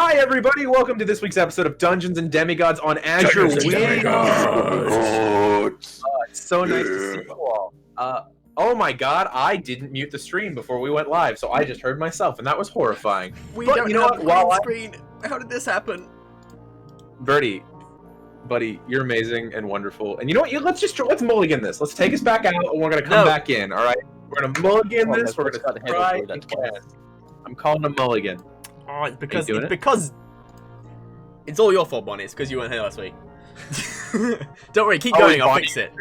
Hi, everybody. Welcome to this week's episode of Dungeons and Demigods on Azure. It's so nice to see you all. Oh my god, I didn't mute the stream before we went live, so I just heard myself, and that was horrifying. We but don't you know have what? a green screen. How did this happen? Birdie, buddy, you're amazing and wonderful. And you know what? Let's mulligan this. Let's take us back out, and we're gonna come back in. All right? We're gonna mulligan this. We're gonna try again. I'm calling a mulligan. Oh, it's because it's all your fault, Bonnie. It's because you weren't here last week. Don't worry, keep going. I'll fix it.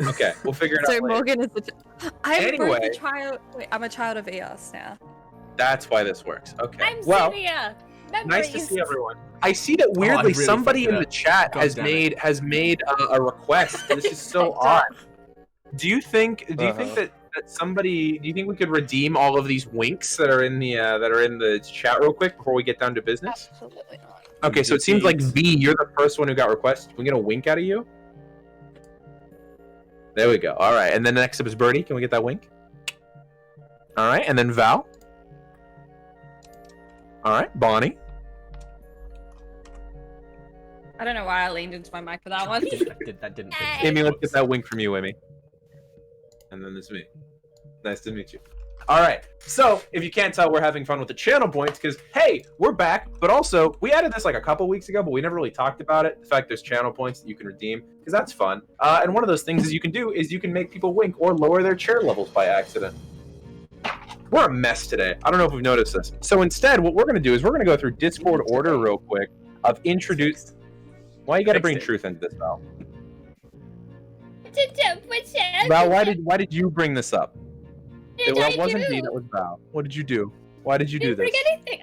Okay, we'll figure it out. So later. Morgan is the. Anyway. a child. Wait, I'm a child of EOS now. That's why this works. Okay. I'm well, Celia. nice to see everyone. I see that weirdly really somebody in fucked it the up. chat God has damn it. made a request. This is so odd. Do you think that somebody? Do you think we could redeem all of these winks that are in the chat real quick before we get down to business? Absolutely not. Okay, so it seems like V, you're the first one who got requested. Can we get a wink out of you? There we go. All right, and then next up is Birdie. Can we get that wink? All right, and then Val. All right, Bonnie. I don't know why I leaned into my mic for that one. That didn't. Amy, let's get that wink from you, Amy. And then there's me. Nice to meet you. All right, so if you can't tell, we're having fun with the channel points because, hey, we're back, but also we added this like a couple weeks ago, but we never really talked about it. The fact there's channel points that you can redeem because that's fun. And one of those things you can make people wink or lower their chair levels by accident. We're a mess today. I don't know if we've noticed this. So instead, what we're going to do is we're going to go through Discord order real quick of introduce. Why you got to bring truth into this, Val? Val, why did you bring this up? It wasn't me, that was Val. What did you do? Why did you do this?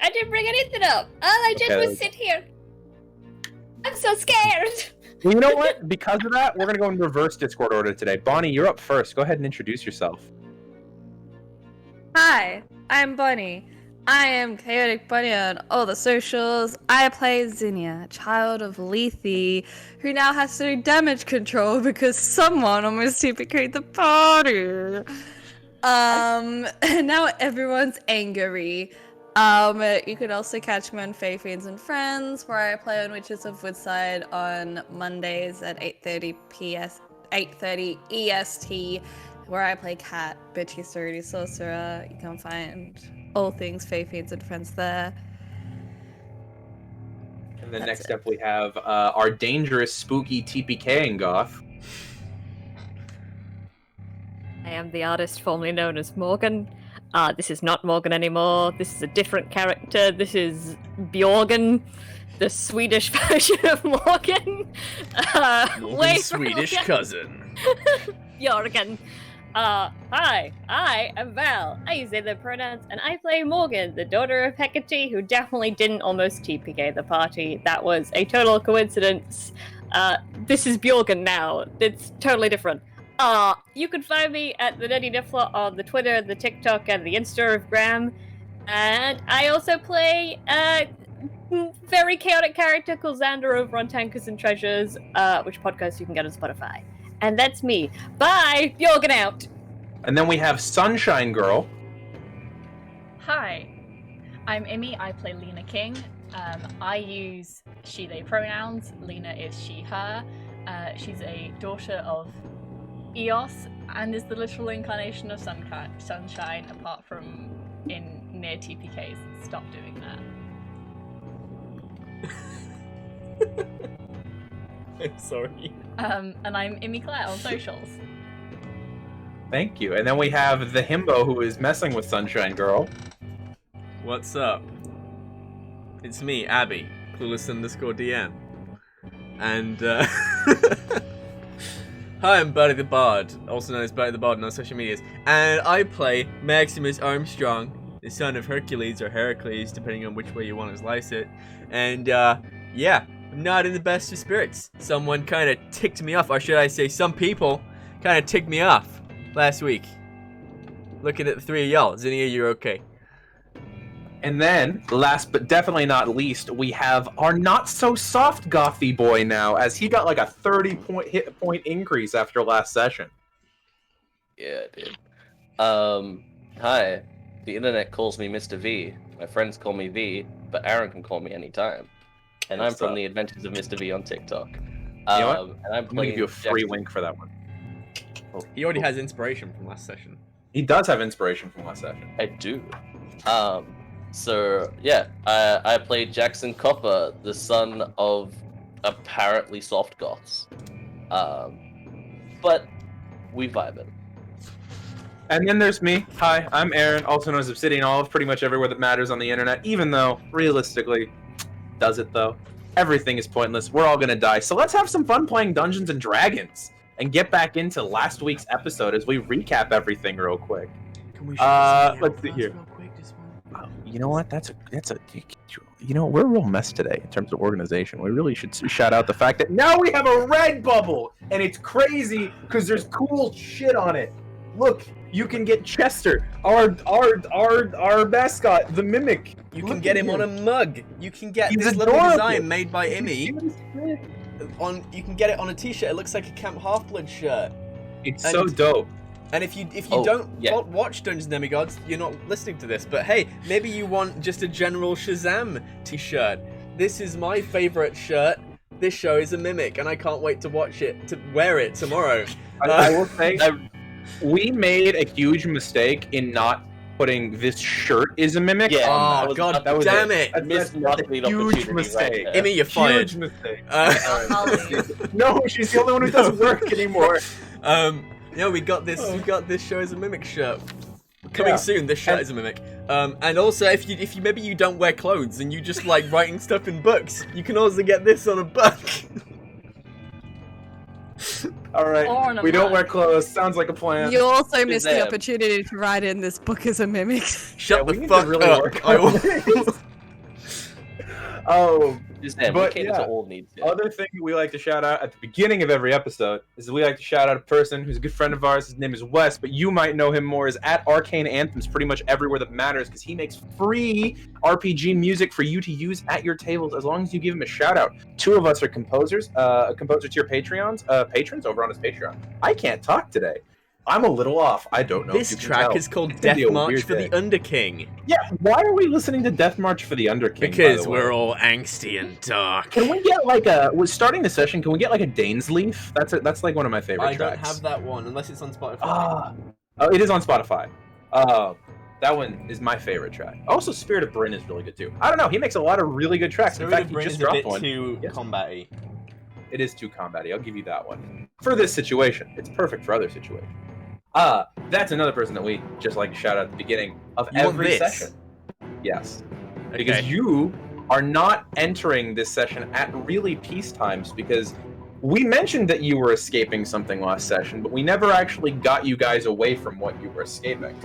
I didn't bring anything up. All I did was sit here. I'm so scared. Well, you know what? Because of that, we're going to go in reverse Discord order today. Bonnie, you're up first. Go ahead and introduce yourself. Hi, I'm Bunny. I am Chaotic Bunny on all the socials. I play Zinnia, child of Lethe, who now has to do damage control because someone almost TPK'd the party. Now everyone's angry. You can also catch me on Fae Fiends and Friends, where I play on Witches of Woodside on Mondays at 8:30 EST, where I play Cat, Bitchy Sturdy Sorcerer. You can find all things Fae Fiends and Friends there. And then next up we have our dangerous, spooky TPK Goth. I am the artist formerly known as Morgan. This is not Morgan anymore. This is a different character. This is Bjorgen, the Swedish version of Morgan. Morgan's Swedish cousin. Bjorgen. Hi, I am Val. I use they, their pronouns, and I play Morgan, the daughter of Hecate, who definitely didn't almost TPK the party. That was a total coincidence. This is Bjorgen now. It's totally different. You can find me at the Nutty Niffler on the Twitter, the TikTok, and the Instagram. And I also play a very chaotic character called Xander over on Tankers and Treasures, which podcast you can get on Spotify. And that's me. Bye! Bjorgen out! And then we have Sunshine Girl. Hi, I'm Imi. I play Lena King. I use she, they pronouns. Lena is she, her. She's a daughter of Eos and is the literal incarnation of sunshine, apart from in near TPKs. Stop doing that. I'm sorry. And I'm Imi Claire on socials. Thank you. And then we have the himbo who is messing with Sunshine Girl. What's up? It's me, Abby, clueless_DM. And, hi, I'm Buddy the Bard, also known as Buddy the Bard on social medias. And I play Maximus Armstrong, the son of Hercules or Heracles, depending on which way you want to slice it. And, yeah, I'm not in the best of spirits. Someone kind of ticked me off, or should I say some people kind of ticked me off last week. Looking at the three of y'all. Zinnia, you're okay. And then, last but definitely not least, we have our not-so-soft Gothy boy now, as he got like a 30-point hit point increase after last session. Yeah, dude. Hi. The internet calls me Mr. V. My friends call me V. but Aaron can call me anytime. And I'm What's from up? The Adventures of Mr. V on TikTok. You know what? And I'm I'm gonna playing give you a free Jackson. link for that one. He already has inspiration from last session. He does have inspiration from last session. I do. So yeah, I played Jackson Copper, the son of apparently soft goths. But we vibing. And then there's me. Hi, I'm Aaron, also known as Obsidian Olive, pretty much everywhere that matters on the internet, even though, realistically, does it though? Everything is pointless. We're all gonna die. So let's have some fun playing Dungeons and Dragons and get back into last week's episode as we recap everything real quick. Can we let's see here. You know what? You know, we're a real mess today in terms of organization. We really should shout out the fact that now we have a red bubble, and it's crazy because there's cool shit on it. Look, you can get Chester, our mascot, the Mimic. You can get him on a mug. You can get He's this little adorable. design made by Emmy. You can get it on a t-shirt. It looks like a Camp Half-Blood shirt. It's And- so dope. And if you Oh, don't yeah. watch Dungeons and Demigods, you're not listening to this. But hey, maybe you want just a general Shazam t-shirt. This is my favorite shirt. This show is a mimic, and I can't wait to wear it tomorrow. I will say we made a huge mistake in not putting this shirt is a mimic. Yeah. on Oh god that was damn it. it! Missed That's a market huge opportunity mistake. right there. Emmy, you're fired. Huge mistake. I'll leave. No, she's the only one who doesn't work anymore. Yeah, we got this. We got this show as a mimic shirt. Coming Yeah. soon. This shirt is a mimic. And also, if you maybe you don't wear clothes and you just like writing stuff in books, you can also get this on a book. All Or right, on a we don't mug. wear clothes. Sounds like a plan. You also missed the them. opportunity to write in this book as a mimic. Shut we the need fuck to really up. work I on will- this. Oh, Just them. But, We cater yeah. to all needs. here. other thing we like to shout out at the beginning of every episode is that we like to shout out a person who's a good friend of ours. His name is Wes, but you might know him more as at Arcane Anthems pretty much everywhere that matters because he makes free RPG music for you to use at your tables as long as you give him a shout out. Two of us are composers, a composer to your patrons over on his Patreon. I can't talk today. I'm a little off. I don't know. This if you can track tell. is called It's gonna Death be a March weird for day. the Underking. Yeah, why are we listening to Death March for the Underking? Because we're all angsty and dark. Can we get like starting the session? Can we get like a Dane's Leaf? That's like one of my favorite I don't tracks. have that one unless it's on Spotify. Oh, it is on Spotify. That one is my favorite track. Also, Spirit of Bryn is really good too. I don't know. He makes a lot of really good tracks. In fact, he just is a dropped bit one. too Yes. combat-y. It is too combat-y. I'll give you that one. For this situation, it's perfect for other situations. That's another person that we just like to shout out at the beginning of You want every this? session. Yes. Because Okay. you are not entering this session at really peace times because we mentioned that you were escaping something last session, but we never actually got you guys away from what you were escaping.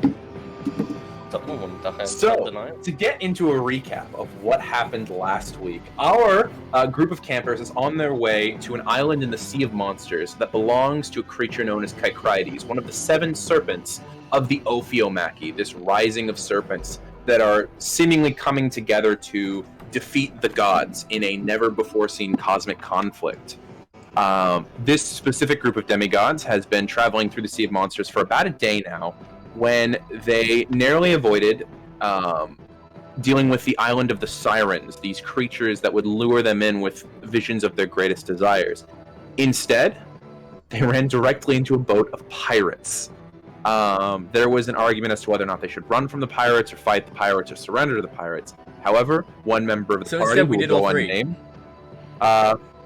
So, to get into a recap of what happened last week, our group of campers is on their way to an island in the Sea of Monsters that belongs to a creature known as Kycrides, one of the 7 serpents of the Ophiomachy, this rising of serpents that are seemingly coming together to defeat the gods in a never-before-seen cosmic conflict. This specific group of demigods has been traveling through the Sea of Monsters for about a day now, when they narrowly avoided dealing with the island of the Sirens, these creatures that would lure them in with visions of their greatest desires. Instead, they ran directly into a boat of pirates. There was an argument as to whether or not they should run from the pirates or fight the pirates or surrender to the pirates. However, one member of the So party instead who we will did all go three. unnamed.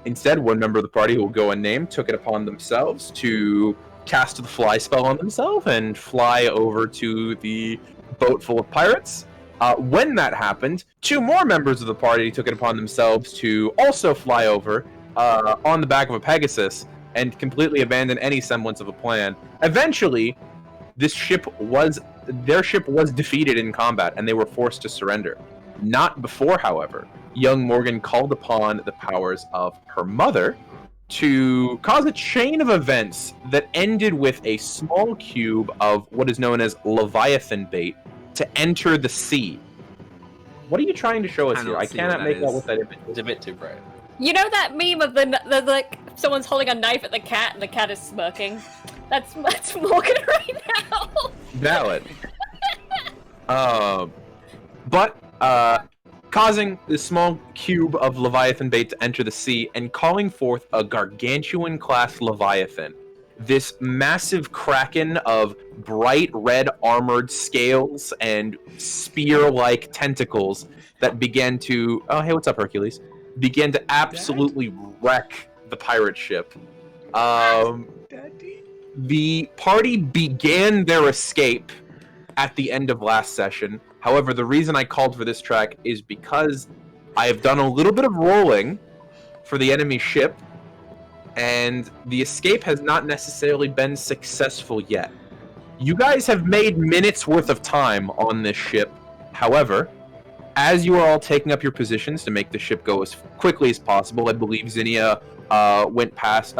Instead, one member of the party who will go unnamed took it upon themselves to cast the fly spell on themselves and fly over to the boat full of pirates. When that happened, 2 more members of the party took it upon themselves to also fly over on the back of a Pegasus and completely abandon any semblance of a plan. Eventually, their ship was defeated in combat and they were forced to surrender. Not before, however, young Morgan called upon the powers of her mother to cause a chain of events that ended with a small cube of what is known as Leviathan bait to enter the sea. What are you trying to show us here? Cannot I see cannot what make that out is. what that image It's a bit too bright. You know that meme of the like someone's holding a knife at the cat and the cat is smirking? That's Morgan right now. Valid. But causing this small cube of Leviathan bait to enter the sea and calling forth a gargantuan-class Leviathan. This massive kraken of bright red armored scales and spear-like tentacles that began to... Oh, hey, what's up, Hercules? Began to absolutely wreck the pirate ship. The party began their escape at the end of last session. However, the reason I called for this track is because I have done a little bit of rolling for the enemy ship, and the escape has not necessarily been successful yet. You guys have made minutes worth of time on this ship. However, as you are all taking up your positions to make the ship go as quickly as possible, I believe Zinnia went past,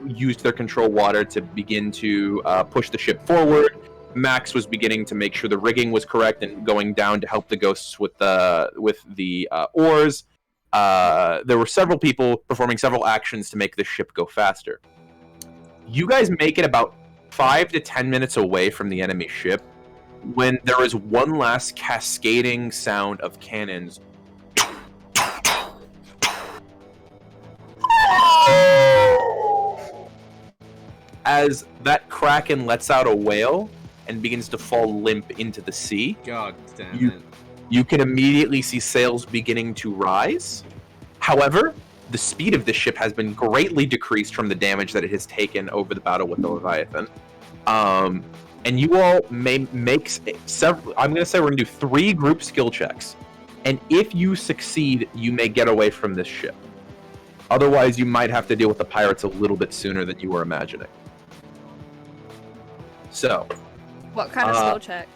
used their control water to begin to push the ship forward. Max was beginning to make sure the rigging was correct and going down to help the ghosts with the oars. There were several people performing several actions to make the ship go faster. You guys make it about 5 to 10 minutes away from the enemy ship when there is one last cascading sound of cannons. As that kraken lets out a wail and begins to fall limp into the sea. God damn it. You can immediately see sails beginning to rise. However, the speed of this ship has been greatly decreased from the damage that it has taken over the battle with the Leviathan. And you all may make several... I'm going to say we're going to do 3 group skill checks. And if you succeed, you may get away from this ship. Otherwise, you might have to deal with the pirates a little bit sooner than you were imagining. So... What kind of skill check?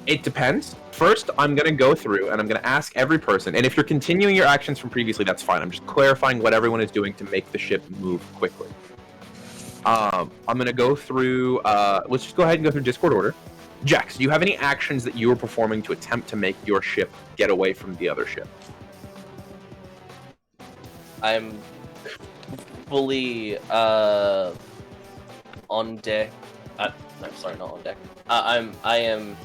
It depends. First, I'm going to go through and I'm going to ask every person, and if you're continuing your actions from previously, that's fine. I'm just clarifying what everyone is doing to make the ship move quickly. I'm going to go through, let's just go ahead and go through Discord order. Jax, do you have any actions that you are performing to attempt to make your ship get away from the other ship? I'm fully on deck. No, sorry, not on deck. I am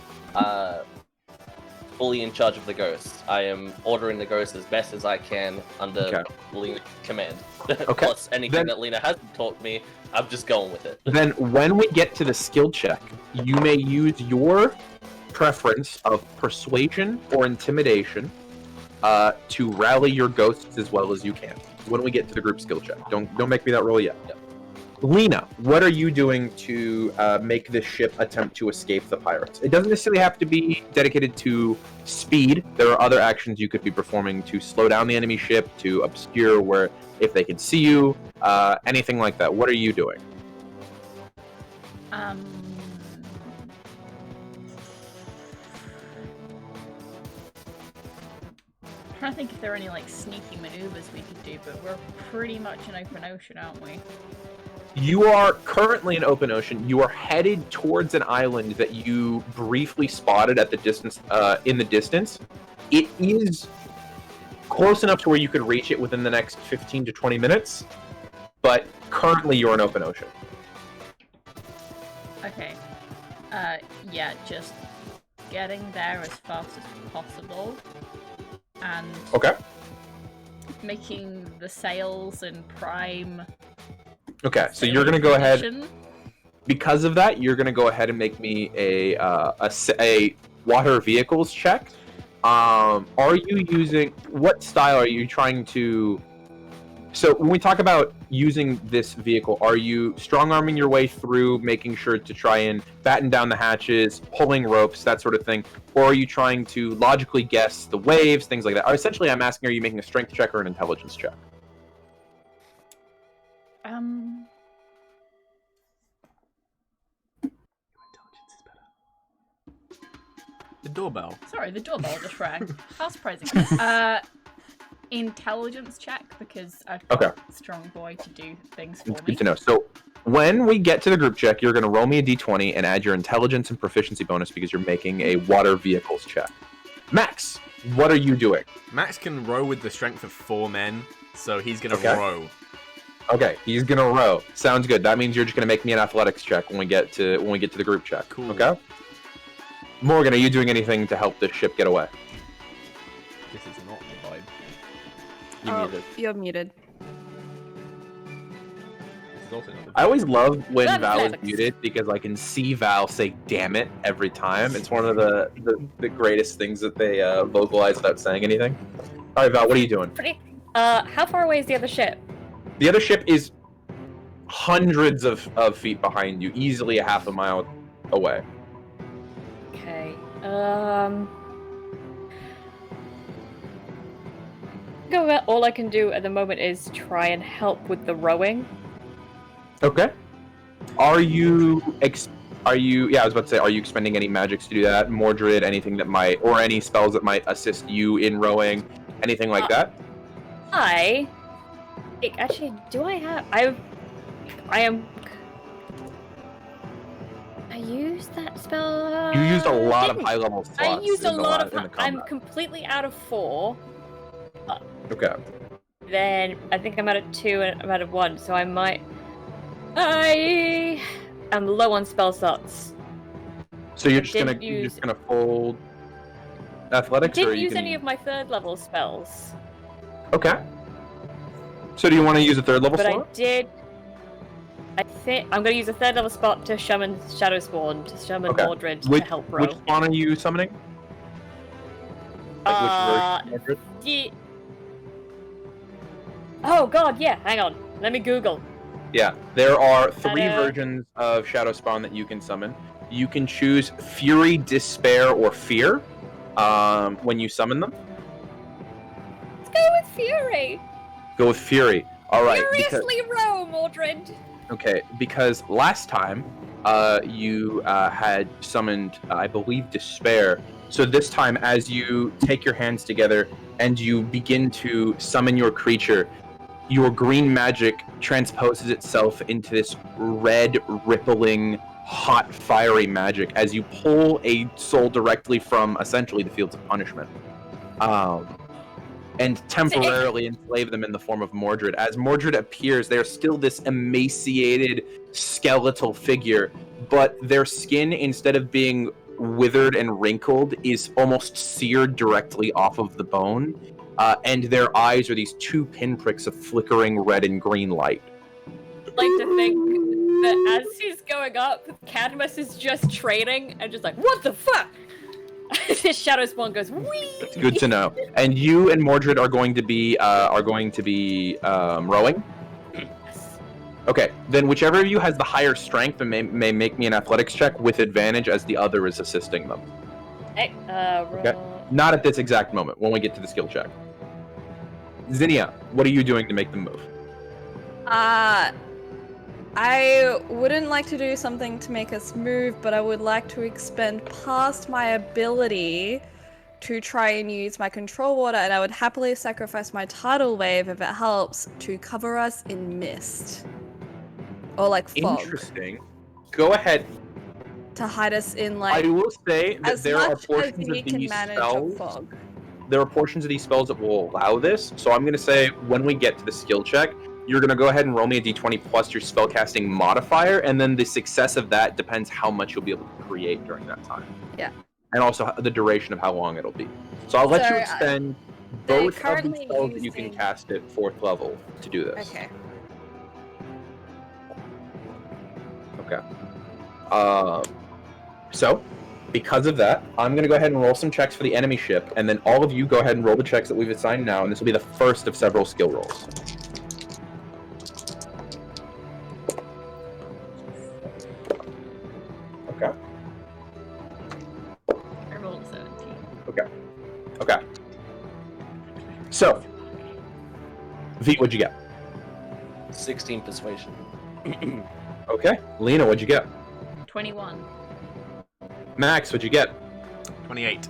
fully in charge of the ghost. I am ordering the ghost as best as I can under Lena's command. Okay. Plus anything that Lena hasn't taught me, I'm just going with it. Then when we get to the skill check, you may use your preference of persuasion or intimidation to rally your ghosts as well as you can. When we get to the group skill check. Don't make me that roll yet. Yeah. Lena, what are you doing to make this ship attempt to escape the pirates? It doesn't necessarily have to be dedicated to speed. There are other actions you could be performing to slow down the enemy ship, to obscure where if they can see you, anything like that. What are you doing? I'm trying to think if there are any like sneaky maneuvers we could do, but we're pretty much in open ocean, aren't we? You are currently in open ocean. You are headed towards an island that you briefly spotted at the distance. In the distance, it is close enough to where you could reach it within the next 15 to 20 minutes. But currently, you're in open ocean. Okay. Yeah, just getting there as fast as possible, and making the sails and prime. Okay, so you're gonna go ahead. Because of that, you're gonna go ahead and make me a water vehicles check. Are you using what style are you trying to? So when we talk about using this vehicle, are you strong-arming your way through, making sure to try and batten down the hatches, pulling ropes, that sort of thing? Or are you trying to logically guess the waves, things like that? Or essentially, I'm asking, are you making a strength check or an intelligence check? The doorbell. Sorry, the doorbell just rang. How surprising. Intelligence check, because I've got a strong boy to do things for me. Good to know. So when we get to the group check, you're going to roll me a d20 and add your intelligence and proficiency bonus because you're making a water vehicles check. Max, what are you doing? Max can row with the strength of 4 men, so he's going to row. Okay, he's going to row. Sounds good. That means you're just going to make me an athletics check when we get to the group check. Cool. Okay? Morgan, are you doing anything to help this ship get away? This is You muted. You're muted. This is also not the- I always love when That's Val is Alex. muted because I can see Val say "damn it" every time. It's one of the greatest things that they vocalize without saying anything. All right, Val, what are you doing? Pretty. How far away is the other ship? The other ship is hundreds of feet behind you, easily a half a mile away. Okay. All I can do at the moment is try and help with the rowing. Okay. Are you? Yeah, I was about to say, are you expending any magics to do that? Mordred, anything that might, or any spells that might assist you in rowing, anything like that? Actually, do I have? I used that spell. You used a lot of didn't. high-level slots. I used a in the lot in the of. I'm combat. completely out of 4. Okay. Then I think I'm out of 2 and I'm out of 1, so I am low on spell slots. So you're I just gonna didn't fold I athletics, or didn't you use can... any of my 3rd level spells, Okay. So do you want to use a 3rd level but slot? I did. I think I'm going to use a 3rd level spot to summon Shadow Spawn, to summon Okay. Mordred Which, to help row. which spawn are you summoning? Like which version of Mordred? Ye- Oh god, yeah, hang on. Let me Google. Yeah, there are 3 Shadow. versions of Shadow Spawn that you can summon. You can choose Fury, Despair, or Fear when you summon them. Let's go with Fury! Go with Fury. All right. Furiously row, Mordred! Okay, because last time you had summoned, I believe, Despair. So this time, as you take your hands together and you begin to summon your creature, your green magic transposes itself into this red, rippling, hot, fiery magic as you pull a soul directly from, essentially, the Fields of Punishment. And temporarily enslave them in the form of Mordred. As Mordred appears, they're still this emaciated, skeletal figure, but their skin, instead of being withered and wrinkled, is almost seared directly off of the bone, and their eyes are these 2 pinpricks of flickering red and green light. I'd like to think that as he's going up, Cadmus is just training and just like, what the fuck? His Shadow Spawn goes, wee! It's good to know. And you and Mordred are going to be rowing. Okay, then whichever of you has the higher strength and may make me an athletics check with advantage as the other is assisting them. Hey, Okay. Not at this exact moment, when we get to the skill check. Zinnia, what are you doing to make them move? I wouldn't like to do something to make us move, but I would like to expend past my ability to try and use my control water, and I would happily sacrifice my tidal wave if it helps to cover us in mist. Or like fog. Interesting. Go ahead. To hide us in I like will say that as there are much as portions we of can these manage spells. of fog. There are portions of these spells that will allow this. So I'm going to say when we get to the skill check, you're going to go ahead and roll me a d20 plus your spellcasting modifier, and then the success of that depends how much you'll be able to create during that time. Yeah. And also the duration of how long it'll be. So I'll let you So, expend they're both of the currently spells that you can using- cast at 4th level to do this. Okay. Okay. So, because of that, I'm going to go ahead and roll some checks for the enemy ship, and then all of you go ahead and roll the checks that we've assigned now, and this will be the first of several skill rolls. Okay. I rolled a 17. Okay. So, V, what'd you get? 16 persuasion. Okay. Lena, what'd you get? 21. Max, what'd you get? 28.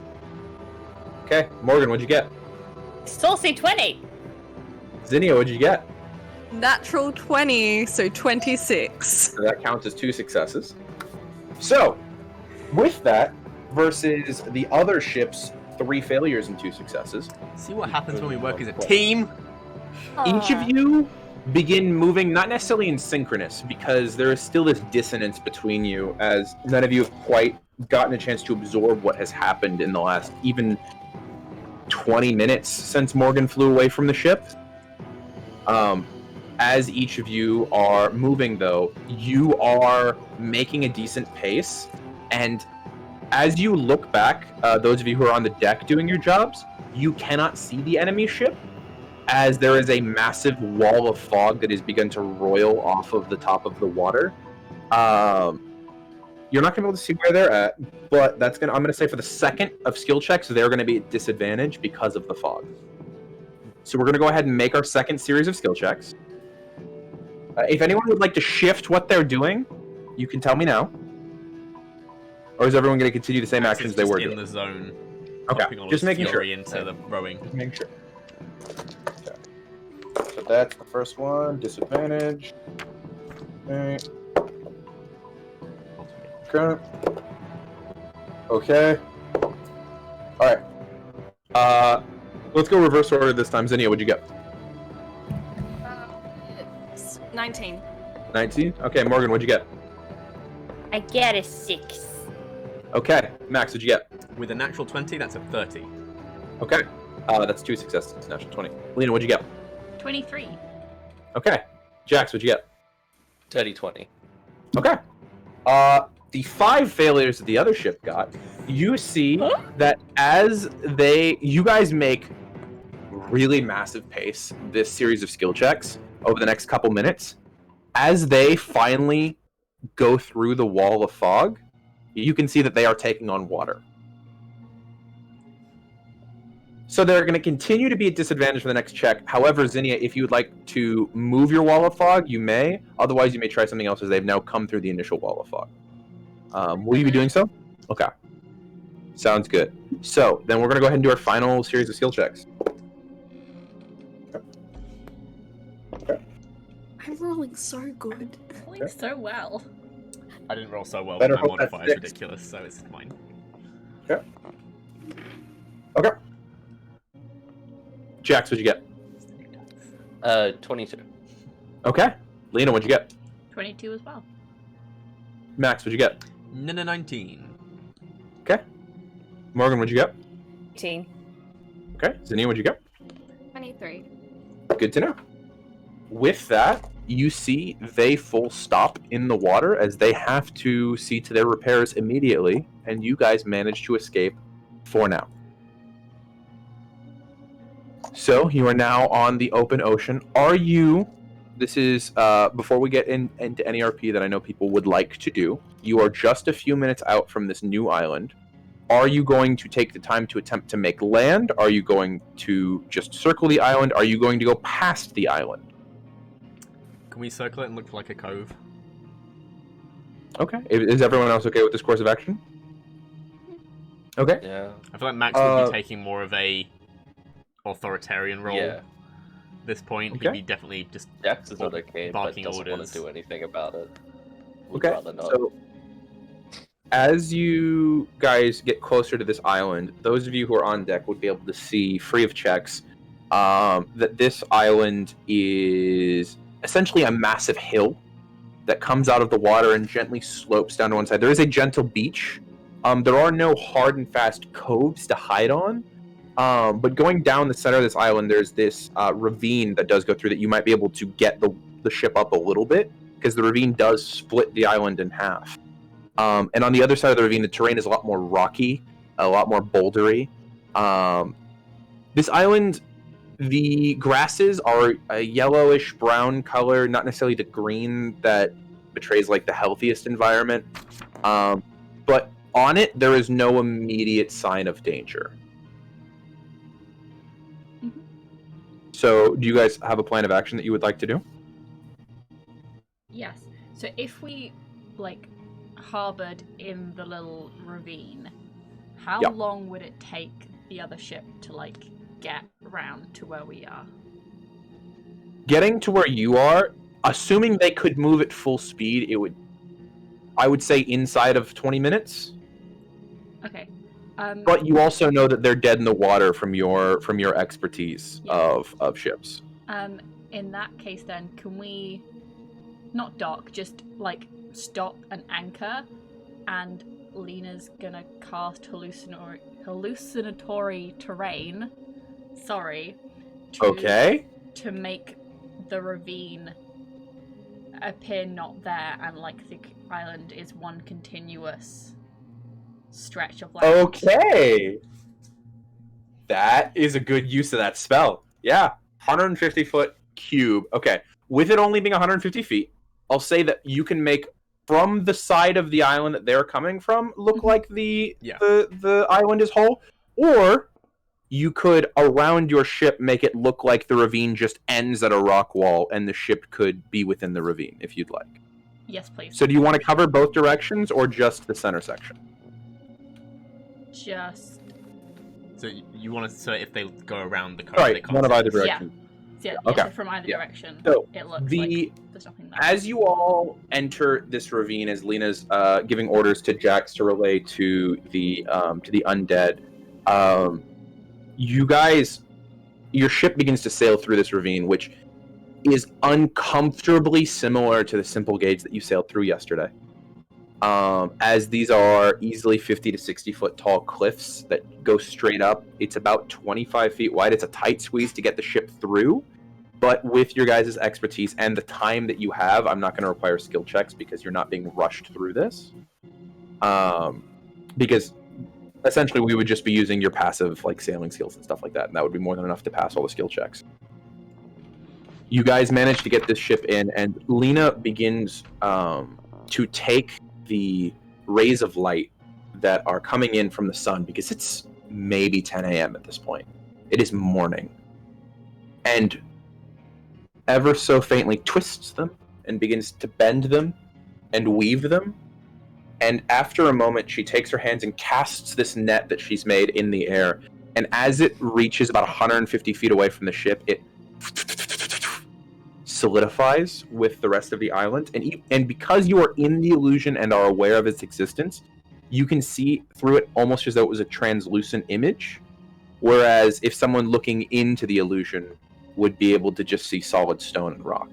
Okay. Morgan, what'd you get? Saucy 20! Zinnia, what'd you get? Natural 20, so 26. So that counts as 2 successes. So, with that, versus the other ship's 3 failures and 2 successes, See what happens when we work as a team? each of you begin moving, not necessarily in synchronous, because there is still this dissonance between you, as none of you have quite gotten a chance to absorb what has happened in the last even 20 minutes since Morgan flew away from the ship. As each of you are moving, though, you are making a decent pace. And as you look back, those of you who are on the deck doing your jobs, you cannot see the enemy ship, as there is a massive wall of fog that has begun to roil off of the top of the water. You're not going to be able to see where they're at, but I'm going to say for the second of skill checks, they're going to be at disadvantage because of the fog. So we're going to go ahead and make our second series of skill checks. If anyone would like to shift what they're doing, you can tell me now. Or is everyone going to continue the same actions they were doing? In the zone. Okay, just making sure. Into the rowing. Just making sure. Okay. So that's the first one. Disadvantage. Okay. Okay. All right. Let's go reverse order this time. Zinnia, what'd you get? 19. 19? Okay, Morgan, what'd you get? I get a 6. Okay, Max, what'd you get? With a natural 20, that's a 30. Okay. That's 2 successes. Natural 20. Lena, what'd you get? 23. Okay. Jax, what'd you get? Dirty 20. Okay. The 5 failures that the other ship got, you see that as you guys make really massive pace this series of skill checks over the next couple minutes, as they finally go through the wall of fog, you can see that they are taking on water. So they're going to continue to be at disadvantage for the next check. However, Zinnia, if you would like to move your wall of fog, you may. Otherwise, you may try something else as they've now come through the initial wall of fog. Will you be doing so? Okay. Sounds good. So then we're going to go ahead and do our final series of skill checks. Okay. I'm rolling so good. Playing so well. I didn't roll so well, Better but my hope that's modifier is 6. ridiculous, so it's fine. Okay. Okay. Jax, what'd you get? 22. Okay. Lena, what'd you get? 22 as well. Max, what'd you get? 19. Okay. Morgan, what'd you get? 18. Okay. Zinnia, what'd you get? 23. Good to know. With that, you see they full stop in the water as they have to see to their repairs immediately, and you guys manage to escape for now. So you are now on the open ocean. This is before we get into NERP that I know people would like to do. You are just a few minutes out from this new island. Are you going to take the time to attempt to make land? Are you going to just circle the island? Are you going to go past the island? Can we circle it and look for like a cove? Okay. Is everyone else okay with this course of action? Okay. Yeah. I feel like Max would be taking more of a authoritarian role. Yeah. At this point, Okay. he'd be definitely just Jax is not okay, but barking doesn't want orders. to do anything about it. Would Okay. rather not. So, as you guys get closer to this island, those of you who are on deck would be able to see, free of checks, that this island is essentially a massive hill that comes out of the water and gently slopes down to one side. There is a gentle beach. There are no hard and fast coves to hide on. But going down the center of this island, there's this ravine that does go through that you might be able to get the ship up a little bit, because the ravine does split the island in half. And on the other side of the ravine, the terrain is a lot more rocky, a lot more bouldery. This island, the grasses are a yellowish brown color, not necessarily the green that betrays like the healthiest environment. But on it, there is no immediate sign of danger. So, do you guys have a plan of action that you would like to do? Yes. So if we, like, harbored in the little ravine, how Yep. long would it take the other ship to, like, get round to where we are? Getting to where you are, assuming they could move at full speed, I would say inside of 20 minutes. Okay. But you also know that they're dead in the water from your expertise Yeah. of ships. In that case, then, can we not dock, just like stop and anchor? And Lena's gonna cast hallucinatory terrain. Okay. To make the ravine appear not there, and like the island is one continuous stretch of land. Okay. That is a good use of that spell. Yeah. 150-foot cube. Okay. With it only being 150 feet, I'll say that you can make from the side of the island that they're coming from look like the island is whole, or you could around your ship make it look like the ravine just ends at a rock wall and the ship could be within the ravine if you'd like. Yes, please. So do you want to cover both directions or just the center section? Just So you want to, so if they go around the coast, Right, they can't one of see either us. direction. yeah, so from either Yeah. direction, So, it looks the- like there's nothing there. As you all enter this ravine, as Lena's giving orders to Jax to relay to the undead, you guys, your ship begins to sail through this ravine, which is uncomfortably similar to the simple gauge that you sailed through yesterday. As these are easily 50 to 60 foot tall cliffs that go straight up. It's about 25 feet wide. It's a tight squeeze to get the ship through. But with your guys' expertise and the time that you have, I'm not going to require skill checks because you're not being rushed through this. Because essentially we would just be using your passive like sailing skills and stuff like that, and that would be more than enough to pass all the skill checks. You guys manage to get this ship in, and Lena begins to take the rays of light that are coming in from the sun, because it's maybe 10 a.m. at this point. It is morning. And ever so faintly twists them and begins to bend them and weave them. And after a moment, she takes her hands and casts this net that she's made in the air. And as it reaches about 150 feet away from the ship, it solidifies with the rest of the island. And because you are in the illusion and are aware of its existence, you can see through it almost as though it was a translucent image. Whereas if someone looking into the illusion would be able to just see solid stone and rock.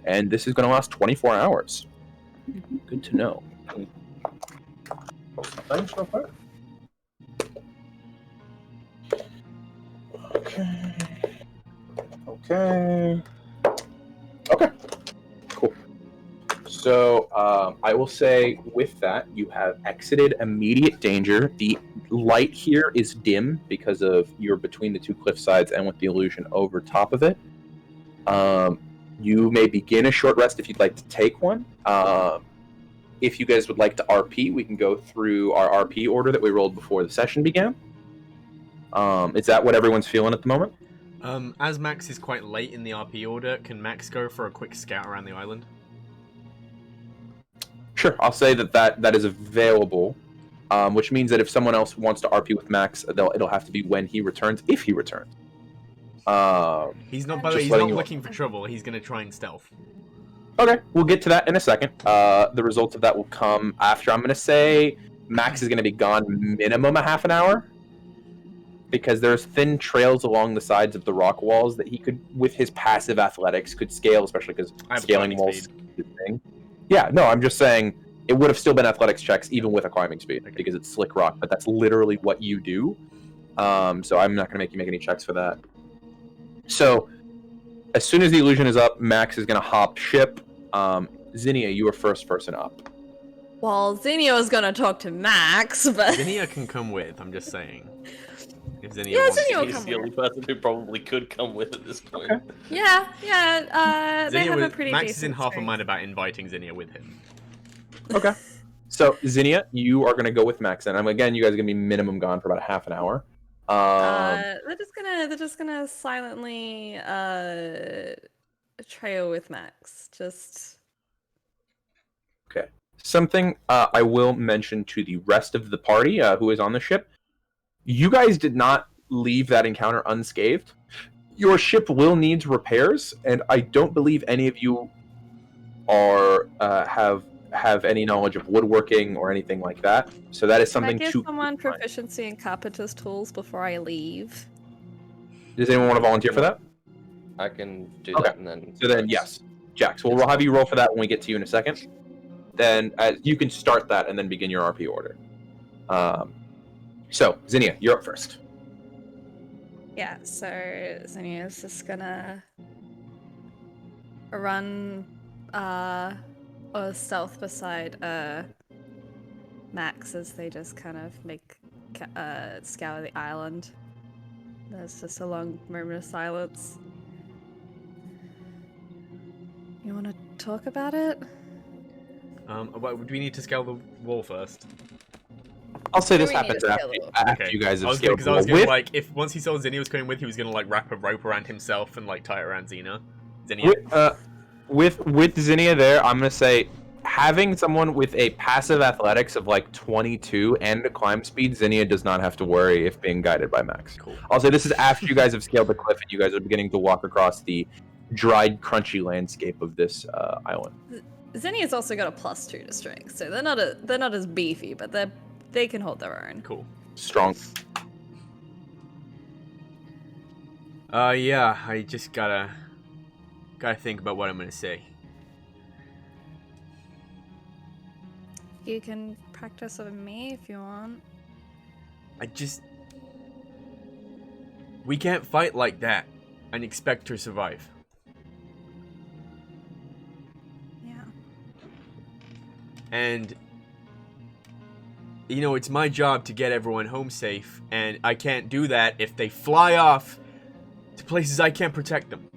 And this is going to last 24 hours. Good to know. Thanks real quick. Okay. Cool. So I will say with that, you have exited immediate danger. The light here is dim because of you're between the two cliff sides and with the illusion over top of it. You may begin a short rest if you'd like to take one. If you guys would like to RP, we can go through our RP order that we rolled before the session began. Is that what everyone's feeling at the moment? As Max is quite late in the RP order, can Max go for a quick scout around the island? Sure, I'll say that is available, which means that if someone else wants to RP with Max, it'll have to be when he returns, if he returns. He's not. By the way, he's not looking for trouble. He's gonna try and stealth. Okay, we'll get to that in a second. The results of that will come after. I'm gonna say Max is gonna be gone minimum a half an hour, because there's thin trails along the sides of the rock walls that he could, with his passive athletics, could scale, especially because scaling walls is his thing. Yeah, no, I'm just saying it would have still been athletics checks even with a climbing speed, because it's slick rock, but that's literally what you do. So I'm not going to make you make any checks for that. So as soon as the illusion is up, Max is going to hop ship. Zinnia, you are first person up. Well, Zinnia was gonna talk to Max, but Zinnia can come with. I'm just saying. If Zinnia Yeah, wants Zinnia will He's come the only person who probably could come with at this point. Okay. yeah, they have a pretty Max is decent in half a strength. mind about inviting Zinnia with him. Okay. So Zinnia, you are going to go with Max, and again, you guys are going to be minimum gone for about a half an hour. They're just gonna silently trail with Max. Just Okay. Something I will mention to the rest of the party who is on the ship. You guys did not leave that encounter unscathed. Your ship will need repairs, and I don't believe any of you are have any knowledge of woodworking or anything like that. So that is something can I to give someone keep in mind. proficiency in carpenter's tools before I leave? Does anyone want to volunteer for that? I can do Okay. that and then. So then, yes. Jax, we'll have you roll for that when we get to you in a second. Then you can start that and then begin your RP order. So, Zinnia, you're up first. Yeah, so Zinnia's just gonna run or stealth beside Max as they just kind of make scour the island. There's just a long moment of silence. You want to talk about it? What, do we need to scale the wall first? I'll say this We need happens to after, scale after you guys I have was scaled because the I was wall. gonna With, like if once he saw Zinnia was coming with, he was gonna like wrap a rope around himself and like tie it around Xena. Zinnia. with Zinnia there, I'm gonna say having someone with a passive athletics of like 22 and a climb speed, Zinnia does not have to worry if being guided by Max. Cool. I'll say this is after you guys have scaled the cliff and you guys are beginning to walk across the dried, crunchy landscape of this island. Zinnia's also got a +2 to strength, so they're not as beefy, but they can hold their own. Cool. Strong. Yeah, I just gotta think about what I'm gonna say. You can practice with me if you want. We can't fight like that and expect to survive. Yeah. And you know, it's my job to get everyone home safe, and I can't do that if they fly off to places I can't protect them.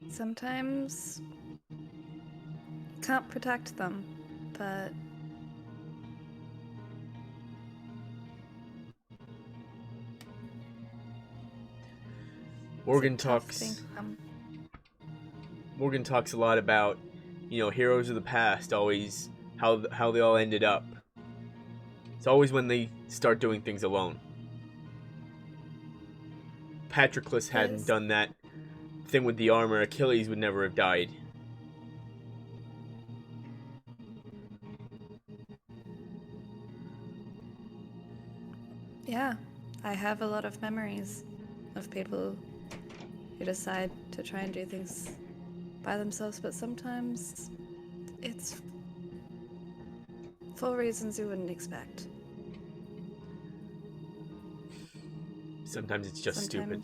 Sometimes you can't protect them, but Morgan it's a tough talks thing to come. Morgan talks a lot about, you know, heroes of the past, always how they all ended up. It's always when they start doing things alone. Patroclus hadn't Yes. done that thing with the armor. Achilles would never have died. Yeah, I have a lot of memories of people who decide to try and do things by themselves, but sometimes it's for reasons you wouldn't expect. Sometimes it's just stupid.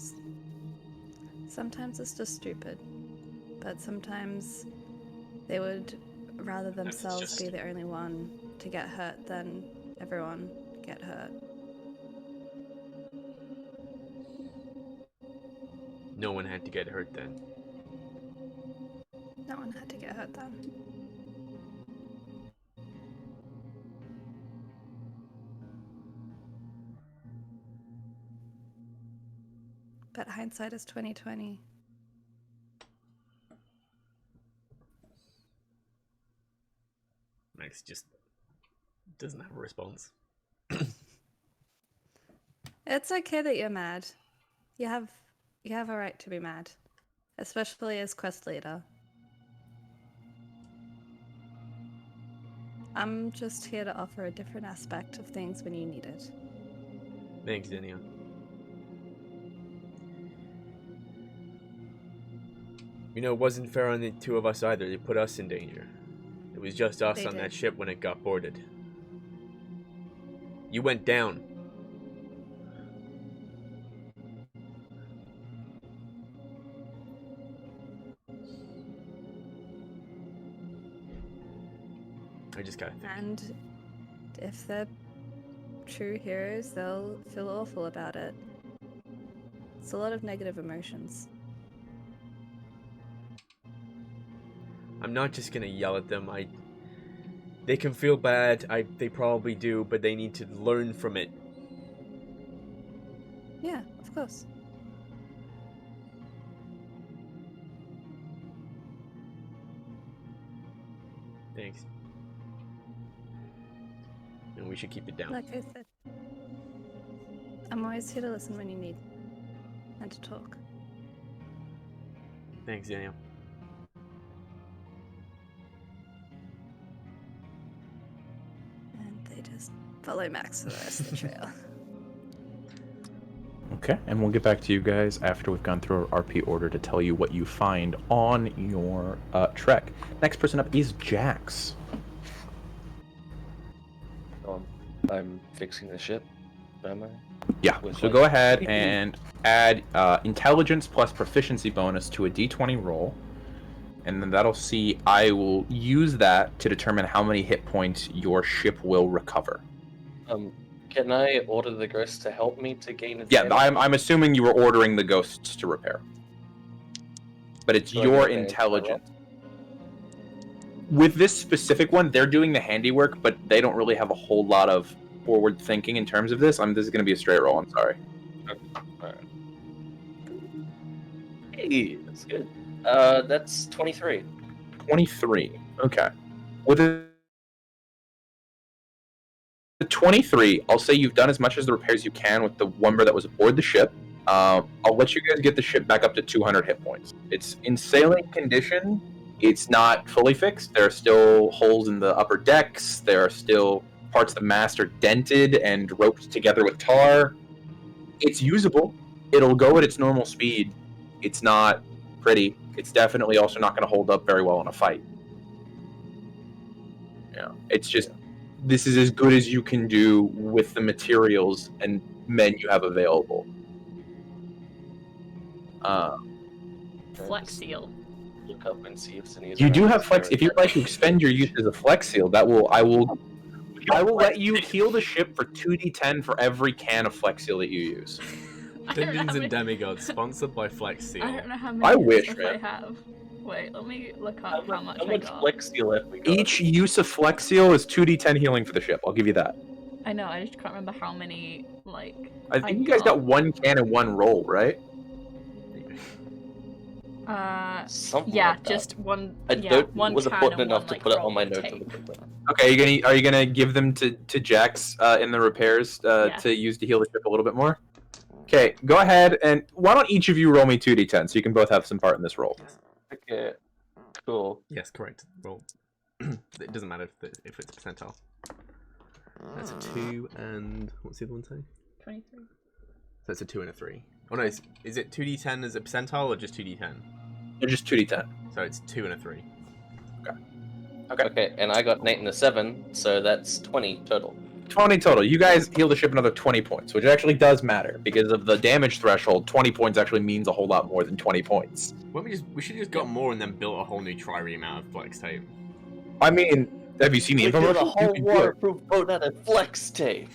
Sometimes it's just stupid, but sometimes they would rather themselves be the only one to get hurt than everyone get hurt. No one had to get hurt then. No one had to get hurt then. But hindsight is 20/20. Max just doesn't have a response. It's okay that you're mad. You have a right to be mad, especially as quest leader. I'm just here to offer a different aspect of things when you need it. Thanks, Zinnia. You know, it wasn't fair on the two of us either. They put us in danger. It was just us They on did. that ship when it got boarded. You went down. I just gotta think. And if they're true heroes, they'll feel awful about it. It's a lot of negative emotions. I'm not just gonna yell at them. They can feel bad. They probably do, but they need to learn from it. Yeah, of course. Thanks. And we should keep it down. Like I said, I'm always here to listen when you need and to talk. Thanks, Daniel. And they just follow Max for the rest of the trail. Okay, and we'll get back to you guys after we've gone through our RP order to tell you what you find on your trek. Next person up is Jax. I'm fixing the ship, am I? Yeah, With, so like- go ahead and add intelligence plus proficiency bonus to a d20 roll. And then that'll see, I will use that to determine how many hit points your ship will recover. Can I order the ghosts to help me to gain Yeah, advantage? I'm assuming you were ordering the ghosts to repair. But it's Do I your get advantage by intelligence. With this specific one, they're doing the handiwork, but they don't really have a whole lot of forward thinking in terms of this. This is going to be a straight roll, I'm sorry. Alright. Hey, that's good. That's 23. 23. Okay. With a 23, I'll say you've done as much as the repairs you can with the lumber that was aboard the ship. I'll let you guys get the ship back up to 200 hit points. It's in sailing condition. It's not fully fixed. There are still holes in the upper decks. There are still parts of the mast are dented and roped together with tar. It's usable. It'll go at its normal speed. It's not pretty. It's definitely also not going to hold up very well in a fight. It's just, this is as good as you can do with the materials and men you have available. Flex seal. Look up and see if it's any. You do have flex. If you'd like to expend your use as a flex seal, I will let you heal the ship for 2d10 for every can of flex seal that you use. I don't know Dungeons how and many- Demigods, sponsored by Flex Seal. I don't know how I many wish, stuff man. I have. Wait, let me look up how much How I much got. flex steel have we got? Each use of flex seal is 2d10 healing for the ship. I'll give you that. I know, I just can't remember how many, like... I think you guys got one can and one roll, right? Something Yeah, like that. just one. I Yeah, one wasn't can important and enough one, to like, put it on roll my of notes. tape. Okay, are you gonna give them to Jax in the repairs Yeah. to use to heal the ship a little bit more? Okay, go ahead and why don't each of you roll me 2d10 so you can both have some part in this roll. Okay, cool. Yes, correct. Roll. It doesn't matter if it's percentile. That's a 2 and what's the other one say? 23. So it's a 2 and a 3. Oh no, is it 2d10 as a percentile or just 2d10? They're just 2d10. So it's 2 and a 3. Okay, and I got Nate in the 7, so that's 20 total. 20 total. You guys heal the ship another 20 points, which actually does matter because of the damage threshold. 20 points actually means a whole lot more than 20 points. We should have just got more and then built a whole new trireme out of flex tape. I mean, have you seen the We did a infomercial? You whole can do it. waterproof boat out of flex tape.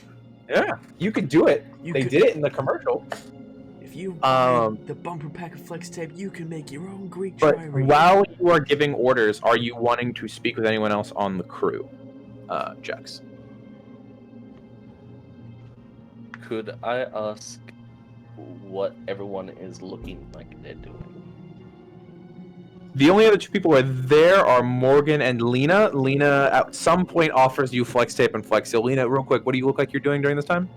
Yeah, you could do it. They could- did it in the commercial. If you buy Um, the bumper pack of flex tape, you can make your own Greek But trireme. while you are giving orders, are you wanting to speak with anyone else on the crew, Jax? Could I ask what everyone is looking like they're doing? The only other two people who are there are Morgan and Lena. Lena at some point offers you flex tape and flex seal. Lena, real quick, what do you look like you're doing during this time?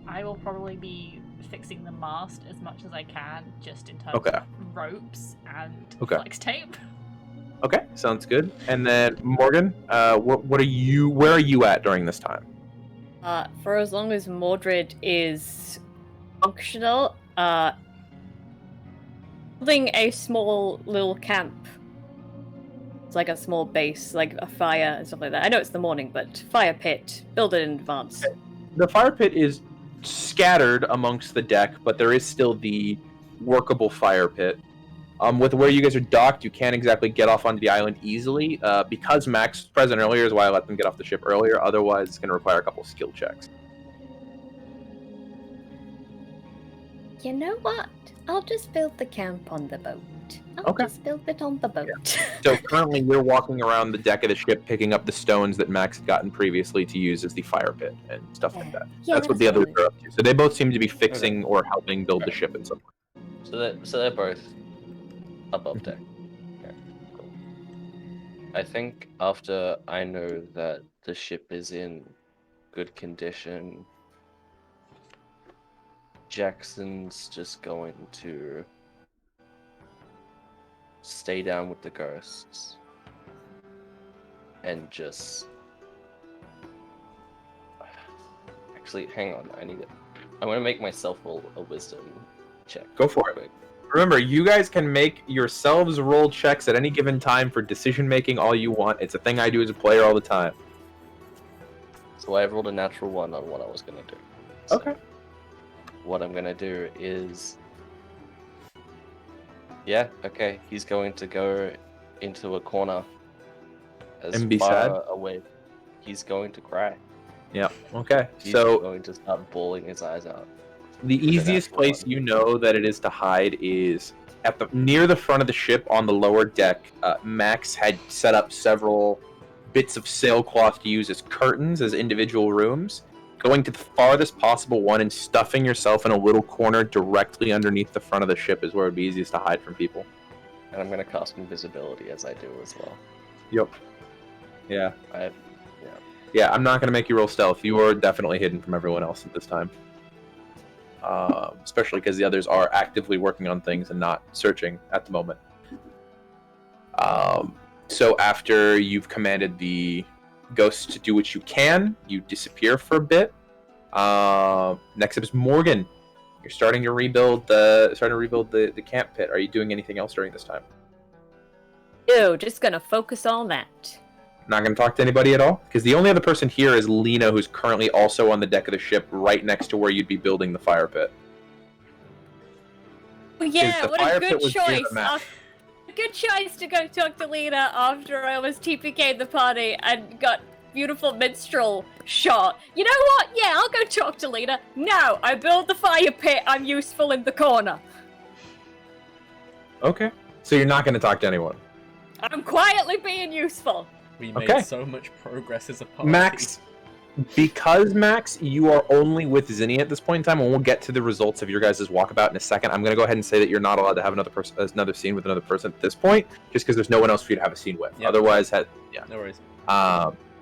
I will probably be fixing the mast as much as I can, just in terms Okay. of ropes and Okay. flex tape. Okay, sounds good. And then Morgan, what are you? Where are you at during this time? For as long as Mordred is functional, building a small little camp. It's like a small base, like a fire and stuff like that. I know it's the morning, but fire pit. Build it in advance. The fire pit is scattered amongst the deck, but there is still the workable fire pit. With where you guys are docked, you can't exactly get off onto the island easily. Because Max was present earlier is why I let them get off the ship earlier. Otherwise, it's going to require a couple skill checks. You know what? I'll just build the camp on the boat. I'll Okay. just build it on the boat. So currently, you're walking around the deck of the ship, picking up the stones that Max had gotten previously to use as the fire pit and stuff like that. Yeah, That's what the that's others fine. are up to. So they both seem to be fixing or helping build the ship in some way. So they're both above deck. Okay, cool. I think after I know that the ship is in good condition, Jackson's just going to stay down with the ghosts and just... Actually, hang on, I need it. I'm gonna make myself a wisdom check. Go for it. Quick. Remember, you guys can make yourselves roll checks at any given time for decision making all you want. It's a thing I do as a player all the time. So I rolled a natural 1 on what I was gonna do. So Okay. what I'm gonna do is, yeah, okay. He's going to go into a corner as And be far sad? away. He's going to cry. Yeah. Okay. He's So going to start bawling his eyes out. the easiest natural place one. you know that it is to hide is at the near the front of the ship on the lower deck. Max had set up several bits of sailcloth to use as curtains as individual rooms. Going to the farthest possible one and stuffing yourself in a little corner directly underneath the front of the ship is where it would be easiest to hide from people. And I'm gonna cast invisibility as I do as well. Yep. Yeah. I Yeah, I'm not going to make you roll stealth. You are definitely hidden from everyone else at this time. Especially because the others are actively working on things and not searching at the moment. So after you've commanded the ghosts to do what you can, you disappear for a bit. Next up is Morgan. You're starting to rebuild the camp pit. Are you doing anything else during this time? No, just gonna focus on that. Not going to talk to anybody at all? Because the only other person here is Lena, who's currently also on the deck of the ship, right next to where you'd be building the fire pit. Well, yeah, the what fire a pit good was near the choice. map. A good choice to go talk to Lena after I was TPK'd the party and got beautiful minstrel shot. You know what? Yeah, I'll go talk to Lena. No, I build the fire pit. I'm useful in the corner. Okay. So you're not going to talk to anyone. I'm quietly being useful. We made Okay. so much progress as a party. Max, Max, you are only with Zinnia at this point in time, and we'll get to the results of your guys' walkabout in a second. I'm going to go ahead and say that you're not allowed to have another scene with another person at this point, just because there's no one else for you to have a scene with. Yep. Otherwise, No worries.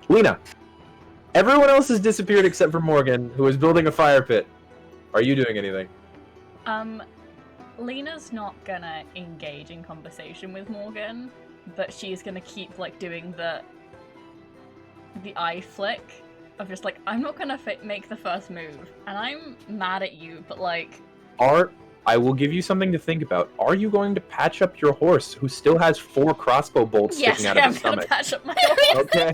Lena, everyone else has disappeared except for Morgan, who is building a fire pit. Are you doing anything? Lena's not gonna engage in conversation with Morgan, but she's gonna keep like doing the eye flick of just like, I'm not gonna make the first move, and I'm mad at you, but like, I will give you something to think about. Are you going to patch up your horse, who still has 4 crossbow bolts yes, sticking out of I'm his gonna stomach? patch up my Okay.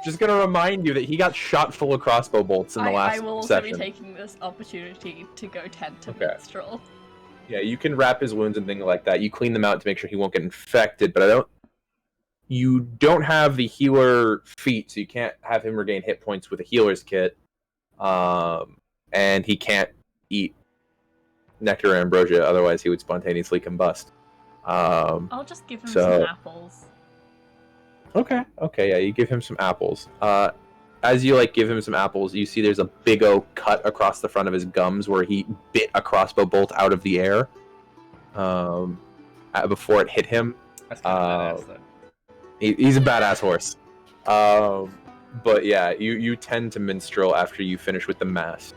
Just gonna remind you that he got shot full of crossbow bolts in the last I will also session. be taking this opportunity to go tend to Okay. minstrel. Yeah, you can wrap his wounds and things like that. You clean them out to make sure he won't get infected, but you don't have the healer feat, so you can't have him regain hit points with a healer's kit. And he can't eat nectar or ambrosia, otherwise he would spontaneously combust. I'll just give him So- some apples. Okay, yeah, you give him some apples. As you give him some apples, you see there's a big old cut across the front of his gums where he bit a crossbow bolt out of the air before it hit him. That's kind of badass, though. He's a badass horse. But yeah, you tend to minstrel after you finish with the mass.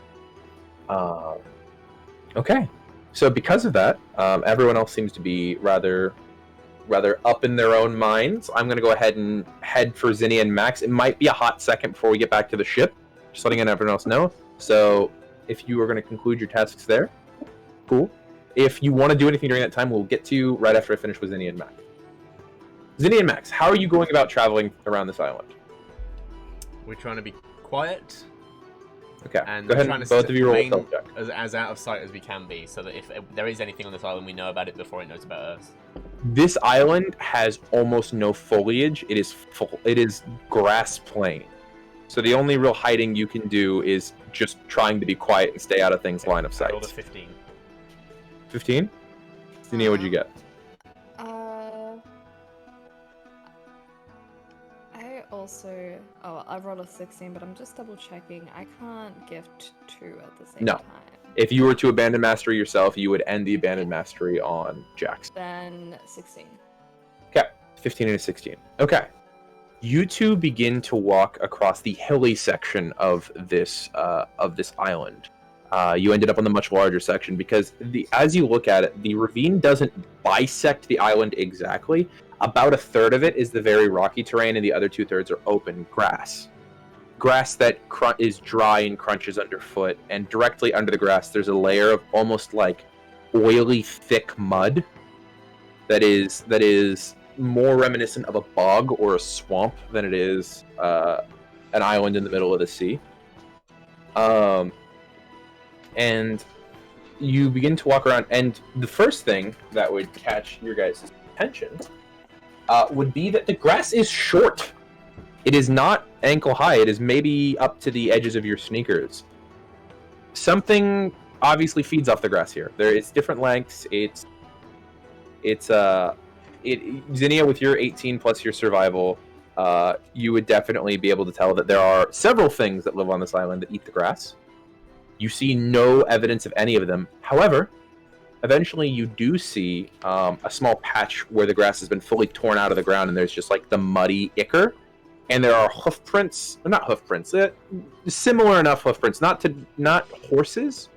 Okay, so because of that, everyone else seems to be rather up in their own minds. I'm going to go ahead and head for Zinnia and Max. It might be a hot second before we get back to the ship, just letting everyone else know. So if you are going to conclude your tasks there, cool. If you want to do anything during that time, we'll get to you right after I finish with Zinnia and Max. Zinnia and Max, how are you going about traveling around this island? We're trying to be quiet Okay, and go ahead trying and to both of you roll a remain stealth check. as out of sight as we can be, so that if there is anything on this island, we know about it before it knows about us. This island has almost no foliage. It is grass plain. So the only real hiding you can do is just trying to be quiet and stay out of things line of I sight. rolled a 15. 15? Zinnia, what'd you get? I rolled a 16, but I'm just double checking. I can't gift 2 at the same No. time. If you were to abandon mastery yourself, you would end the abandoned mastery on Jax. Then 16. Okay, 15 and a 16. Okay. You two begin to walk across the hilly section of this island. You ended up on the much larger section because as you look at it, the ravine doesn't bisect the island exactly. About a third of it is the very rocky terrain, and the other 2/3 are open grass. grass that is dry and crunches underfoot, and directly under the grass there's a layer of almost like oily, thick mud that is more reminiscent of a bog or a swamp than it is an island in the middle of the sea. And you begin to walk around, and the first thing that would catch your guys' attention would be that the grass is short. It is not ankle high. It is maybe up to the edges of your sneakers. Something obviously feeds off the grass here. It's different lengths. Zinnia, with your 18 plus your survival, you would definitely be able to tell that there are several things that live on this island that eat the grass. You see no evidence of any of them. However, eventually you do see a small patch where the grass has been fully torn out of the ground, and there's just like the muddy ichor. And there are hoof prints, not hoof prints, similar enough hoof prints, not horses,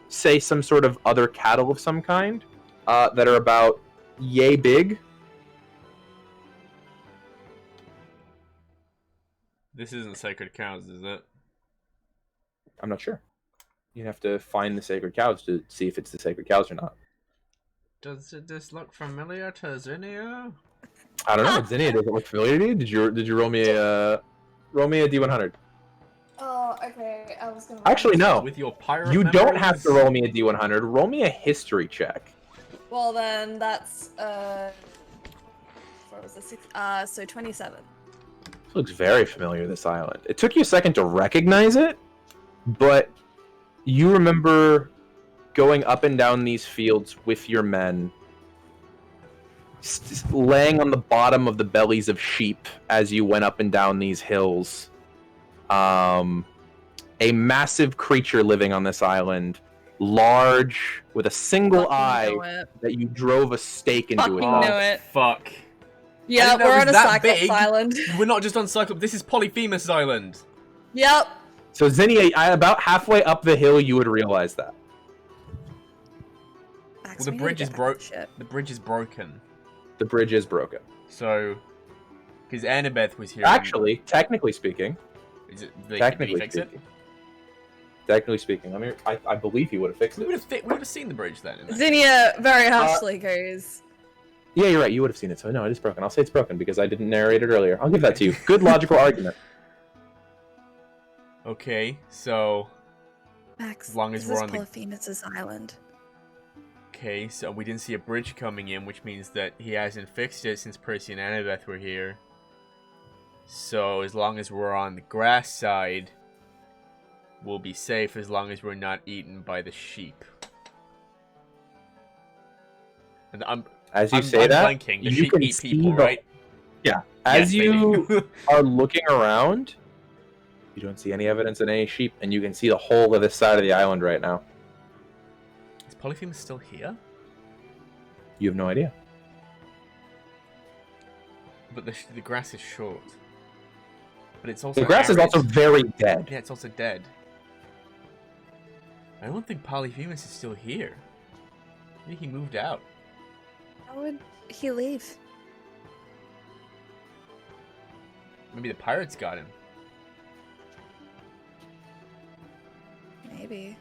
say some sort of other cattle of some kind, that are about yay big. This isn't sacred cows, is it? I'm not sure. You have to find the sacred cows to see if it's the sacred cows or not. Does this look familiar to Zinnia? I don't know. Zinnia, does it look familiar to you? Did you roll me a D100? Oh, okay. I was gonna. Actually, no. With your pirate You don't memories? have to roll me a D100. Roll me a history check. Well, then that's what was the six? So 27. This looks very familiar. This island. It took you a second to recognize it, but you remember going up and down these fields with your men, laying on the bottom of the bellies of sheep as you went up and down these hills. A massive creature living on this island, large, with a single Fucking eye, know it. that you drove a stake into Fucking it. know it. Fuck. Yeah, didn't know it we're was on a that Cyclops big. island. We're not just on Cyclops, this is Polyphemus Island. Yep. So Zinnia, about halfway up the hill, you would realize that. Max, Well, we the need to bridge get is back broke. to ship. The bridge is broken. The bridge is broken. So, because Annabeth was here. Actually, technically speaking, did technically he fix it? speaking, technically speaking, I believe he would have fixed We it. would have seen the bridge then. in that Zinnia very harshly goes. Yeah, you're right. You would have seen it. So no, it is broken. I'll say it's broken because I didn't narrate it earlier. I'll give that to you. Good logical argument. Okay, so Max, as long as this we're is on the- Polyphemus' island. okay, so we didn't see a bridge coming in, which means that he hasn't fixed it since Percy and Annabeth were here. So as long as we're on the grass side, we'll be safe as long as we're not eaten by the sheep. And As you I'm say that, blanking. The you sheep can eat see people, the- right? Yeah. As Yes, they you do. are looking around, you don't see any evidence of any sheep, and you can see the whole of this side of the island right now. Is Polyphemus still here? You have no idea. But the grass is short. But it's also The grass is arid. also very dead. Yeah, it's also dead. I don't think Polyphemus is still here. Maybe he moved out. How would he leave? Maybe the pirates got him. Maybe.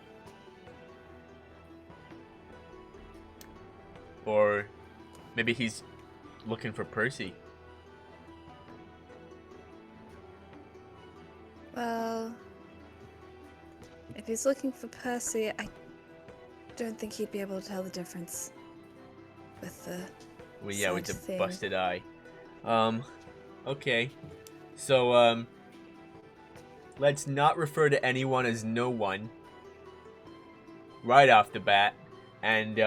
Or maybe he's looking for Percy. Well, if he's looking for Percy, I don't think he'd be able to tell the difference with the. Well, yeah, with the Sad thing. busted eye. Okay. So, let's not refer to anyone as no one right off the bat. And,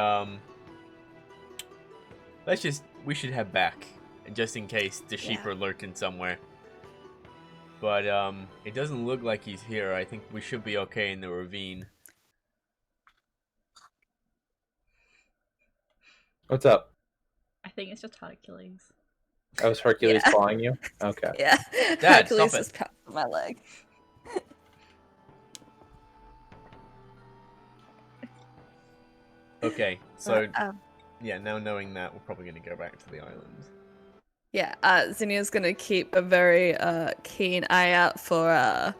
we should head back. And just in case the sheep Yeah. are lurking somewhere. But, it doesn't look like he's here. I think we should be okay in the ravine. What's up? I think it's just Hercules. Oh, was Hercules Yeah. clawing you? Okay. Yeah. Dad, Hercules stop it. just pounced on my leg. Okay, so, Um, yeah, now knowing that, we're probably going to go back to the island. yeah, Zinnia's gonna keep a very keen eye out for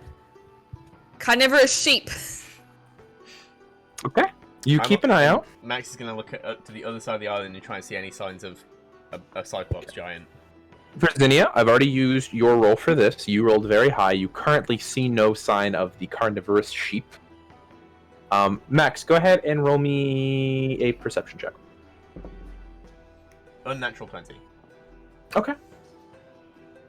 carnivorous sheep. Okay. You keep an eye out. Max is going to look to the other side of the island and try and see any signs of a Cyclops giant. For Zinnia, I've already used your roll for this. You rolled very high. You currently see no sign of the carnivorous sheep. Max, go ahead and roll me a perception check. Unnatural 20. Okay.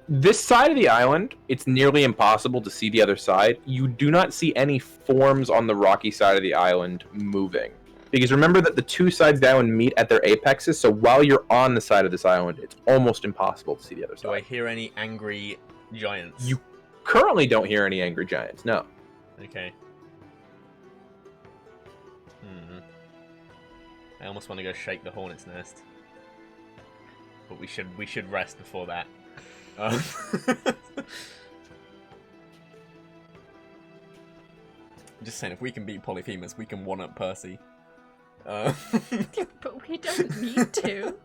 This side of the island, it's nearly impossible to see the other side. You do not see any forms on the rocky side of the island moving. Because remember that the two sides of the island meet at their apexes, so while you're on the side of this island, it's almost impossible to see the other side. Do I hear any angry giants? You currently don't hear any angry giants, no. Okay. I almost want to go shake the hornet's nest. But we should rest before that. I'm just saying, if we can beat Polyphemus, we can one-up Percy. But we don't need to.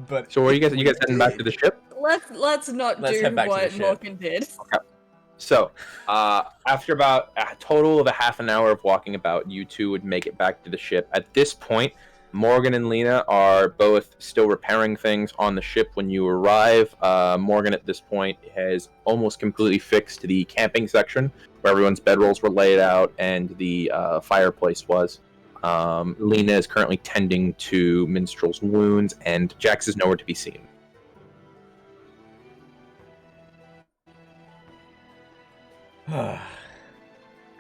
But So are you guys heading back to the ship? Let's not Let's do head back to what the ship. Morgan did. So, after about a total of a half an hour of walking about, you two would make it back to the ship. At this point, Morgan and Lena are both still repairing things on the ship when you arrive. Morgan, at this point, has almost completely fixed the camping section, where everyone's bedrolls were laid out and the fireplace was. Lena is currently tending to Minstrel's wounds, and Jax is nowhere to be seen.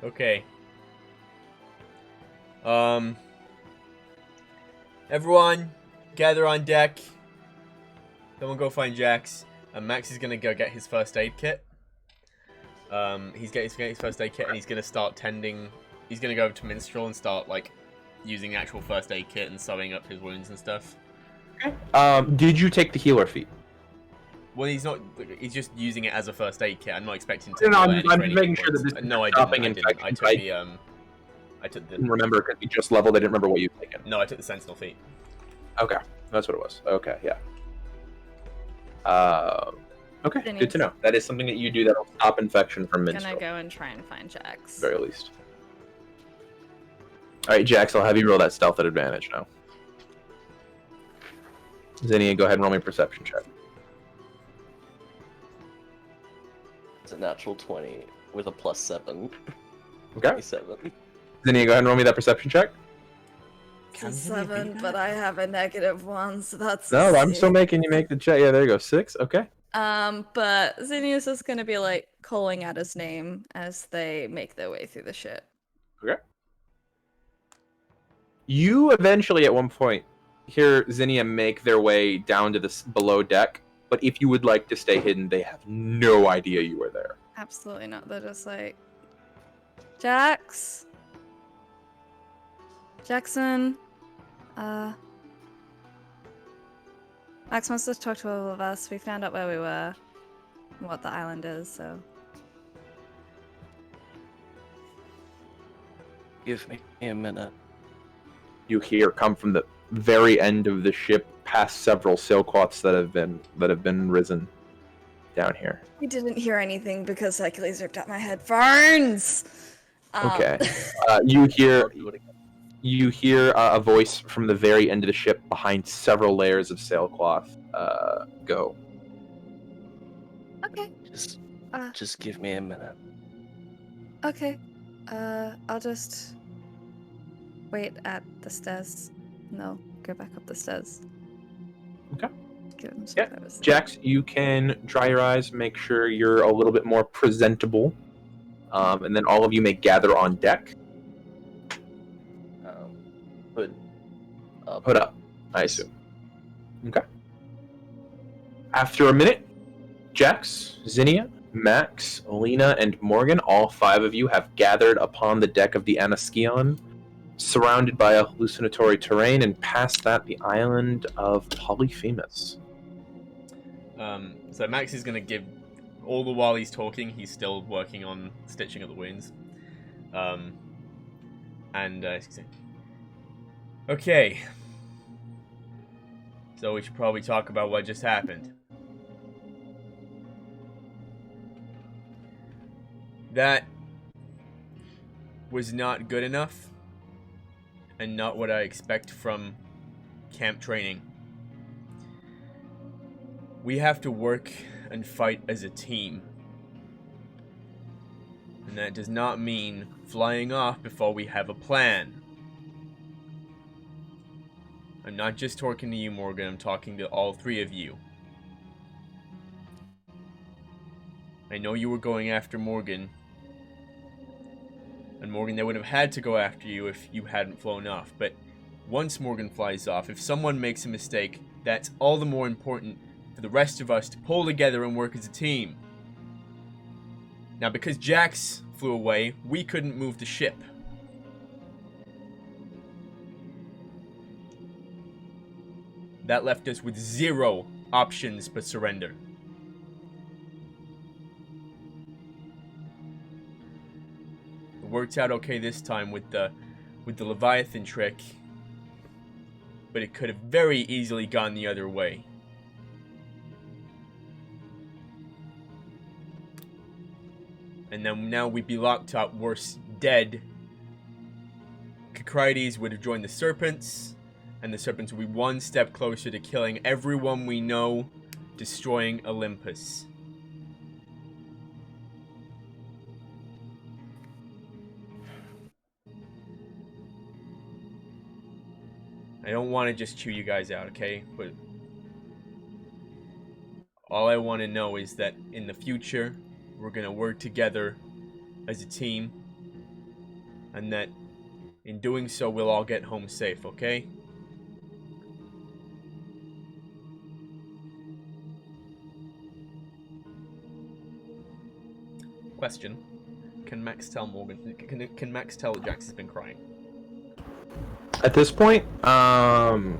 Okay. Everyone, gather on deck. Someone go find Jax. And Max is gonna go get his first aid kit. He's getting his first aid kit, and he's gonna start tending. He's gonna go over to Minstrel and start like using the actual first aid kit and sewing up his wounds and stuff. Did you take the healer feat? Well, he's not. He's just using it as a first aid kit. I'm not expecting to. No, do any I'm training making sure that points. this No, I stopping didn't. I infection, took right? the I took the. Didn't remember because we just leveled. I didn't remember what you'd taken. No, I took the Sentinel feat. Okay, that's what it was. Okay, yeah. Okay, Then good to know. That is something that you do that'll stop infection from Minstrel. Gonna go and try and find Jax. Very least. All right, Jax, I'll have you roll that stealth at advantage now. Zinnia, go ahead and roll me a perception check. It's a natural 20 with a +7. Okay. 27. Zinnia, go ahead and roll me that perception check. It's a 7, but I have a -1, so that's No, a I'm still 6. making you make the check. Yeah, there you go. 6. Okay. But Zinnia's is gonna be like calling out his name as they make their way through the ship. Okay. You eventually, at one point, hear Zinnia make their way down to this below deck. But if you would like to stay hidden, they have no idea you are there. Absolutely not. They're just like, Jax, Jackson, Max wants to talk to all of us. We found out where we were, and what the island is. So Give me a minute. You hear come from the very end of the ship, past several sailcloths that have been risen down here. we didn't hear anything because Hercules ripped out my headphones. Okay. You hear a voice from the very end of the ship, behind several layers of sailcloth. Go. Okay. Just give me a minute. Okay. I'll just wait at the stairs. No, go back up the stairs. Okay. Give him some Yeah. privacy. Jax, you can dry your eyes, make sure you're a little bit more presentable, and then all of you may gather on deck. Hood up. Hood up, I assume. Okay. After a minute, Jax, Zinnia, Max, Lena, and Morgan, all 5 of you have gathered upon the deck of the Anaskion, surrounded by a hallucinatory terrain, and past that, the island of Polyphemus. So Max is going to give, all the while he's talking, he's still working on stitching up the wounds. Okay. So we should probably talk about what just happened. That was not good enough and not what I expect from camp training. We have to work and fight as a team. And that does not mean flying off before we have a plan. I'm not just talking to you, Morgan, I'm talking to all three of you. I know you were going after Morgan. And Morgan, they would have had to go after you if you hadn't flown off. But once Morgan flies off, if someone makes a mistake, that's all the more important for the rest of us to pull together and work as a team. Now, because Jax flew away, we couldn't move the ship. That left us with 0 options but surrender. It worked out okay this time with the Leviathan trick, but it could have very easily gone the other way. And then now we'd be locked up, worse, dead. Cacrides would have joined the Serpents, and the Serpents would be one step closer to killing everyone we know, destroying Olympus. I don't want to just chew you guys out, okay? But all I want to know is that in the future, we're going to work together as a team, and that in doing so, we'll all get home safe, okay? Question. Can Max tell Morgan... Can Max tell that Jax has been crying? At this point, no.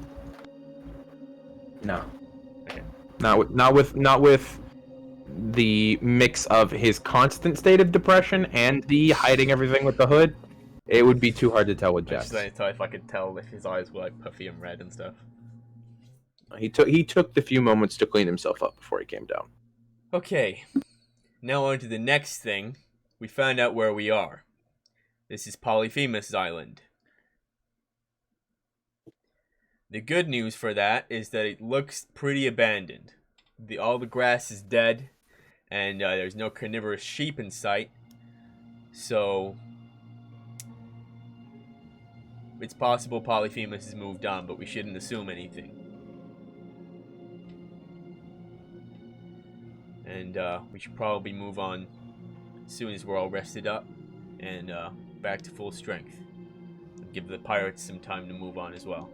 Okay. Not with the mix of his constant state of depression and the hiding everything with the hood. It would be too hard to tell with Jax. I thought if I could tell if his eyes were like puffy and red and stuff. He took the few moments to clean himself up before he came down. Okay. Now on to the next thing. We found out where we are. This is Polyphemus Island. The good news for that is that it looks pretty abandoned. All the grass is dead, and there's no carnivorous sheep in sight. So it's possible Polyphemus has moved on, but we shouldn't assume anything. And we should probably move on as soon as we're all rested up and back to full strength. Give the pirates some time to move on as well.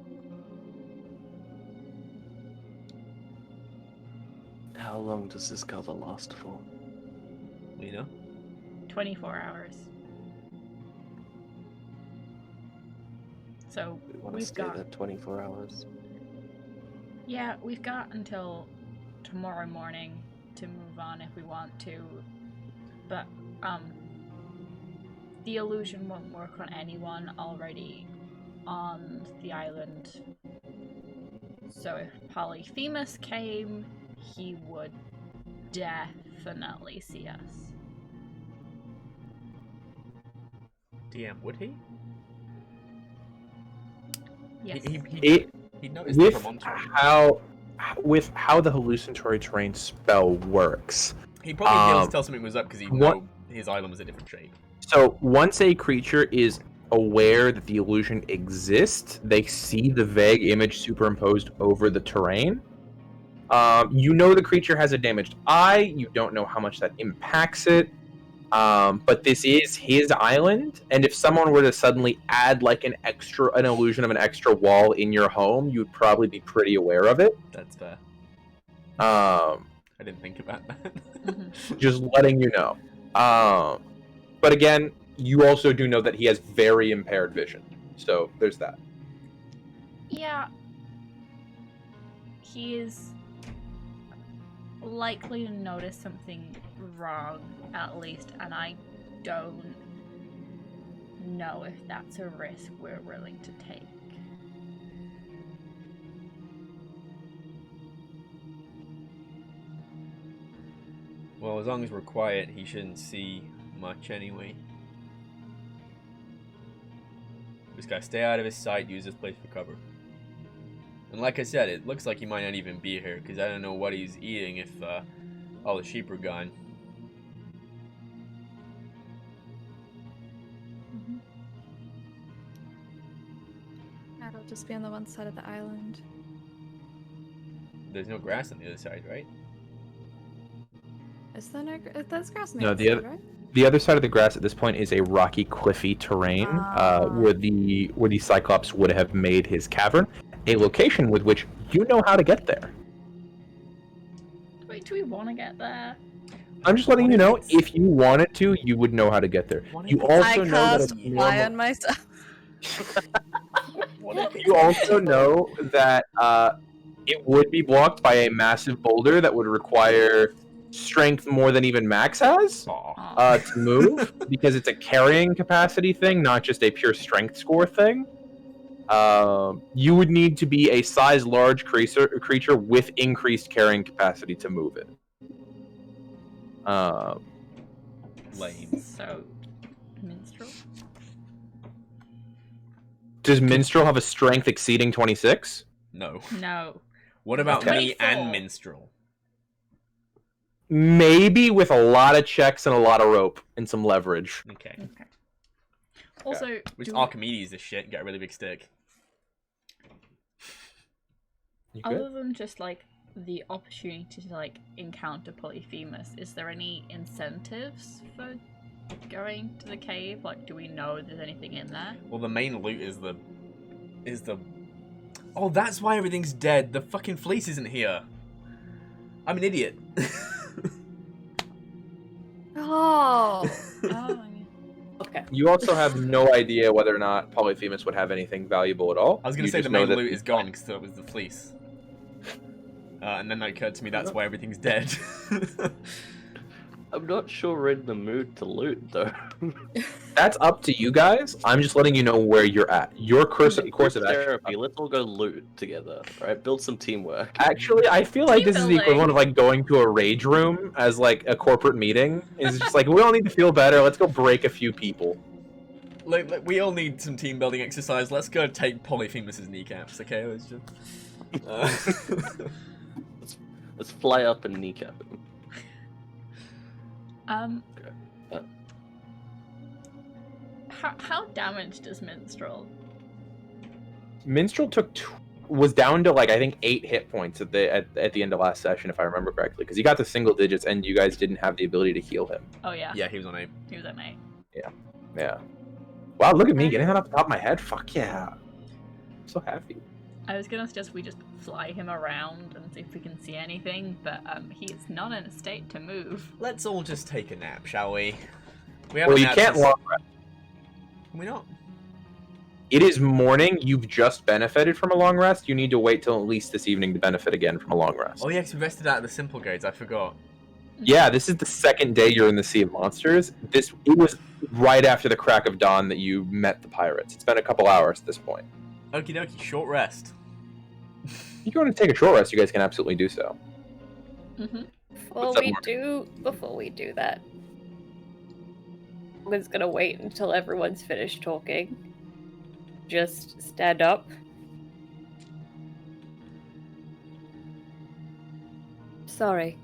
How long does this cover last for? Lena? 24 hours. So We want to we've stay got... there 24 hours. Yeah, we've got until tomorrow morning to move on if we want to. But, the illusion won't work on anyone already on the island. So if Polyphemus came, he would definitely see us. DM, would he? Yes. He noticed the promontory. With how the hallucinatory terrain spell works. He'd probably be able to tell something was up because he'd know his island was a different shape. So once a creature is aware that the illusion exists, they see the vague image superimposed over the terrain. You know the creature has a damaged eye. You don't know how much that impacts it. But this is his island, and if someone were to suddenly add like an illusion of an extra wall in your home, you'd probably be pretty aware of it. That's fair. I didn't think about that. Just letting you know. But again, you also do know that he has very impaired vision, so there's that. Yeah. He is likely to notice something wrong, at least, and I don't know if that's a risk we're willing to take. Well, as long as we're quiet, he shouldn't see much anyway. Just gotta stay out of his sight, use this place for cover. And like I said, it looks like he might not even be here, because I don't know what he's eating if all the sheep are gone. I'll just be on the one side of the island. There's no grass on the other side, right? Is there no there's grass on the No, other the side, other- right? The other side of the grass at this point is a rocky, cliffy terrain where the Cyclops would have made his cavern, a location with which you know how to get there. Wait, do we want to get there? I'm just letting What you if know, it's- if you wanted to, you would know how to get there. What if You it's- also I know that cast it's fly normal. on myself. What if You also know that it would be blocked by a massive boulder that would require strength more than even Max has Aw. to move, because it's a carrying capacity thing, not just a pure strength score thing. You would need to be a size large creature with increased carrying capacity to move it. Lame. So, minstrel? Does Minstrel have a strength exceeding 26? No. No. What about Okay. me 24. and Minstrel? Maybe with a lot of checks and a lot of rope and some leverage. Okay. Okay. Also, We do just Archimedes this shit and get a really big stick. You good? other than just like the opportunity to like encounter Polyphemus, is there any incentives for going to the cave? Like, do we know there's anything in there? Well, the main loot is the... Oh, that's why everything's dead. The fucking fleece isn't here. I'm an idiot. Oh. Oh, Okay. You also have no idea whether or not Polyphemus would have anything valuable at all. I was going You to say just the know main that- loot is gone because it was the fleece. And then it occurred to me that's why everything's dead. I'm not sure we're in the mood to loot, though. That's up to you guys. I'm just letting you know where you're at. Your course of action. Therapy. Let's all go loot together, right? Build some teamwork. Actually, I feel like Team this is the equivalent of like going to a rage room as like a corporate meeting. It's just like, we all need to feel better. Let's go break a few people. like, we all need some team building exercise. Let's go take Polyphemus's kneecaps, okay? Let's just... Let's fly up and kneecap him. How damaged is Minstrel? Minstrel was down to like I think 8 hit points at the end of last session, if I remember correctly, because he got to single digits and you guys didn't have the ability to heal him. Oh yeah. Yeah, he was on 8. He was at 8. Yeah. Wow, look at me getting that off the top of my head. Fuck yeah. I'm so happy. I was gonna suggest we just fly him around and see if we can see anything, but he is not in a state to move. Let's all just take a nap, shall we? Well, you can't long rest. Can we not? It is morning. You've just benefited from a long rest. You need to wait till at least this evening to benefit again from a long rest. Oh yeah, 'cause we rested out of the simple grades, I forgot. Yeah, this is the second day you're in the Sea of Monsters. It was right after the crack of dawn that you met the pirates. It's been a couple hours at this point. Okie dokie, short rest. If you want to take a short rest, you guys can absolutely do so. Mm-hmm. Before we do that, Morgan's gonna wait until everyone's finished talking. Just stand up. Sorry.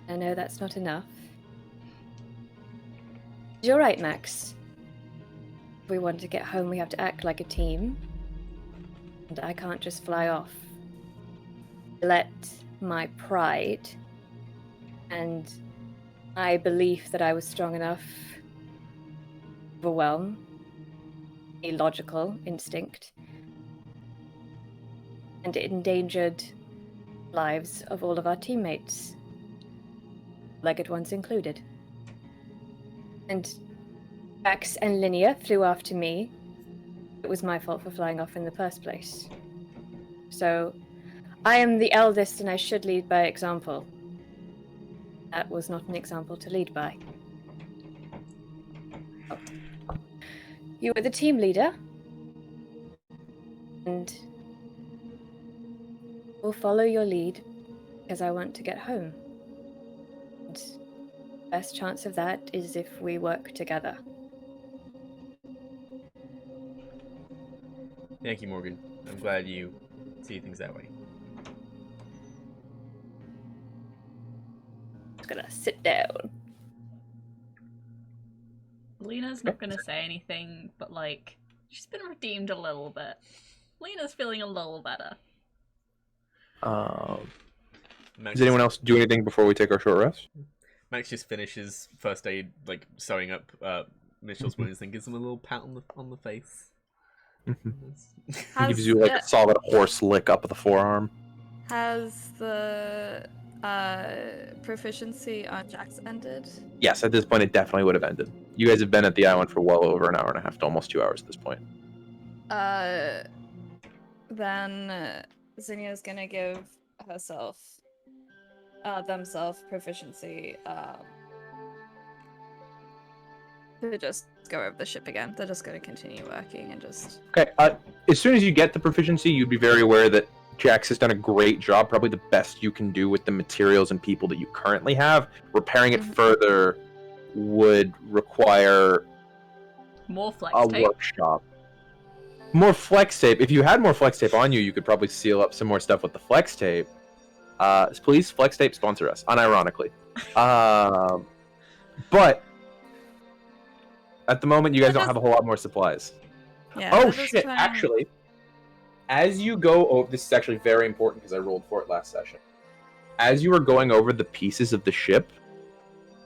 I know that's not enough. You're right, Max. If we want to get home, we have to act like a team. And I can't just fly off. Let my pride and my belief that I was strong enough overwhelm a logical instinct, and it endangered lives of all of our teammates, legged ones included. And Max and Linnea flew after me. It was my fault for flying off in the first place. So, I am the eldest and I should lead by example. That was not an example to lead by. You were the team leader. And we'll follow your lead because I want to get home. And the best chance of that is if we work together. Thank you, Morgan. I'm glad you see things that way. Just gonna sit down. Lena's not gonna say anything, but like, she's been redeemed a little bit. Lena's feeling a little better. Does anyone else do anything before we take our short rest? Max just finishes first aid, like sewing up Mitchell's wounds, and gives him a little pat on the face. He gives you like a solid horse lick up the forearm. Has the proficiency on Jax ended? Yes, at this point it definitely would have ended. You guys have been at the island for well over an hour and a half to almost 2 hours at this point. Then Zinnia's gonna give themselves proficiency to just go over the ship again. They're just gonna continue working and just... Okay, as soon as you get the proficiency, you'd be very aware that Jax has done a great job, probably the best you can do with the materials and people that you currently have. Repairing it further would require More flex a tape. workshop. More flex tape. If you had more flex tape on you, you could probably seal up some more stuff with the flex tape. Please, flex tape, sponsor us, unironically. But at the moment, you guys don't have a whole lot more supplies. Yeah, Oh they're just shit! trying- Actually, as you go, this is actually very important because I rolled for it last session. As you were going over the pieces of the ship,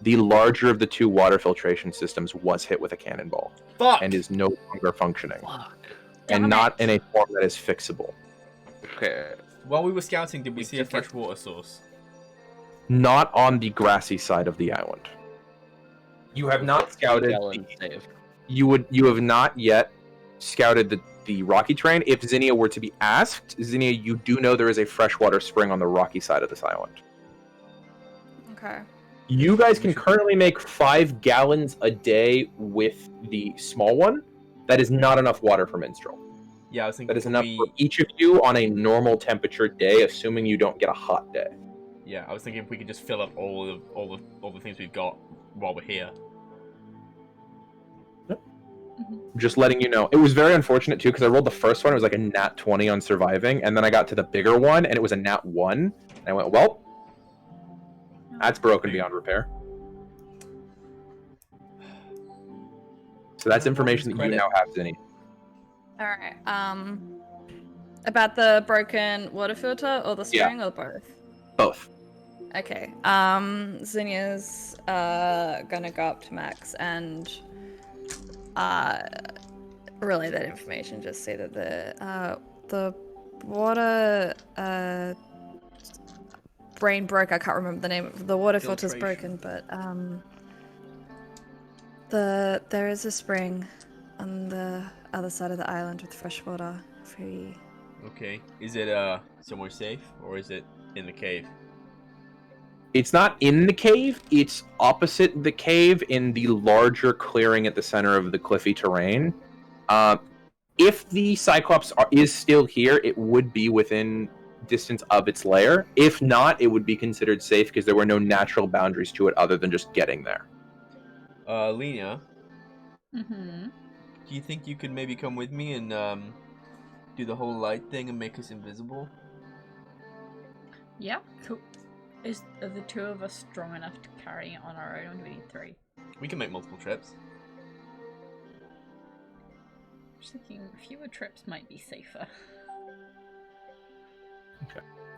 the larger of the two water filtration systems was hit with a cannonball Fuck! and is no longer functioning, Damn and not it. in a form that is fixable. Okay. While we were scouting, did we see a fresh water source? Not on the grassy side of the island. You have not scouted. Gallon save. You have not yet scouted the rocky terrain. If Zinnia were to be asked, Zinnia, you do know there is a freshwater spring on the rocky side of this island. Okay. You guys can currently make 5 gallons a day with the small one. That is not enough water for Minstrel. Yeah, I was thinking That is enough for each of you on a normal temperature day, assuming you don't get a hot day. Yeah, I was thinking if we could just fill up all the things we've got while we're here. Just letting you know. It was very unfortunate too, because I rolled the first one, it was like a nat 20 on surviving, and then I got to the bigger one, and it was a nat 1, and I went, well, that's broken beyond repair. So that's information that you now have, Zinni. Alright, about the broken water filter or the spring or both? Both. Okay, Zinnia's gonna go up to Max and relay that information, just say that the water brain broke. I can't remember the name of the water filter's broken, but there is a spring on the other side of the island with fresh water for you. Okay. Is it somewhere safe, or is it in the cave? It's not in the cave, it's opposite the cave in the larger clearing at the center of the cliffy terrain. If the Cyclops is still here, it would be within distance of its lair. If not, it would be considered safe because there were no natural boundaries to it other than just getting there. Lena, Mm-hmm. do you think you could maybe come with me and do the whole light thing and make us invisible? Yeah, cool. Are the two of us strong enough to carry it on our own, or do we need 3? We can make multiple trips. Just thinking fewer trips might be safer.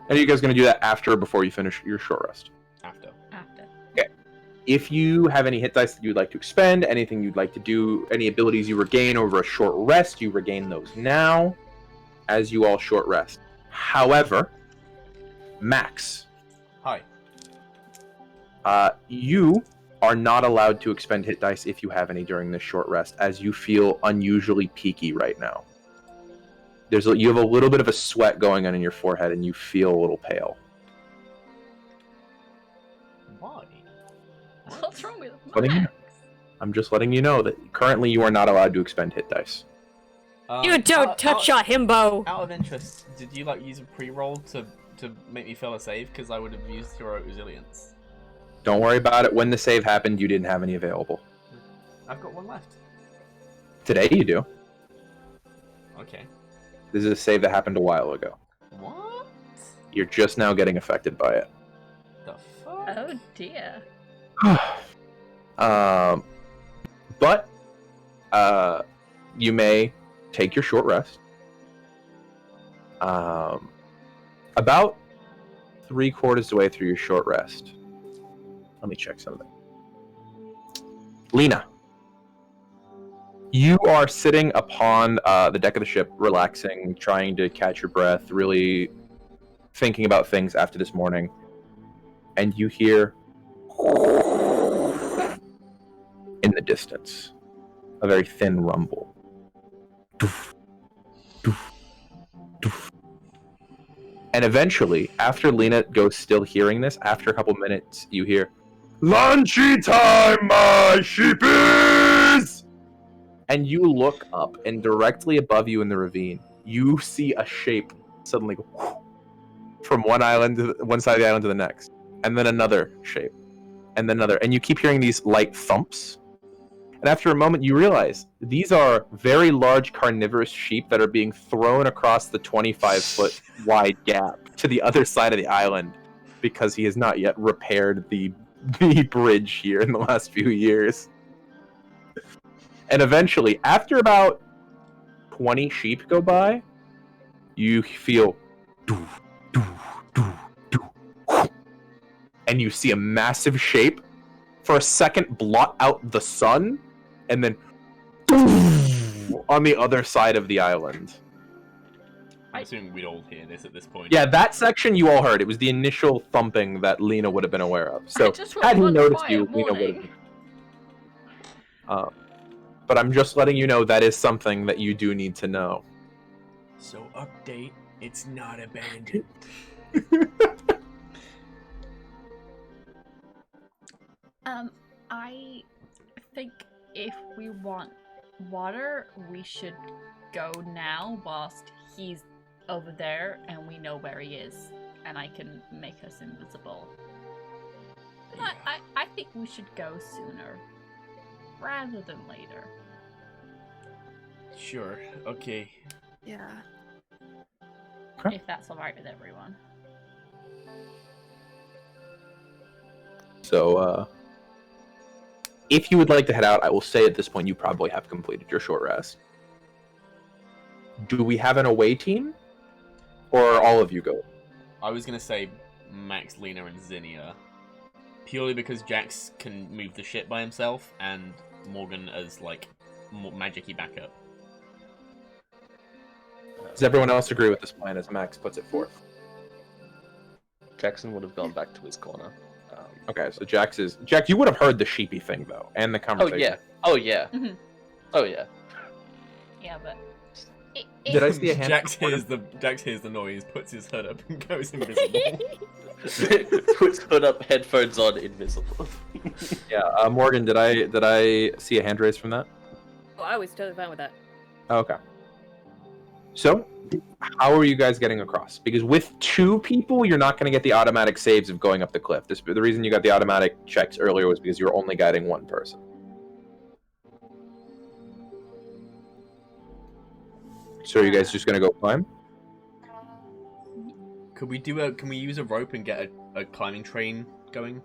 Are you guys going to do that after or before you finish your short rest? After. After. If you have any hit dice that you'd like to expend, anything you'd like to do, any abilities you regain over a short rest, you regain those now as you all short rest. However, Max, Hi. you are not allowed to expend hit dice if you have any during this short rest, as you feel unusually peaky right now. You have a little bit of a sweat going on in your forehead, and you feel a little pale. Why? What's wrong with Letting you know. I'm just letting you know that currently you are not allowed to expend hit dice. You don't touch a himbo! Out of interest, did you like use a pre-roll to make me fail a save? Because I would have used heroic resilience. Don't worry about it. When the save happened, you didn't have any available. I've got one left. Today you do. Okay. This is a save that happened a while ago. What? You're just now getting affected by it. The fuck? Oh dear. But you may take your short rest. About 3/4 of the way through your short rest. Let me check something. Lena, you are sitting upon the deck of the ship, relaxing, trying to catch your breath, really thinking about things after this morning, and you hear in the distance a very thin rumble. Doof, doof, doof. And eventually, after Lena goes still hearing this, after a couple minutes, you hear, "Lunchy time, my sheepies!" And you look up, and directly above you in the ravine, you see a shape suddenly go from one side of the island to the next, and then another shape, and then another, and you keep hearing these light thumps. And after a moment, you realize these are very large carnivorous sheep that are being thrown across the 25-foot wide gap to the other side of the island because he has not yet repaired the bridge here in the last few years. And eventually, after about 20 sheep go by, you feel doo, doo, doo, doo, and you see a massive shape for a second blot out the sun, and then on the other side of the island. I'm assuming we'd all hear this at this point. Yeah, that section you all heard. It was the initial thumping that Lena would have been aware of. So, I just had he want noticed quiet you, Lena would morning. have. But I'm just letting you know that is something that you do need to know. So update, it's not abandoned. I think if we want water, we should go now whilst he's over there and we know where he is, and I can make us invisible. I think we should go sooner rather than later. Sure, okay. Yeah. If that's alright with everyone. So, if you would like to head out, I will say at this point you probably have completed your short rest. Do we have an away team? Or are all of you go? I was gonna say Max, Lena, and Zinnia. Purely because Jax can move the ship by himself, and Morgan as, like, magic-y backup. Does everyone else agree with this plan as Max puts it forth? Jackson would have gone back to his corner. Okay, so Jack, you would have heard the sheepy thing, though, and the Oh conversation. yeah. Oh yeah. Mhm. Oh yeah. Yeah, but Did I see a hand? Jax hears the noise, puts his hood up, and goes invisible. Puts hood up, headphones on, invisible. Yeah, Morgan, did I see a hand raise from that? Oh, I was totally fine with that. Okay. So, how are you guys getting across? Because with 2 people, you're not going to get the automatic saves of going up the cliff. The reason you got the automatic checks earlier was because you were only guiding 1 person. So are you guys just going to go climb? Can we use a rope and get a climbing train going?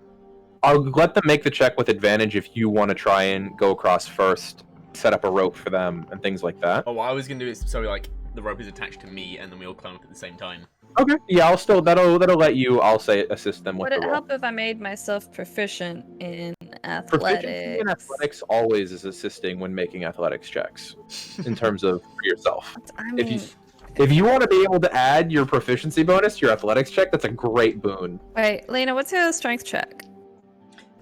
I'll let them make the check with advantage if you want to try and go across first, set up a rope for them, and things like that. Oh, what I was gonna do is so like the rope is attached to me, and then we all climb up at the same time. Okay. Yeah, that'll let you. I'll say assist them with Would it the rope. help if I made myself proficient in Proficiency in athletics? athletics always is assisting when making athletics checks, in terms of for yourself. I mean, If you want to be able to add your proficiency bonus to your athletics check, that's a great boon. wait, Lena, what's your strength check?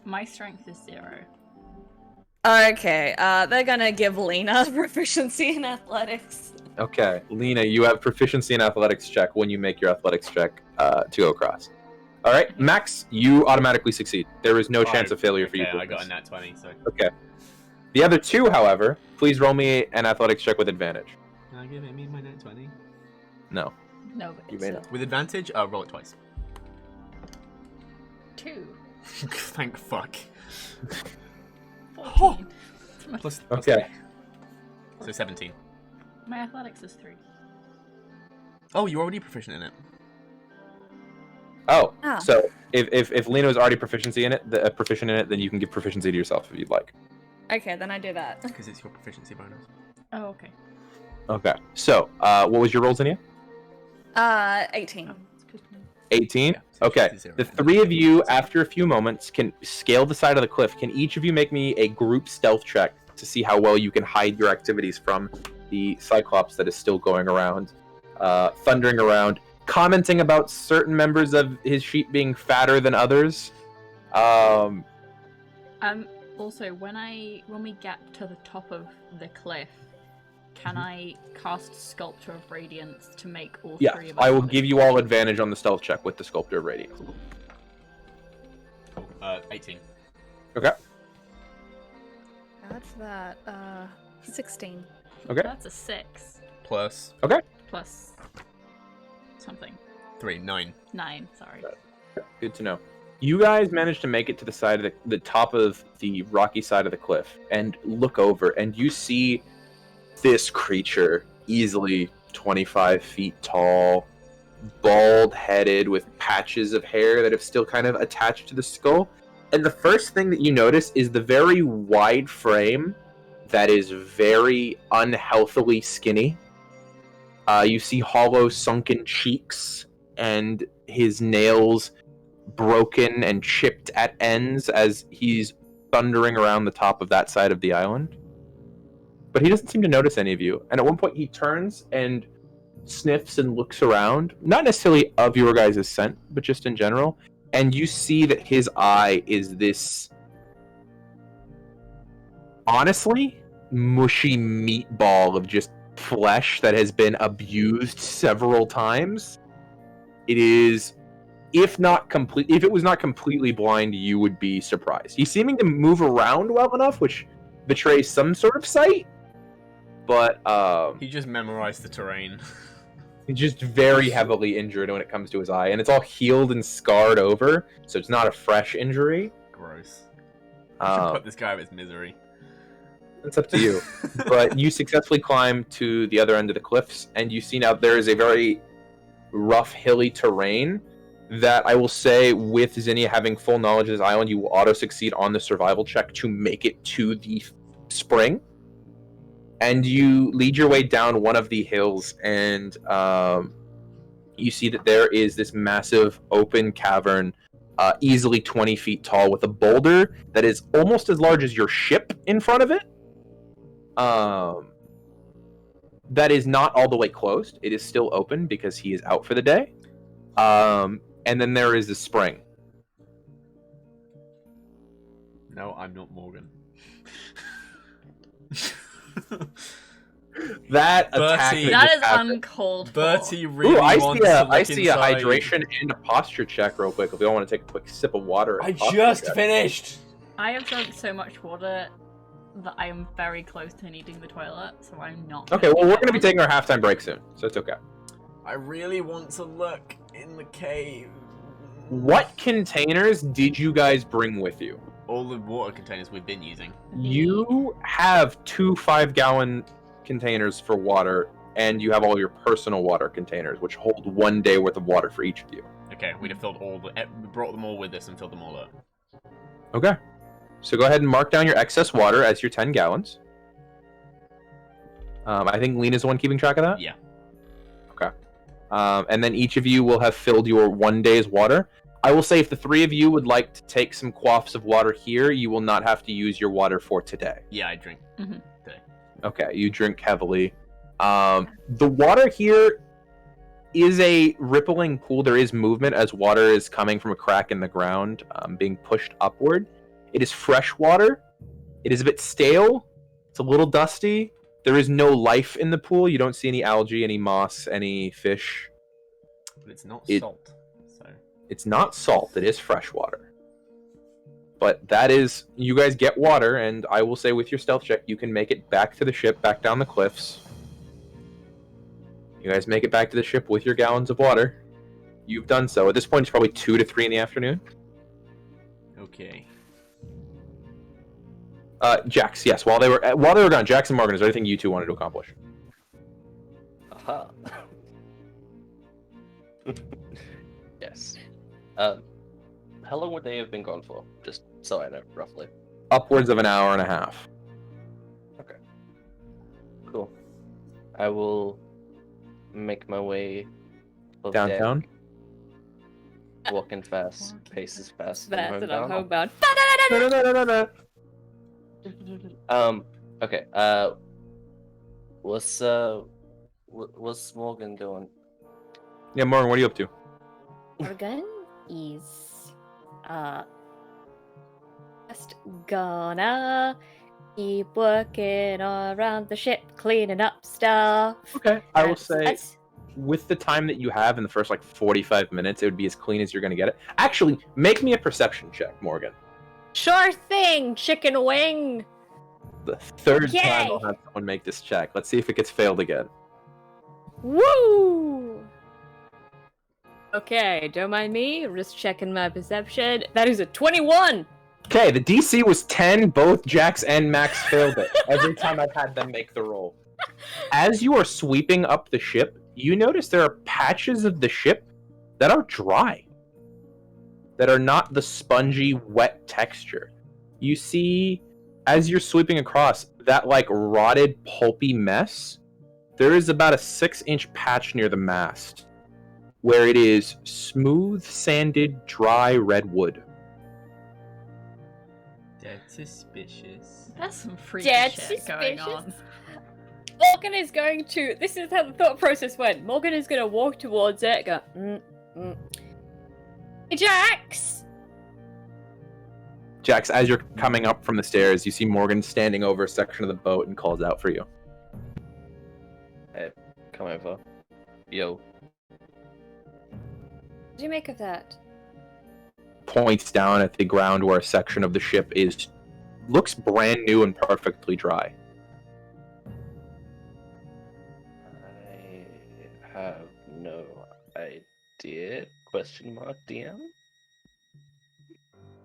my strength is 0. Okay, they're gonna give Lena proficiency in athletics. Okay, Lena, you have proficiency in athletics check when you make your athletics check to go across. All right, Max, you automatically succeed. There is no chance of failure for you. Okay, I got a nat 20, so. Okay. The other 2, however, please roll me an athletics check with advantage. Can I give Amy my nat 20? No. No, but You it's made still it. With advantage? Roll it twice. 2. Thank fuck. 14. Plus Okay. 3. So 17. My athletics is 3. Oh, you're already proficient in it. Oh, Ah. so if Lena is already proficient in it, then you can give proficiency to yourself if you'd like. Okay, then I do that. Because it's your proficiency bonus. Oh, okay. Okay. So, what was your roll, Zinnia? 18. 18? Yeah, so Okay. 60. The three of you, after a few moments, can scale the side of the cliff. Can each of you make me a group stealth check to see how well you can hide your activities from the Cyclops that is still going around, thundering around, commenting about certain members of his sheep being fatter than others. Also, when we get to the top of the cliff, can I cast Sculpture of Radiance to make all Yeah, three of us? I will give you all advantage on the stealth check with the Sculptor of Radiance. 18. Okay. That's that. 16. Okay. That's a 6 Plus plus something. 3, 9. 9. Sorry. Good to know. You guys managed to make it to the side of the top of the rocky side of the cliff and look over, and you see this creature, easily 25 feet tall, bald-headed with patches of hair that have still kind of attached to the skull. And the first thing that you notice is the very wide frame that is very unhealthily skinny. You see hollow, sunken cheeks, and his nails broken and chipped at ends as he's thundering around the top of that side of the island. But he doesn't seem to notice any of you. And at one point he turns and sniffs and looks around, not necessarily of your guys' scent, but just in general. And you see that his eye is this, honestly, mushy meatball of just flesh that has been abused several times. It is, if it was not completely blind, you would be surprised. He's seeming to move around well enough, which betrays some sort of sight. But He just memorized the terrain. he's just very heavily injured when it comes to his eye, and it's all healed and scarred over, so it's not a fresh injury. Gross. I should Um, put this guy out of his misery. It's up to you. But you successfully climb to the other end of the cliffs, and you see now there is a very rough, hilly terrain that I will say, with Zinnia having full knowledge of this island, you will auto-succeed on the survival check to make it to the spring. And you lead your way down one of the hills, and you see that there is this massive open cavern, easily 20 feet tall, with a boulder that is almost as large as your ship in front of it. That is not all the way closed. It is still open because he is out for the day. And then there is the spring. No, I'm not Morgan. That Bertie. attack That just is happened. uncalled for. Bertie really Ooh, I wants see to a look I see a inside. hydration and a posture check real quick if we all want to take a quick sip of water. I and posture just check. finished! I have drunk so much water that I am very close to needing the toilet, so I'm not. Okay, well, we're going to be taking our halftime break soon, so it's okay. I really want to look in the cave. What containers did you guys bring with you? All the water containers we've been using. You have 2 5-gallon containers for water, and you have all your personal water containers, which hold 1 day worth of water for each of you. Okay, we'd have filled we brought them all with us and filled them all up. Okay. So go ahead and mark down your excess water as your 10 gallons. I think Lena's the one keeping track of that? Yeah. Okay. And then each of you will have filled your 1 day's water. I will say if the 3 of you would like to take some quaffs of water here, you will not have to use your water for today. Yeah, I drink. Okay, you drink heavily. The water here is a rippling pool. There is movement as water is coming from a crack in the ground, being pushed upward. It is fresh water. It is a bit stale. It's a little dusty. There is no life in the pool. You don't see any algae, any moss, any fish. But it's not It- salt, so... It's not salt. It is fresh water. But that is... You guys get water, and I will say with your stealth check, you can make it back to the ship, back down the cliffs. You guys make it back to the ship with your gallons of water. You've done so. At this point, it's probably 2 to 3 in the afternoon. Okay. Jax, yes. While they were gone, Jax and Morgan, is there anything you two wanted to accomplish? Aha. Yes. How long would they have been gone for? Just so I know, roughly. Upwards of an hour and a half. Cool. I will make my way up Downtown? deck, walking fast, paces fast. and That's enough homebound. homebound. Okay. What's Morgan doing? Yeah, Morgan, what are you up to? Morgan is just gonna keep working around the ship, cleaning up stuff. Okay. I will That's- say, that's- with the time that you have in the first, 45 minutes, it would be as clean as you're going to get it. Actually, make me a perception check, Morgan. Sure thing, chicken wing. The third Yay! time I'll have someone make this check. Let's see if it gets failed again. Woo! Okay, don't mind me. I'm just checking my perception. That is a 21. Okay, the DC was 10. Both Jax and Max failed it. Every time I've had them make the roll. As you are sweeping up the ship, you notice there are patches of the ship that are dry. That are not the spongy, wet texture. You see, as you're sweeping across, that rotted, pulpy mess, there is about a 6-inch patch near the mast, where it is smooth, sanded, dry redwood. That's suspicious. There's some freaky Dead shit going on. suspicious. Morgan is going to. This is how the thought process went. Morgan is going to walk towards it. Go. Hey, Jax. Jax, as you're coming up from the stairs, you see Morgan standing over a section of the boat and calls out for you. Hey, come over. Yo. What do you make of that? Points down at the ground where a section of the ship looks brand new and perfectly dry. I have no idea. Question mark DM?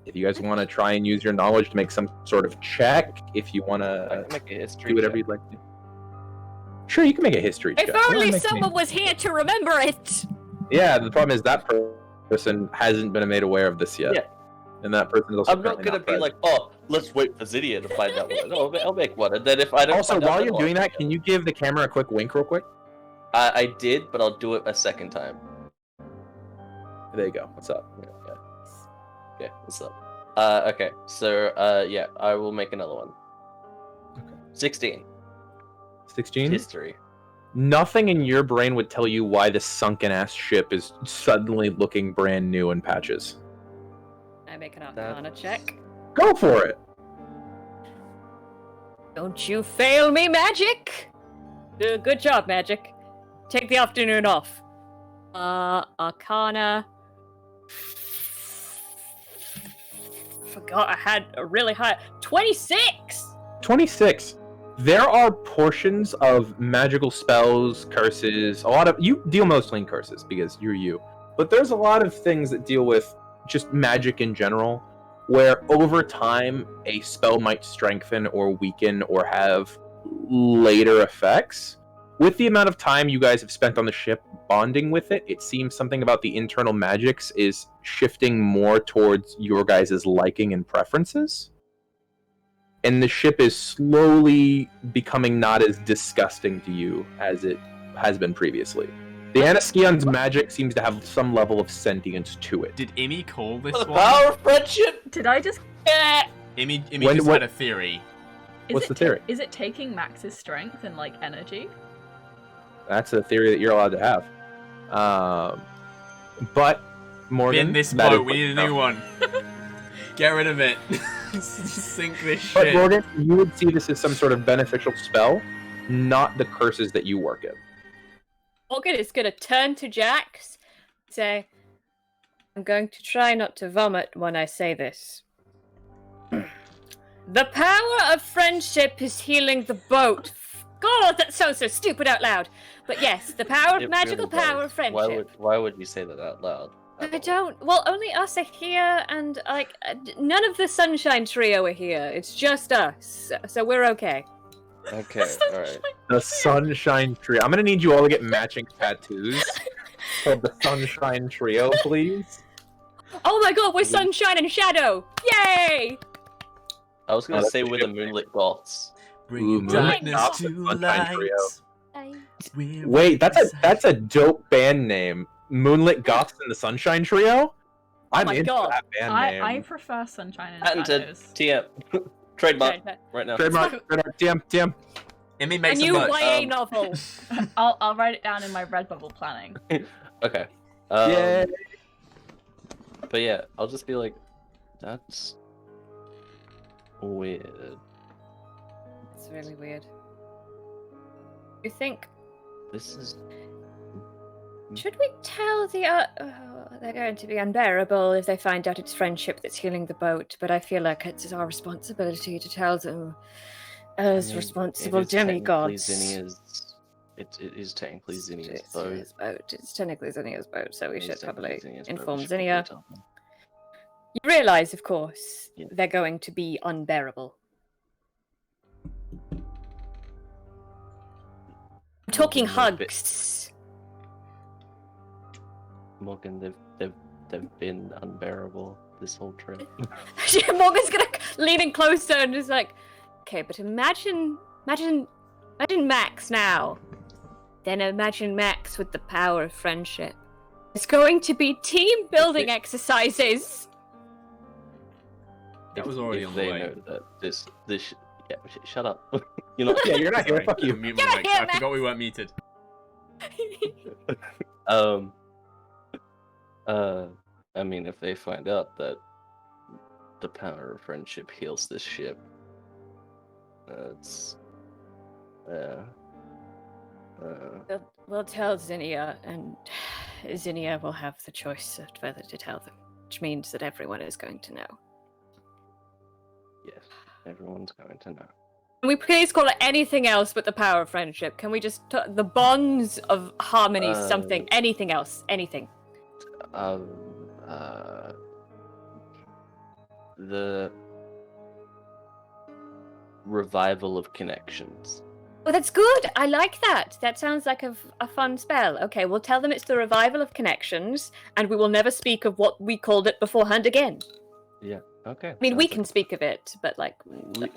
If you guys want to try and use your knowledge to make some sort of check, if you want I to can make a history do whatever check. you'd like to. Sure, you can make a history check. If Go ahead, only make me- someone was here to remember it. Yeah, the problem is that person hasn't been made aware of this yet. Yeah. And that person is also I'm not currently gonna be present. like, oh, let's wait for Zydia to find out one. No, I'll make one, and then if I don't Also, find out, while then you're I'll- doing that, can you give the camera a quick wink real quick? I did, but I'll do it a second time. There you go. What's up? Yeah, what's up? Okay, so, yeah, I will make another one. Okay. 16. 16? History. Nothing in your brain would tell you why this sunken-ass ship is suddenly looking brand new in patches. I make an Arcana check. Go for it! Don't you fail me, Magic! Good job, Magic. Take the afternoon off. Arcana. Forgot I had a really high 26! 26. There are portions of magical spells, curses, you deal mostly in curses because you're you. But there's a lot of things that deal with just magic in general, where over time a spell might strengthen or weaken or have later effects. With the amount of time you guys have spent on the ship bonding with it, it seems something about the internal magics is shifting more towards your guys' liking and preferences. And the ship is slowly becoming not as disgusting to you as it has been previously. The Anaskion's magic seems to have some level of sentience to it. Did Imi call this For the one? power of friendship! Did I just? Imi When- just what- had a theory. What's the theory? Is it taking Max's strength and energy? That's a theory that you're allowed to have. But, Morgan... In this that is boat, we what need a you new know. one. Get rid of it. Sink this But shit. Morgan, you would see this as some sort of beneficial spell, not the curses that you work in. Morgan is gonna turn to Jax, say, I'm going to try not to vomit when I say this. The power of friendship is healing the boat. God, that sounds so stupid out loud. But yes, the power of It magical really power does. of friendship. Why would you say that out loud? I don't. Well, only us are here, and none of the Sunshine Trio are here. It's just us, so we're okay. Okay, alright. The Sunshine Tree. I'm gonna need you all to get matching tattoos. called the Sunshine Trio, please. Oh my god, we're Sunshine and Shadow! Yay! I was gonna that's say a we're good the Moonlit Goths. Bring Ooh, your Moonlit darkness Goths to and Sunshine Trio. light. We're Wait, right beside that's a dope band name. Moonlit Goths and the Sunshine Trio? I'm my into God. that band I name. prefer Sunshine and Patented. Shadows. TM. Trademark. Right now. Trademark, DM. Amy A makes a new much. YA novel. I'll write it down in my Redbubble planning. Okay. Yay. But yeah, I'll just be like, that's weird. It's really weird. You think, This is should we tell the they're going to be unbearable if they find out it's friendship that's healing the boat, but I feel like it's our responsibility to tell them as I mean, responsible it is technically demigods. Zinnia's. It is technically Zinnia's boat. Zinnia's boat. It's technically Zinnia's boat, so we should probably Zinnia's boat, inform we should probably Zinnia. tell them. You realize, of course, Yeah. they're going to be unbearable. I'm talking Morgan, they've hugs. Morgan, they've been unbearable this whole trip. Morgan's gonna lean in closer and just like, okay, but imagine Max now. Then imagine Max with the power of friendship. It's going to be team building exercises. That was already If on the they way. know that shut up. You're not. Yeah, you're not here. Sorry, Fuck you. mute Get my out mic. here, I Max. forgot we weren't muted. I mean, if they find out that the power of friendship heals this ship, it's We'll tell Zinnia, and Zinnia will have the choice of whether to tell them, which means that everyone is going to know. yes, everyone's going to know. Can we please call it anything else but the power of friendship? Can we just the bonds of harmony, something, anything else, anything? The revival of connections. Oh, that's good. I like that. That sounds like a fun spell. Okay, we'll tell them it's the revival of connections, and we will never speak of what we called it beforehand again. Yeah. Okay. I mean, we sounds can speak of it, but like,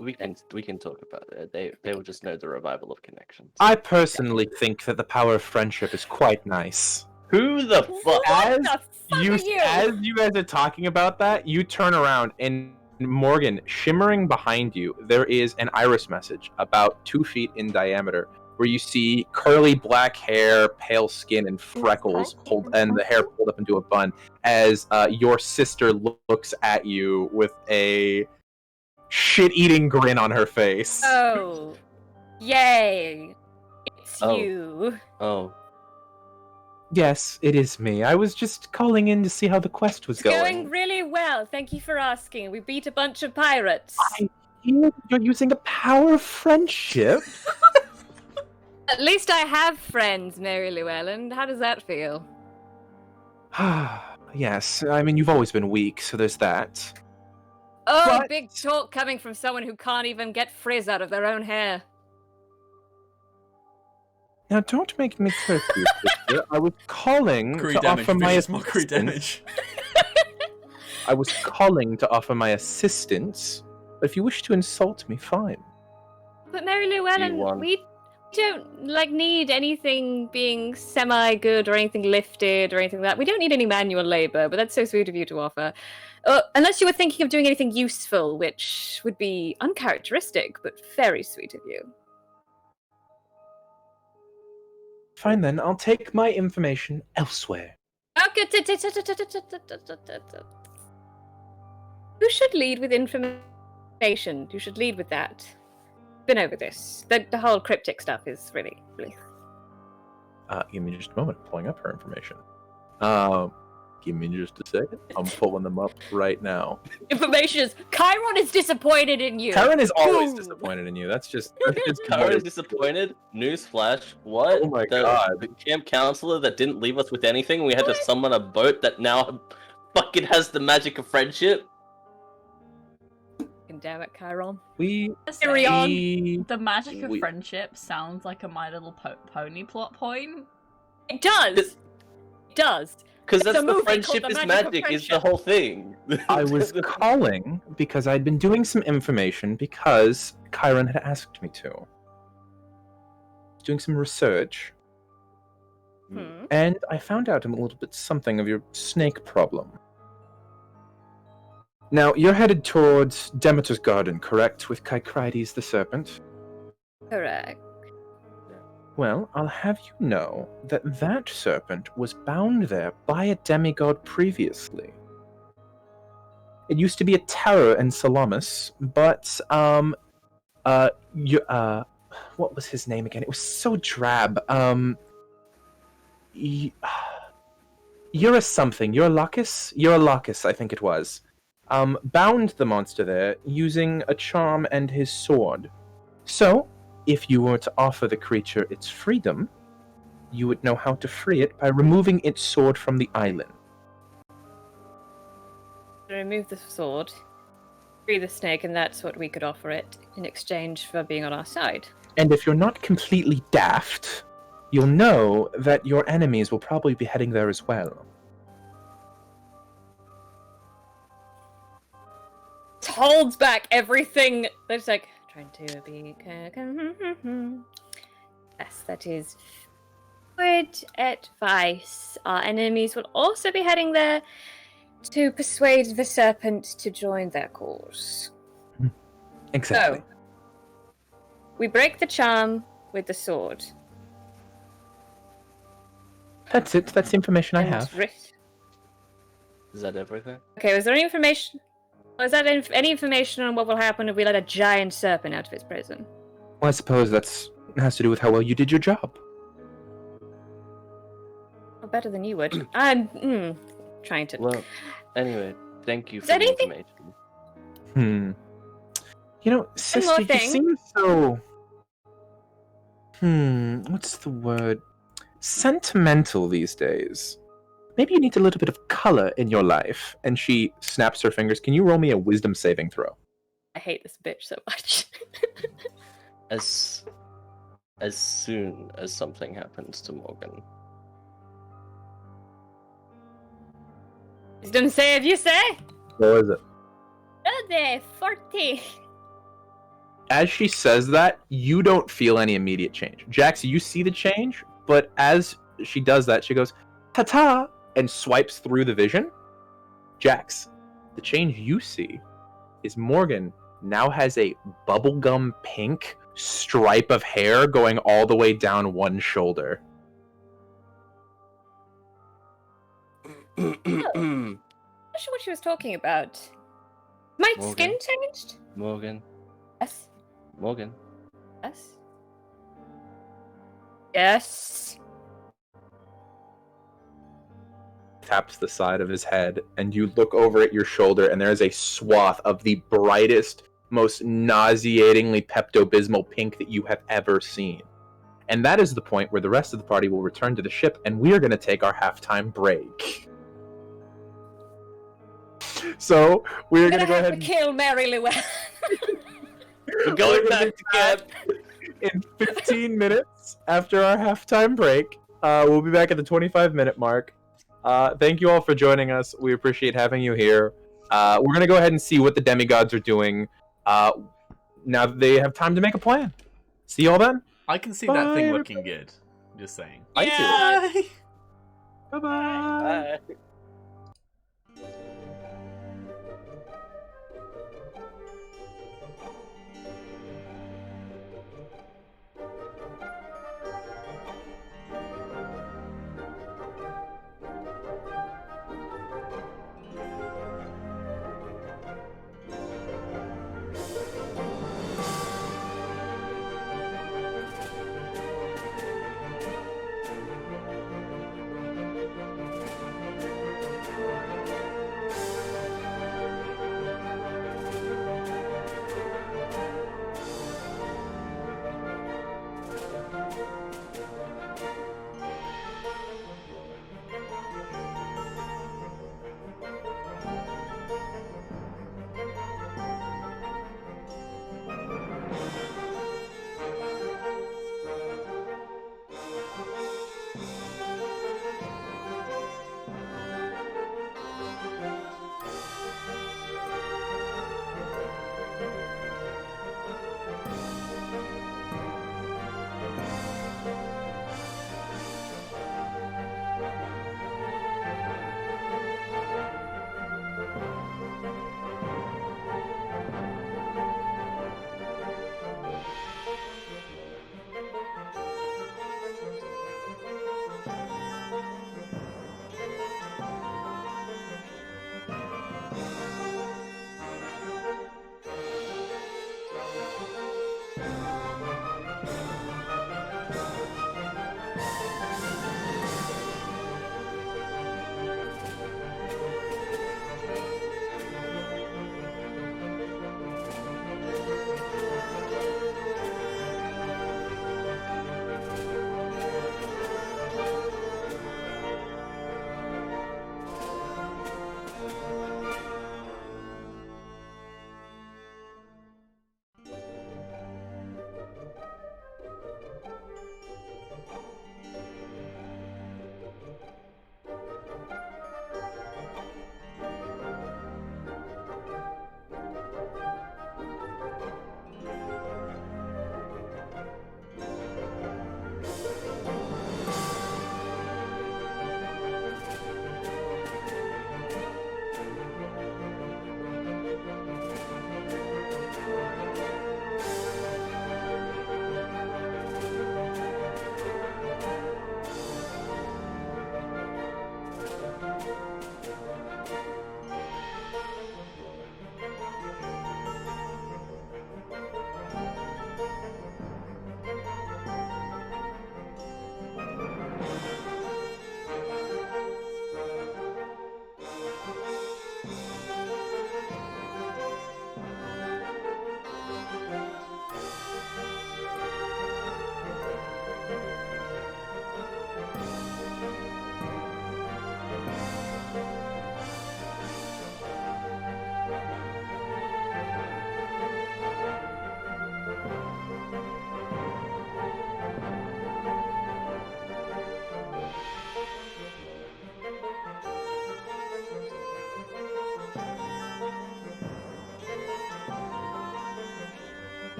we can talk about it. They will just know the revival of connections. I personally think that the power of friendship is quite nice. Who the fuck? As the fuck you, are you? as you guys are talking about that, you turn around and Morgan, shimmering behind you, there is an iris message about 2 feet in diameter, where you see curly black hair, pale skin, and freckles, and the hair pulled up into a bun, as your sister looks at you with a shit-eating grin on her face. Oh, yay! It's Oh. you. Oh, Yes, it is me. I was just calling in to see how the quest was It's going going. really well. Thank you for asking. We beat a bunch of pirates. You're using a power of friendship. At least I have friends, Mary Llewellyn. How does that feel? Yes, I mean, you've always been weak, so there's that. Oh, But- big talk coming from someone who can't even get frizz out of their own hair. Now, don't make me curse you, sister. I was calling Mockery to damage. offer my Vicious mockery assistance. damage. I was calling to offer my assistance, but if you wish to insult me, fine. But Mary Llewellyn, want- we don't need anything being semi-good or anything lifted or anything like that. We don't need any manual labor, but that's so sweet of you to offer. Unless you were thinking of doing anything useful, which would be uncharacteristic, but very sweet of you. Fine then, I'll take my information elsewhere. Okay. Who should lead with information? Who should lead with that? Been over this. The whole cryptic stuff is really. Give me just a moment, pulling up her information. Give me just a second. I'm pulling them up right now. Information is Chiron is disappointed in you. Karen is always Boom. disappointed in you. That's just Karen is disappointed. Newsflash. What? Oh my the, God. The camp counselor that didn't leave us with anything. We had to summon a boat that now fucking has the magic of friendship. Damn it, Chiron. we. Riordan. The magic of We- friendship sounds like a My Little Pony plot point. It does. It does. Because It's that's a the movie friendship called The is Magic of magic, is the Friendship. whole thing. I was calling because I'd been doing some information because Chiron had asked me to. Doing some research, and I found out a little bit something of your snake problem. Now, you're headed towards Demeter's garden, correct? With Kycrides the serpent? Correct. Well, I'll have you know that that serpent was bound there by a demigod previously. It used to be a terror in Salamis, but, what was his name again? It was so drab. You're a something. Eurylacus, I think it was. Bound the monster there using a charm and his sword. So, if you were to offer the creature its freedom, you would know how to free it by removing its sword from the island. Remove the sword, free the snake, and that's what we could offer it in exchange for being on our side. And if you're not completely daft, you'll know that your enemies will probably be heading there as well. It holds back everything. That's like trying to be. Yes, that is good advice. Our enemies will also be heading there to persuade the serpent to join their cause. Exactly. So, we break the charm with the sword. That's it. That's the information I And have. Is that everything? Okay, was there any information? Was that any information on what will happen if we let a giant serpent out of its prison? Well, I suppose that has to do with how well you did your job. Well, better than you would. I'm trying to. Well, anyway, thank you Is for there the anything- information. You know, more sister, you thing. seem so... what's the word? Sentimental these days. Maybe you need a little bit of color in your life. And she snaps her fingers. Can you roll me a wisdom saving throw? I hate this bitch so much. As soon as something happens to Morgan. Wisdom save, you say? What was it? Oh, there, 40. As she says that, you don't feel any immediate change. Jax, you see the change, but as she does that, she goes, ta-ta, and swipes through the vision. Jax, the change you see is Morgan now has a bubblegum pink stripe of hair going all the way down one shoulder. Not sure what she was talking about. My Morgan. skin changed? Morgan. Yes. Morgan. Yes. Yes. Taps the side of his head, and you look over at your shoulder, and there is a swath of the brightest, most nauseatingly Pepto-Bismol pink that you have ever seen. And that is the point where the rest of the party will return to the ship, and we are going to take our halftime break. So, we're going to go ahead and... kill Mary Llewellyn. We're going back to camp. In 15 minutes after our halftime break. We'll be back at the 25-minute mark. Thank you all for joining us. We appreciate having you here. We're going to go ahead and see what the demigods are doing now that they have time to make a plan. See y'all then. I can see that thing Bye, looking good. Just saying. I do. Bye. Bye-bye. Bye.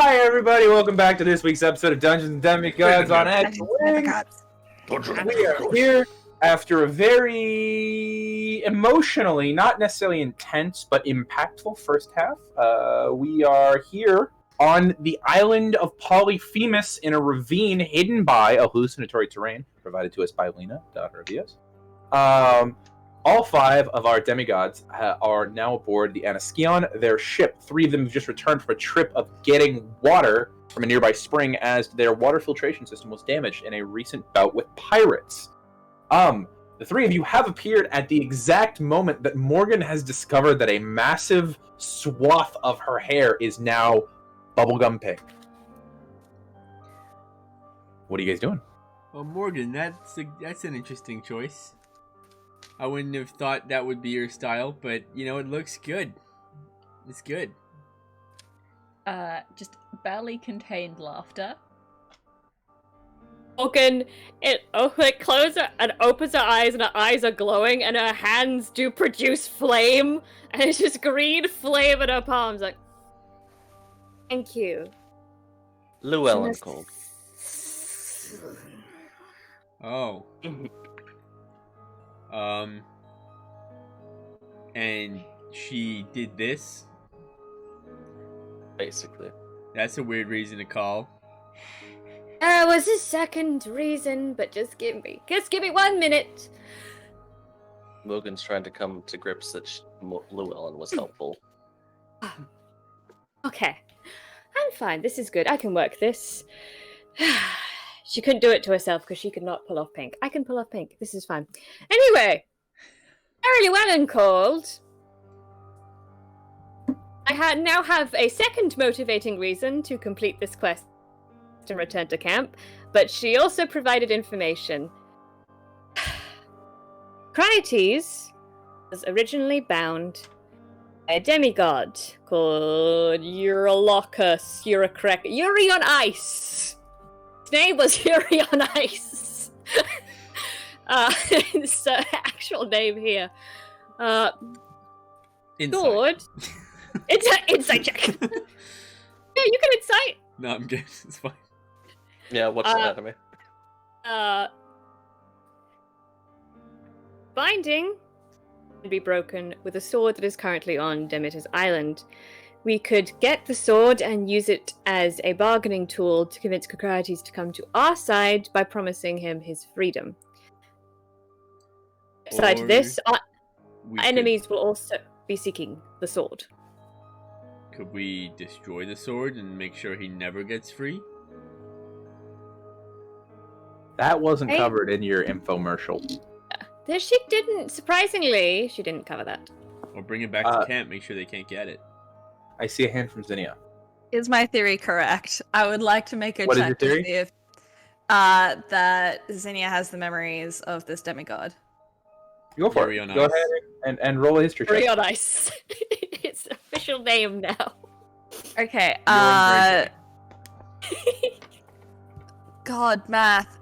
Hi, everybody. Welcome back to this week's episode of Dungeons and Demigods on X-Wing. We are here after a very emotionally, not necessarily intense, but impactful first half. We are here on the island of Polyphemus in a ravine hidden by a hallucinatory terrain provided to us by Lena, daughter of Eos. All 5 of our demigods are now aboard the Anaskion, their ship. 3 of them have just returned from a trip of getting water from a nearby spring as their water filtration system was damaged in a recent bout with pirates. The 3 of you have appeared at the exact moment that Morgan has discovered that a massive swath of her hair is now bubblegum pink. What are you guys doing? Well, Morgan, that's an interesting choice. I wouldn't have thought that would be your style, but, you know, it looks good. It's good. Just barely contained laughter. Morgan, it closes and opens her eyes, and her eyes are glowing, and her hands do produce flame, and it's just green flame in her palms, like, thank you. Llewellyn called. Oh. And she did this? Basically. That's a weird reason to call. There was a second reason, but just give me 1 minute. Morgan's trying to come to grips that Llewellyn was helpful. Okay, I'm fine. This is good. I can work this. She couldn't do it to herself because she could not pull off pink. I can pull off pink. This is fine. Anyway, Harry Llewellyn called. I now have a second motivating reason to complete this quest and return to camp, but she also provided information. Cryates was originally bound by a demigod called Yuri on Ice. His name was Yuri on Ice. It's the actual name here. Sword. It's an insight check. Yeah, you can insight. No, I'm good. It's fine. Yeah, what's anatomy? Binding can be broken with a sword that is currently on Demeter's island. We could get the sword and use it as a bargaining tool to convince Cryates to come to our side by promising him his freedom. Besides this, our enemies will also be seeking the sword. Could we destroy the sword and make sure he never gets free? That wasn't covered in your infomercial. She didn't. Surprisingly, she didn't cover that. Or bring it back to camp, make sure they can't get it. I see a hand from Zinnia. Is my theory correct? I would like to make a What is check your to theory? see if that Zinnia has the memories of this demigod. Go for Yuri it. on Go Ice. ahead and roll a history check. Yuri on Ice. It's the official name now. Okay, You're God, math.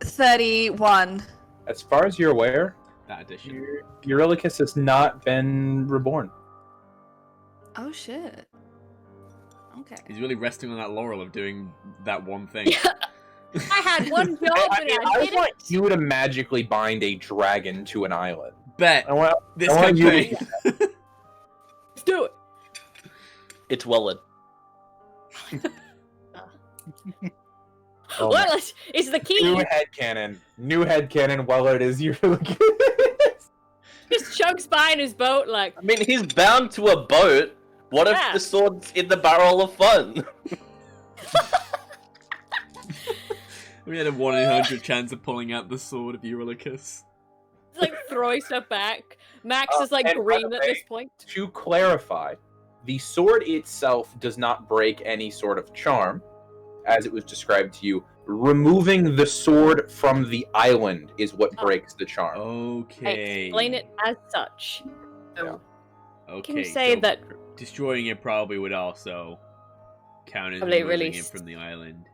31. As far as you're aware, That edition. Eurylochus has not been reborn. Oh shit. Okay. He's really resting on that laurel of doing that one thing. I had one job I and I did want it. you to magically bind a dragon to an island. Bet. I want This I want you campaign. Let's do it. It's Wellard. Oh Well, my- it's the key. New headcanon. Wellard is Eurylochus. Just chokes by in his boat like, I mean, he's bound to a boat. What if Yeah. the sword's in the barrel of fun? We had a 1 in 100 chance of pulling out the sword of Eurylochus. like throwing stuff back. Max is like and by green the at way, this point. To clarify, the sword itself does not break any sort of charm, as it was described to you. Removing the sword from the island is what breaks the charm. I Okay. explain it as such. So Okay. can say so that destroying it probably would also count as Probably removing it release- from the island.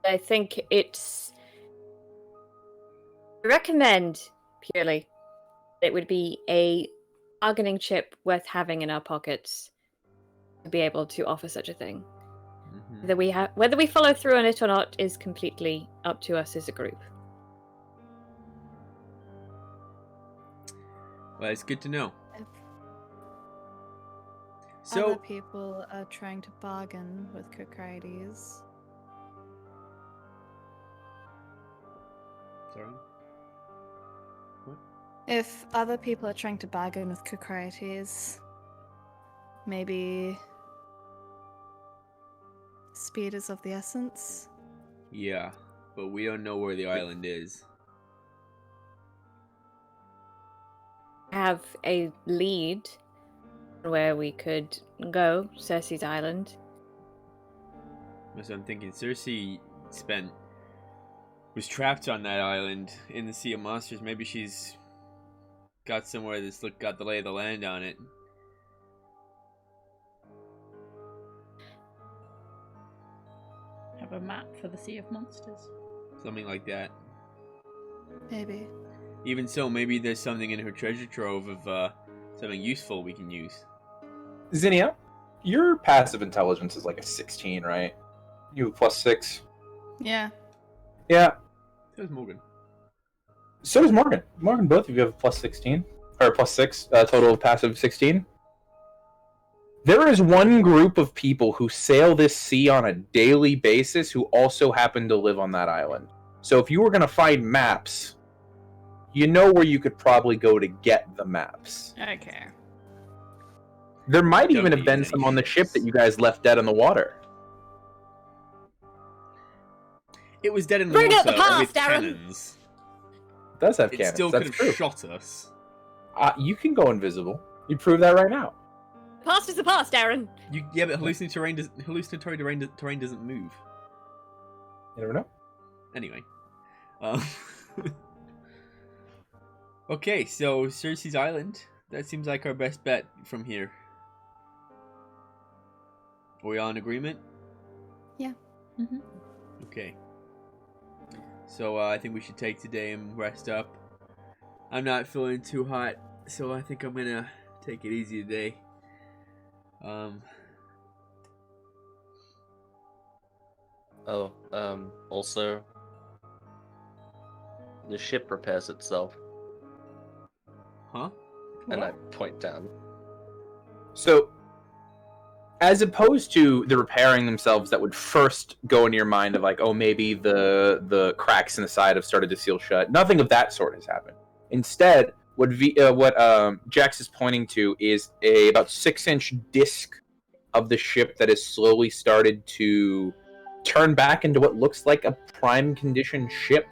I think it's. I recommend purely that it would be a bargaining chip worth having in our pockets to be able to offer such a thing. Whether we follow through on it or not is completely up to us as a group. Well, it's good to know. If So, other people are trying to bargain with Kokrides, sorry. if other people are trying to bargain with Kokrides, maybe speed is of the essence. Yeah, but we don't know where the island is. Have a lead where we could go, Cersei's Island. So I'm thinking Cersei was trapped on that island in the Sea of Monsters. Maybe she's got somewhere that's got the lay of the land on it. Have a map for the Sea of Monsters. Something like that. Maybe. Even so, maybe there's something in her treasure trove of something useful we can use. Zinnia, your passive intelligence is like a 16, right? You have +6. Yeah. Yeah. So is Morgan. So does Morgan. Morgan, both of you have +16 or +6. Total of passive 16. There is one group of people who sail this sea on a daily basis who also happen to live on that island. So if you were going to find maps, you know where you could probably go to get the maps. Okay. There might even Don't have been use any some on the ship ships. that you guys left dead in the water. It was dead in the Bring out water the past, with Darren! cannons. It does have It cannons. still could That's have true. shot us. You can go invisible. You prove that right now. Past is the past, Darren. Yeah, but hallucinatory terrain doesn't move. You never know. Anyway. Okay, so Cersei's Island. That seems like our best bet from here. Are we all in agreement? Yeah. Mm-hmm. Okay. So I think we should take today and rest up. I'm not feeling too hot, so I think I'm gonna take it easy today. Also, the ship repairs itself, Huh? and I point down. So, as opposed to the repairing themselves that would first go into your mind of like, oh, maybe the cracks in the side have started to seal shut. Nothing of that sort has happened. Instead, what Jax is pointing to is about 6-inch disc of the ship that has slowly started to turn back into what looks like a prime condition ship.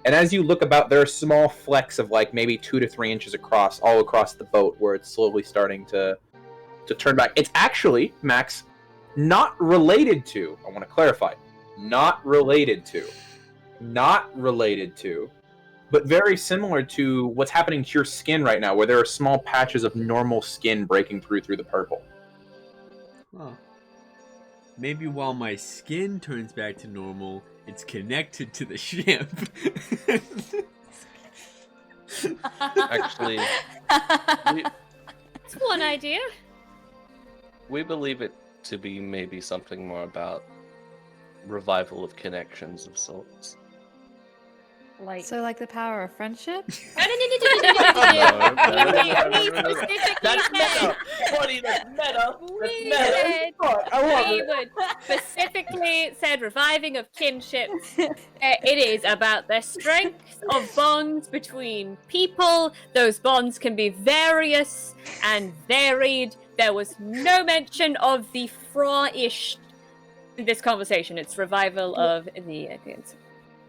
And as you look about, there are small flecks of like maybe 2 to 3 inches across, all across the boat, where it's slowly starting to turn back. It's actually, Max, not related to, I want to clarify, not related to, but very similar to what's happening to your skin right now, where there are small patches of normal skin breaking through the purple. Huh. Maybe while my skin turns back to normal, it's connected to the ship. Actually, That's one idea. we believe it to be maybe something more about revival of connections of sorts. Like, So, like the power of friendship? We would specifically said reviving of kinships. It is about the strength of bonds between people. Those bonds can be various and varied. There was no mention of the Fra-ish in this conversation. It's revival of the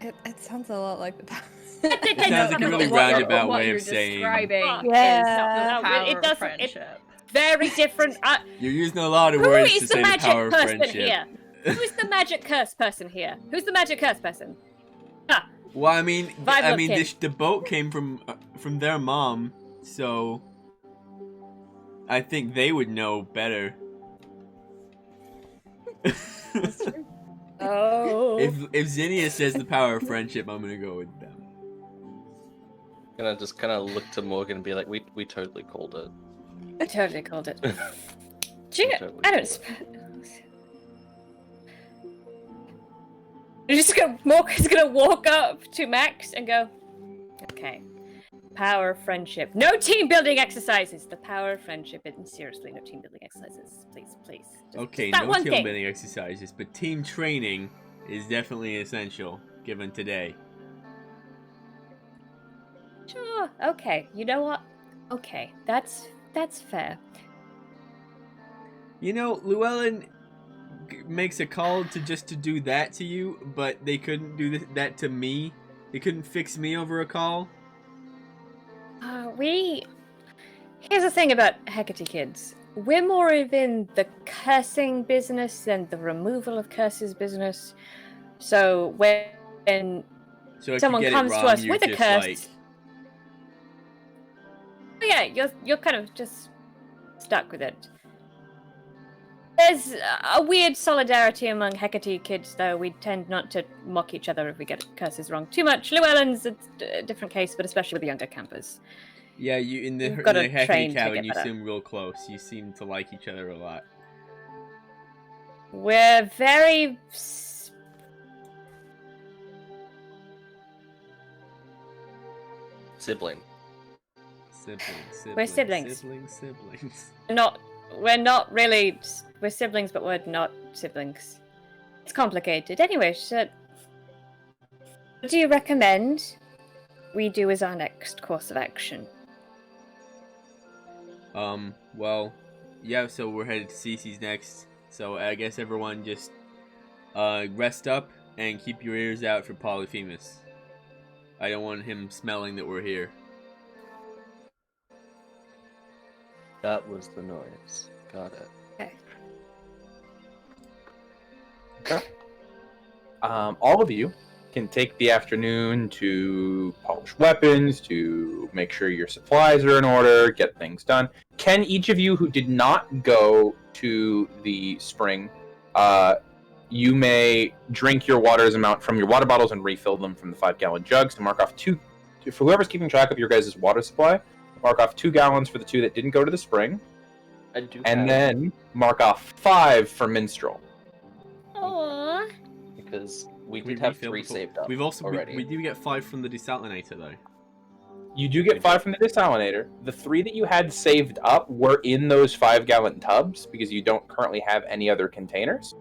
It sounds a lot like the power. It sounds like a really roundabout way of saying. describing Yeah. is the power It of doesn't- friendship. very different. You're using a lot of Who words is to the say the magic power of person friendship. here? Who's the magic curse person here? Who's the magic curse person? Ah, Well, I mean, Vibe of kin. the boat came from their mom, so I think they would know better. oh. If Zinnia says the power of friendship, I'm gonna go with them. Gonna just kind of look to Morgan and be like, we totally called it. I totally called it. Do you, Totally I don't. Morgan's gonna walk up to Max and go, okay. Power of friendship. No team building exercises. The power of friendship. And seriously, no team building exercises. Please, please. Okay, that no one team thing. building exercises, but team training is definitely essential, given today. Sure. Okay. You know what? Okay. That's fair. You know, Llewellyn makes a call to do that to you, but they couldn't do that to me. They couldn't fix me over a call. Here's the thing about Hecate kids. We're more in the cursing business than the removal of curses business. So when So if someone you get comes it to wrong, us you're with a just curse, like, yeah, you're kind of just stuck with it. There's a weird solidarity among Hecate kids, though. We tend not to mock each other if we get curses wrong too much. Llewellyn's a different case, but especially with the younger campers. yeah, you in the You've gotta Hecate train to cabin, get you better. seem real close. You seem to like each other a lot. We're very... Sibling. We're siblings. Siblings. We're not really... We're siblings, but we're not siblings. It's complicated. Anyway, so... What do you recommend we do as our next course of action? Well, yeah, so we're headed to Cece's next. So I guess everyone just, rest up and keep your ears out for Polyphemus. I don't want him smelling that we're here. That was the noise. Got it. Okay. All of you can take the afternoon to polish weapons, to make sure your supplies are in order, get things done. Can each of you who did not go to the spring, you may drink your water's amount from your water bottles and refill them from the 5-gallon jugs to mark off 2. For whoever's keeping track of your guys' water supply, mark off 2 gallons for the 2 that didn't go to the spring, I do. and then mark off 5 for minstrel. Aww. Because we We did have refilled 3 before. saved up We've also already. we do get 5 from the desalinator though. You do get 5 from the desalinator. The 3 that you had saved up were in those 5-gallon tubs because you don't currently have any other containers.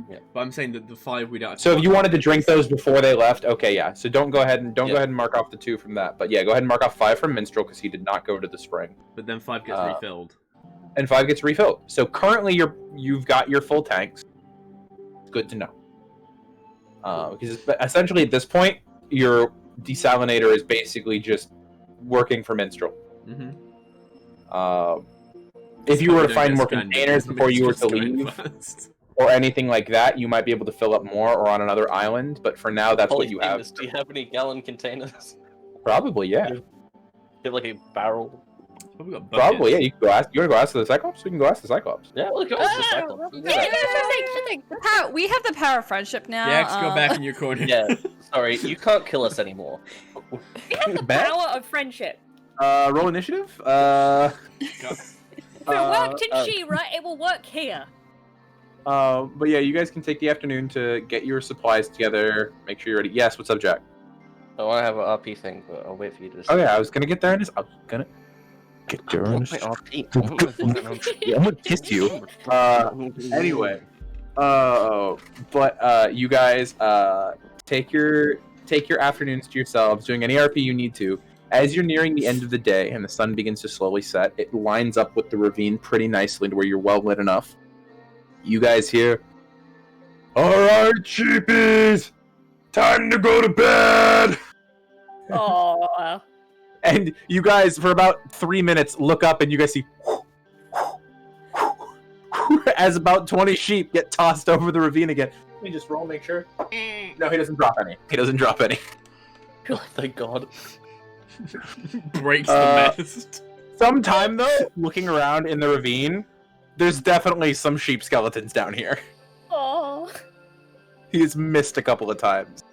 Yeah, but I'm saying that the 5 we don't. Have So if you wanted to drink those before they left, okay, yeah. So don't go ahead and mark off the 2 from that. But yeah, go ahead and mark off 5 from minstrel because he did not go to the spring, But then 5 gets refilled. and 5 gets refilled. So currently you've got your full tanks. Good to know. Because essentially at this point, your desalinator is basically just working for minstrel. If you were to find more containers before you were to leave, or anything like that, you might be able to fill up more or on another island. But for now, that's what you have. Polyphemus, do you have any gallon containers? Probably, yeah. You have like a barrel? Probably, yeah. You can go ask. You want to go ask the Cyclops? We can go ask the Cyclops. Yeah, let's go ask the Cyclops. We have the power of friendship now. Jax, go back in your corner. Yeah, sorry, you can't kill us anymore. We have the Bet? power of friendship. Roll initiative. If it worked in She-Ra, it will work here. But yeah, you guys can take the afternoon to get your supplies together. Make sure you're ready. Yes, what's up, Jack? I want to have an RP thing, but I'll wait for you to. Oh yeah, I was gonna get there in this. I'm gonna get there in this. My RP. Yeah, I'm gonna kiss you. Anyway, but you guys take your afternoons to yourselves, doing any RP you need to. As you're nearing the end of the day and the sun begins to slowly set, it lines up with the ravine pretty nicely to where you're well lit enough. You guys hear, "Alright, cheapies! Time to go to bed!" Oh. And you guys, for about 3 minutes, look up and you guys see as about 20 sheep get tossed over the ravine again. Let me just roll, make sure. No, he doesn't drop any. He doesn't drop any. Oh, thank God. Breaks the mast. Sometime, though, looking around in the ravine, there's definitely some sheep skeletons down here. Oh. He's missed a couple of times.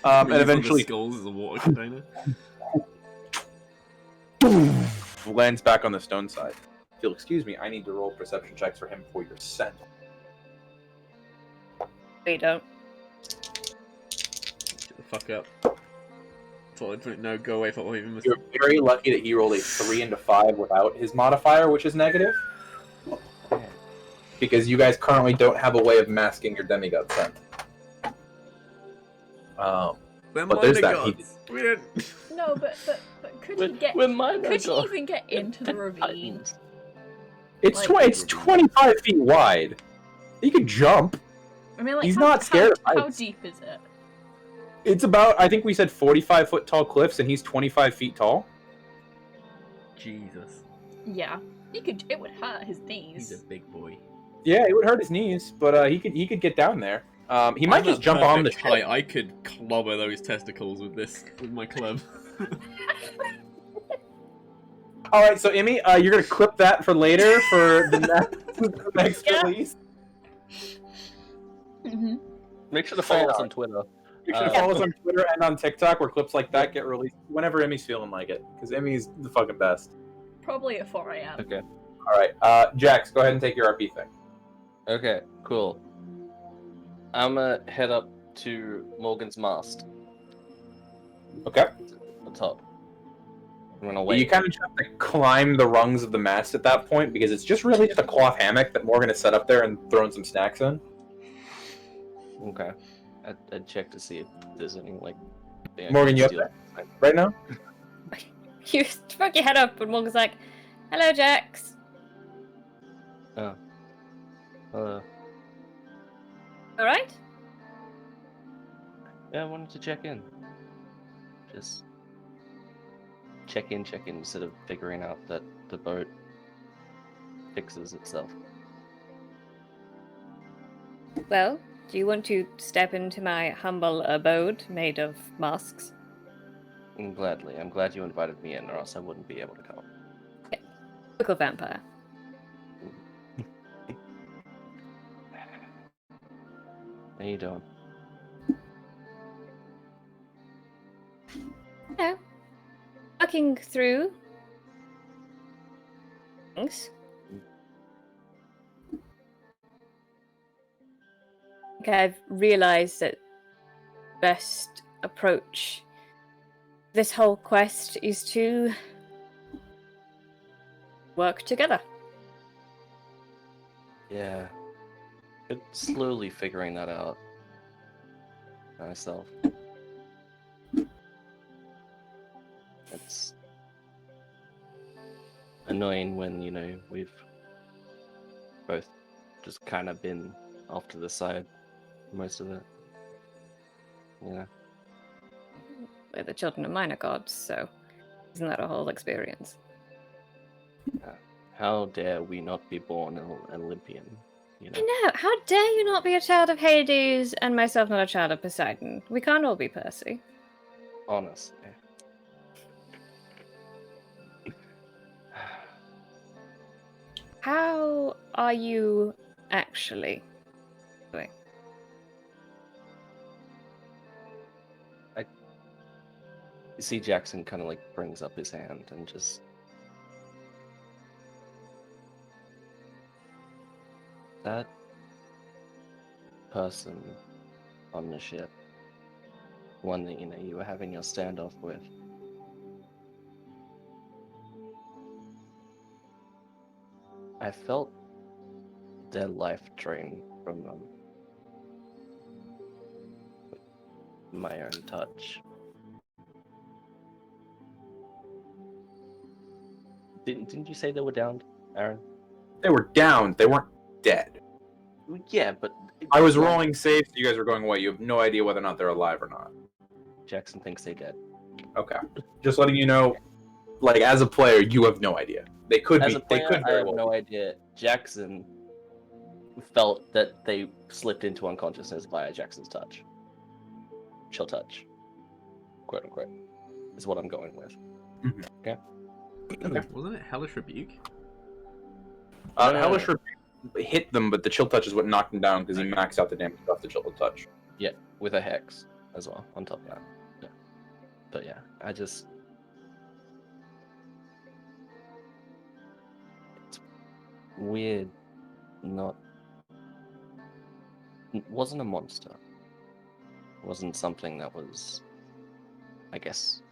And eventually... Skulls as a water container. lands back on the stone side. If you'll excuse me, I need to roll perception checks for him before you're sent. We don't. Shut the fuck up. No, go away for even. You're very lucky that he rolled a 3 and a 5 without his modifier, which is negative. Because you guys currently don't have a way of masking your demigod scent. But there's that. We don't. No, but could he get? Could he even get into the ravine? It's Like- it's 25 feet wide. He could jump. I mean, like, He's not scared of How heights. deep is it? It's about, I think we said 45-foot tall cliffs, and he's 25 feet tall. Jesus. Yeah, he could. It would hurt his He's knees. a big boy. Yeah, it would hurt his knees, but he could get down there. He might just jump on the height. ship. I could clobber those testicles with my club. All right, so Emmy, you're gonna clip that for later for the next Yeah. release. Mm-hmm. Make sure to follow us on Twitter. You should follow us on Twitter and on TikTok, where clips like that get released whenever Emmy's feeling like it, because Emmy's the fucking best. Probably at 4 a.m. Okay. All right, Jax, go ahead and take your RP thing. Okay, cool. I'm gonna head up to Morgan's mast. Okay. On top. I'm gonna wait. You kind of just have to climb the rungs of the mast at that point, because it's just really just a cloth hammock that Morgan has set up there and thrown some snacks in. Okay. I'd check to see if there's any, like... thing I Morgan, can you up steal. there? Right now? You stuck your head up, and Morgan's like, "Hello, Jax." Oh. All right. Yeah, I wanted to check in. Just... check in instead of figuring out that the boat fixes itself. Well, do you want to step into my humble abode made of masks? Gladly. I'm glad you invited me in, or else I wouldn't be able to come. Typical vampire. How you doing? No. Working through things. I think I've realized that best approach this whole quest is to work together. Yeah. Been slowly figuring that out myself. It's annoying when, you know, we've both just kind of been off to the side most of it. You know? We're the children of minor gods, so isn't that a whole experience? How dare we not be born an Olympian? You know? I know. How dare you not be a child of Hades and myself not a child of Poseidon? We can't all be Percy. Honestly. How are you actually doing? You see Jackson kind of like brings up his hand and just... That person on the ship, one that, you know, you were having your standoff with, I felt their life drain from them. With my own touch. Didn't you say they were downed, Aaron? They were down. They weren't dead. Yeah, but... I was rolling safe, so you guys were going away. You have no idea whether or not they're alive or not. Jackson thinks they dead. Okay. Just letting you know, like, as a player, you have no idea. They could As be. a player, They could I very have well no be. idea. Jackson felt that they slipped into unconsciousness via Jackson's touch. Chill touch. Quote unquote. Is what I'm going with. Mhm. Okay? Okay. Wasn't it Hellish Rebuke? No, no, Hellish no. hit them, but the chill touch is what knocked him down because he maxed out the damage off the chill touch. Yeah, with a hex as well, on top of that. Yeah. But yeah, I just... weird, not wasn't a monster. Wasn't something that was, I guess,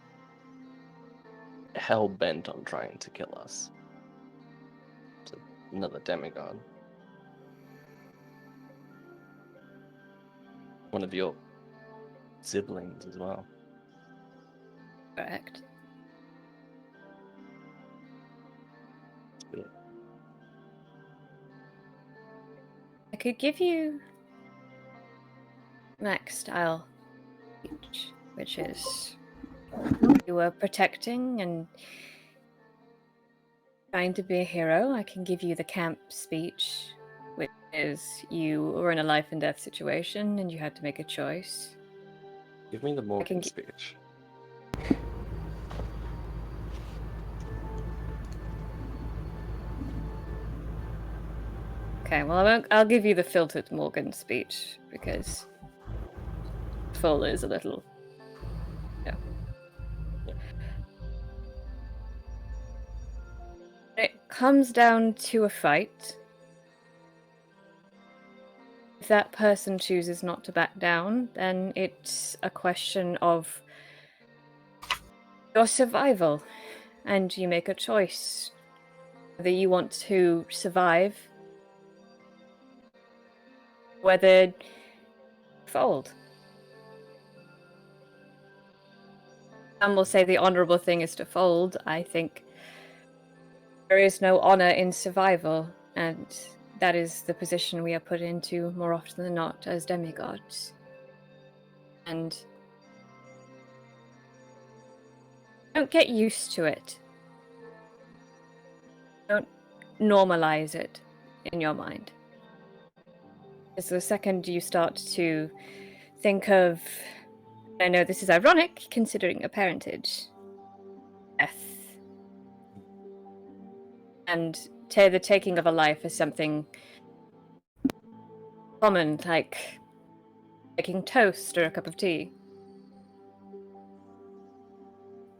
hell bent on trying to kill us. It's another demigod. One of your siblings as well. Correct. It's weird. I could give you Max style speech, which is you were protecting and trying to be a hero. I can give you the camp speech, which is you were in a life and death situation and you had to make a choice. Give me the Morgan gi- speech. Okay, well, I'll give you the filtered Morgan speech because full is a little. Yeah. When it comes down to a fight, if that person chooses not to back down, then it's a question of your survival, and you make a choice whether you want to survive, whether fold. Some will say the honorable thing is to fold. I think there is no honor in survival, and that is the position we are put into more often than not as demigods. And don't get used to it. Don't normalize it in your mind. Because the second you start to think of, I know this is ironic considering your parentage, death, and the taking of a life is something common, like making toast or a cup of tea.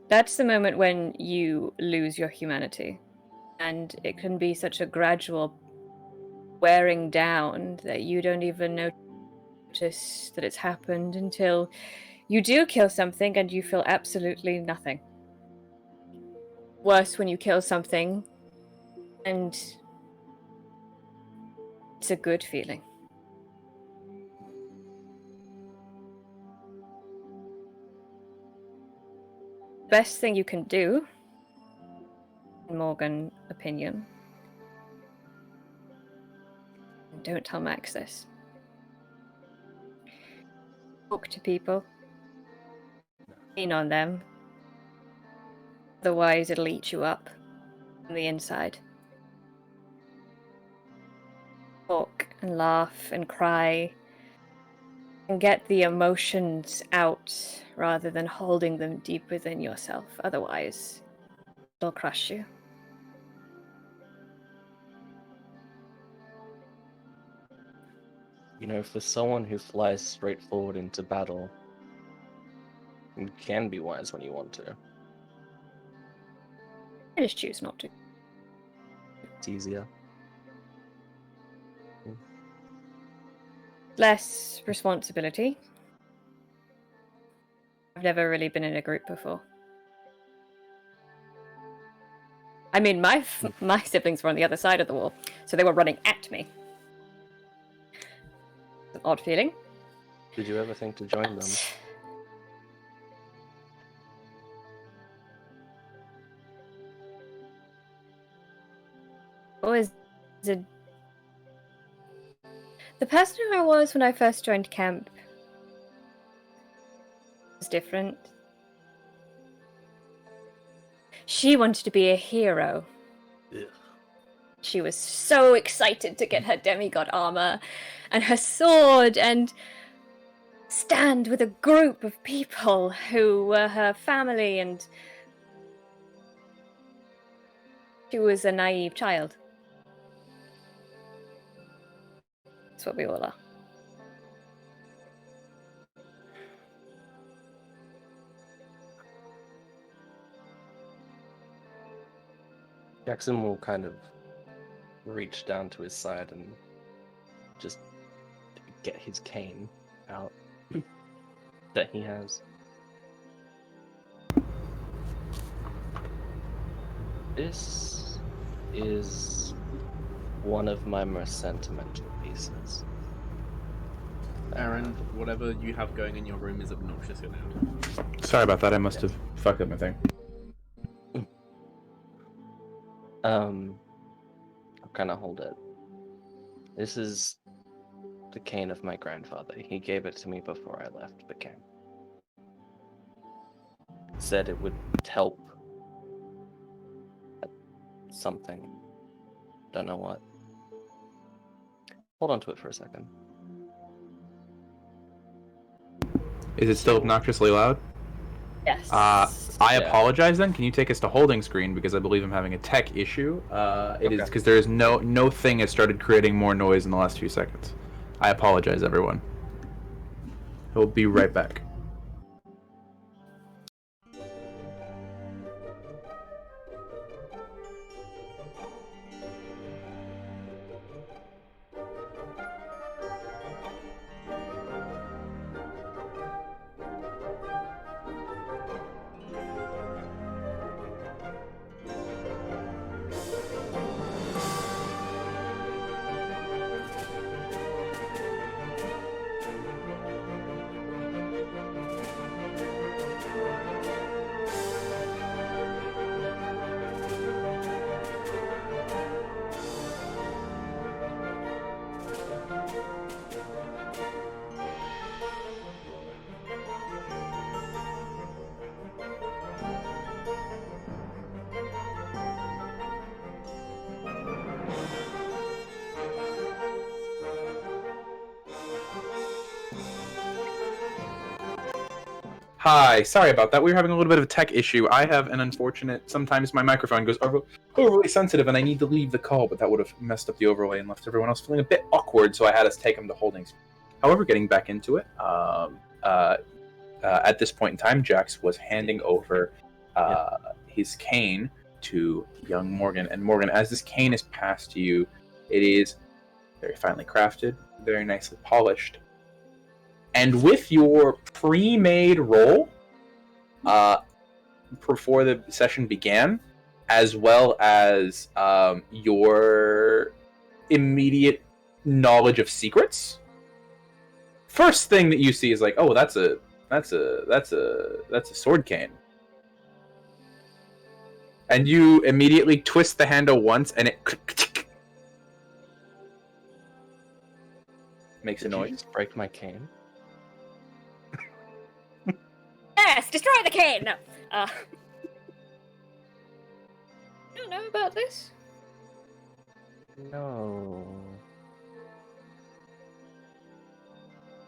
That's the moment when you lose your humanity. And it can be such a gradual wearing down that you don't even notice that it's happened until you do kill something and you feel absolutely nothing. Worse when you kill something and it's a good feeling. Best thing you can do, in Morgan's opinion, and don't tell Max this, talk to people, lean on them, otherwise it'll eat you up on the inside. Talk and laugh and cry and get the emotions out rather than holding them deep within yourself. Otherwise, it'll crush you. You know, for someone who flies straight forward into battle, you can be wise when you want to. I just choose not to. It's easier. Less responsibility. I've never really been in a group before. I mean, my siblings were on the other side of the wall, so they were running at me. It's an odd feeling. Did you ever think to join them? Always the person who I was when I first joined camp was different. She wanted to be a hero. Ugh. She was so excited to get her demigod armor and her sword and stand with a group of people who were her family, and she was a naive child. That's what we all are. Jackson will kind of reach down to his side and just get his cane out that he has. This is one of my most sentimental pieces. Aaron, whatever you have going in your room is obnoxious and loud. Sorry about that. I must have fucked up my thing. I'll kind of hold it. This is the cane of my grandfather. He gave it to me before I left the camp. Said it would help at something. Don't know what. Hold on to it for a second. Is it still obnoxiously loud? Yes. I apologize then. Can you take us to holding screen because I believe I'm having a tech issue. It is because there is no thing has started creating more noise in the last few seconds. I apologize, everyone. We'll be right back. Hi, sorry about that. We were having a little bit of a tech issue. I have an unfortunate, sometimes my microphone goes overly sensitive and I need to leave the call, but that would have messed up the overlay and left everyone else feeling a bit awkward, so I had us take them to holding screen. However, getting back into it, at this point in time, Jax was handing over his cane to young Morgan. And Morgan, as this cane is passed to you, it is very finely crafted, very nicely polished. And with your pre-made roll, before the session began, as well as your immediate knowledge of secrets, first thing that you see is like, oh, that's a sword cane. And you immediately twist the handle once, and it makes a Did you noise. just break my cane? Yes, destroy the cane! No. You don't know about this? No.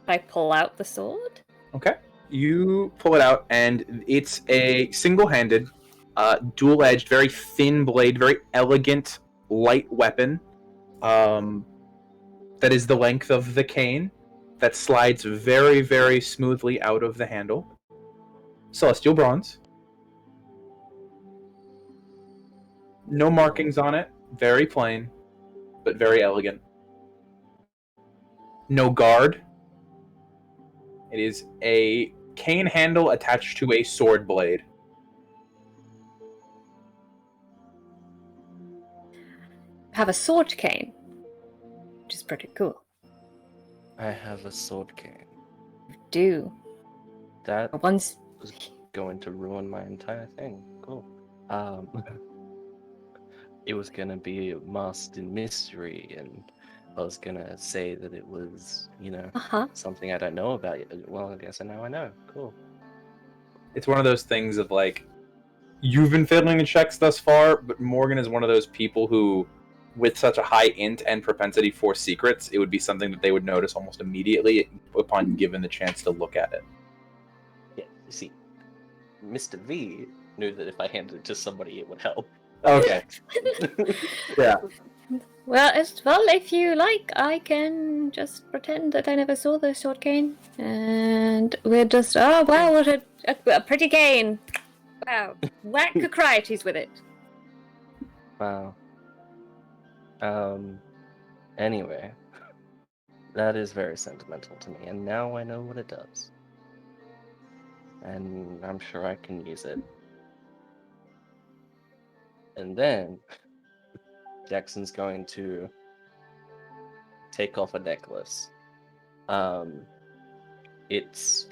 I pull out the sword? Okay. You pull it out, and it's a single-handed, dual-edged, very thin blade, very elegant, light weapon. That is the length of the cane, that slides very, very smoothly out of the handle. Celestial bronze. No markings on it. Very plain, but very elegant. No guard. It is a cane handle attached to a sword blade. Have a sword cane, which is pretty cool. I have a sword cane. Do. That Once was going to ruin my entire thing. Cool. It was gonna be masked in mystery, and I was gonna say that it was, something I don't know about yet. Well, I guess now I know. Cool. It's one of those things of like, you've been failing the checks thus far, but Morgan is one of those people who, with such a high int and propensity for secrets, it would be something that they would notice almost immediately upon given the chance to look at it. Yeah, you see, Mr. V knew that if I handed it to somebody, it would help. Okay. Yeah. Well, if you like, I can just pretend that I never saw the sword cane, and we're just, oh wow, what a pretty cane! Wow, whack Cocrietes with it. Wow. Anyway, that is very sentimental to me, and now I know what it does. And I'm sure I can use it. And then Jackson's going to take off a necklace. It's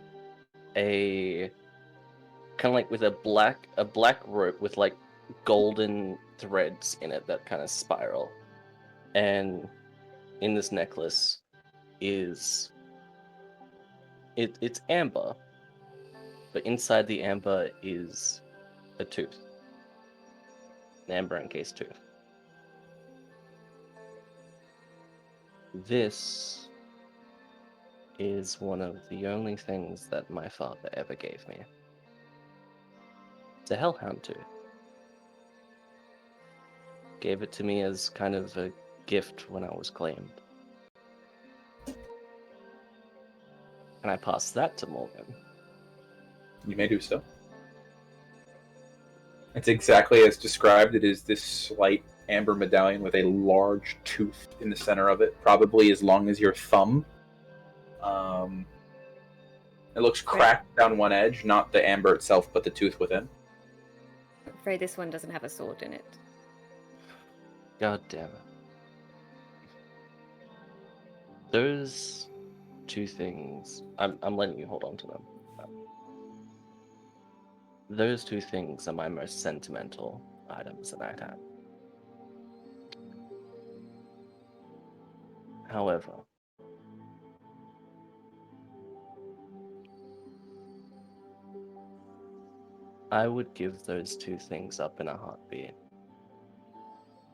a kind of like with a black rope with like golden threads in it that kind of spiral. And in this necklace is it's amber, but inside the amber is a tooth, an amber encased tooth. This is one of the only things that my father ever gave me. It's a hellhound tooth. Gave it to me as kind of a gift when I was claimed. And I passed that to Morgan. You may do so. It's exactly as described. It is this slight amber medallion with a large tooth in the center of it, probably as long as your thumb. It looks cracked down one edge, not the amber itself, but the tooth within. I'm afraid this one doesn't have a sword in it. God damn it. Those two things, I'm letting you hold on to them. Those two things are my most sentimental items that I'd have. However, I would give those two things up in a heartbeat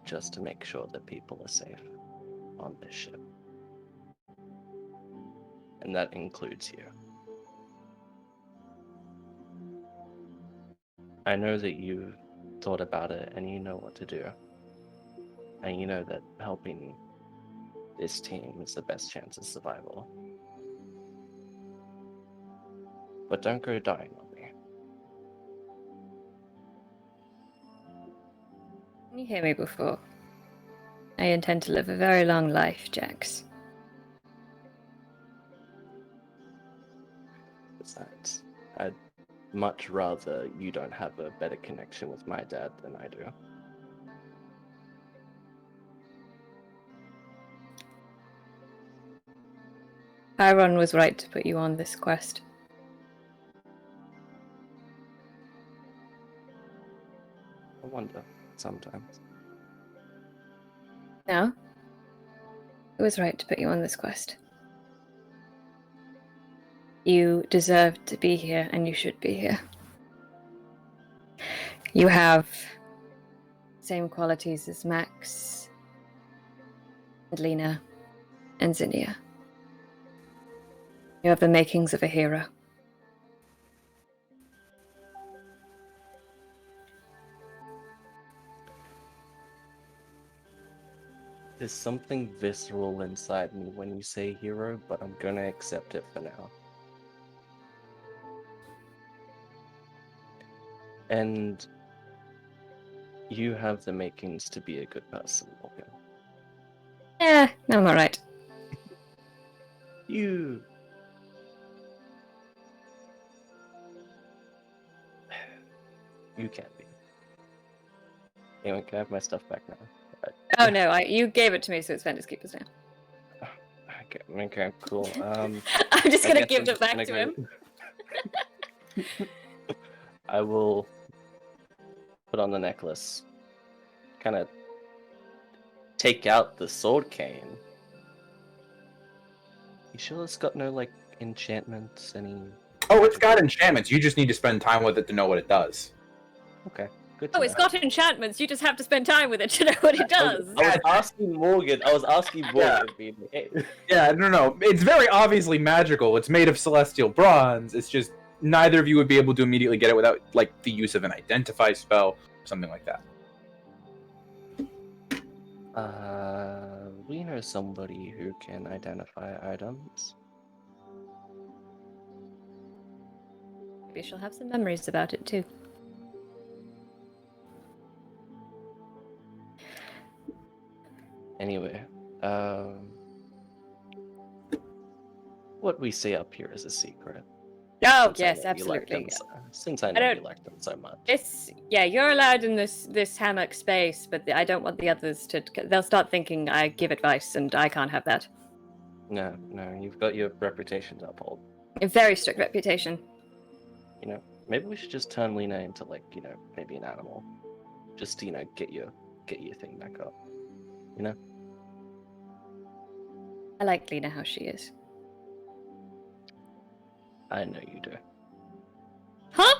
just to make sure that people are safe on this ship. And that includes you. I know that you've thought about it and you know what to do. And you know that helping this team is the best chance of survival. But don't go dying on me. You hear me before. I intend to live a very long life, Jax. Besides, I'd much rather you don't have a better connection with my dad than I do. Chiron was right to put you on this quest. I wonder, sometimes. No? It was right to put you on this quest. You deserve to be here, and you should be here. You have same qualities as Max, and Lena, and Zinnia. You have the makings of a hero. There's something visceral inside me when you say hero, but I'm gonna accept it for now. And you have the makings to be a good person, Morgan. I'm alright. You can't be. Anyway, can I have my stuff back now? Oh no, you gave it to me, so it's Fender's Keepers now. Okay, cool. I'm just gonna give it back to him. I will put on the necklace. Kind of take out the sword cane. You sure it's got no, like, enchantments, any... Oh, it's got enchantments. You just need to spend time with it to know what it does. Okay, good to Oh, know. it's got enchantments. You just have to spend time with it to know what it does. I was asking Morgan. Yeah, no. It's very obviously magical. It's made of celestial bronze. It's just neither of you would be able to immediately get it without, like, the use of an identify spell or something like that. We know somebody who can identify items. Maybe she'll have some memories about it too. Anyway, what we say up here is a secret. Oh, Since I yes, know you like absolutely. them since I know you don't- like them so much. Yeah, you're allowed in this hammock space, but I don't want the others to. They'll start thinking I give advice, and I can't have that. No, you've got your reputation to uphold. A very strict reputation. You know, maybe we should just turn Lena into like, maybe an animal. Just to, get your thing back up. You know? I like Lena how she is. I know you do. Huh?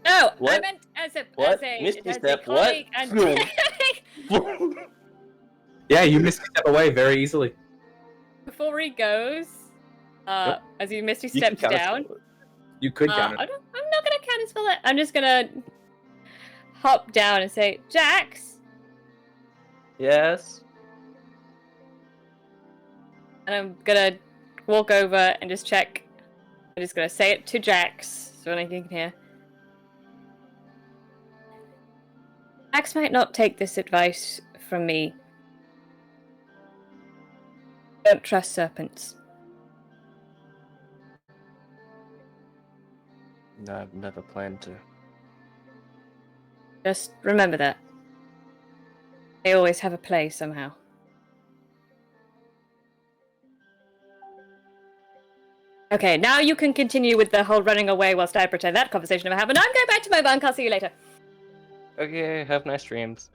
No, I What? meant as a What? as a, Misty as a step, what? colleague and Yeah, you misstep away very easily. before he goes, Yep. as he misty You can steps counterspell down. it. You could count it. I'm not gonna counterspell it. I'm just gonna hop down and say, Jax, Yes. and I'm gonna walk over and just check. I'm just gonna say it to Jax so I can hear. Jax might not take this advice from me. Don't trust serpents. No, I've never planned to. Just remember that. They always have a play somehow. Okay, now you can continue with the whole running away whilst I pretend that conversation never happened. I'm going back to my bunk. I'll see you later. Okay, have nice dreams.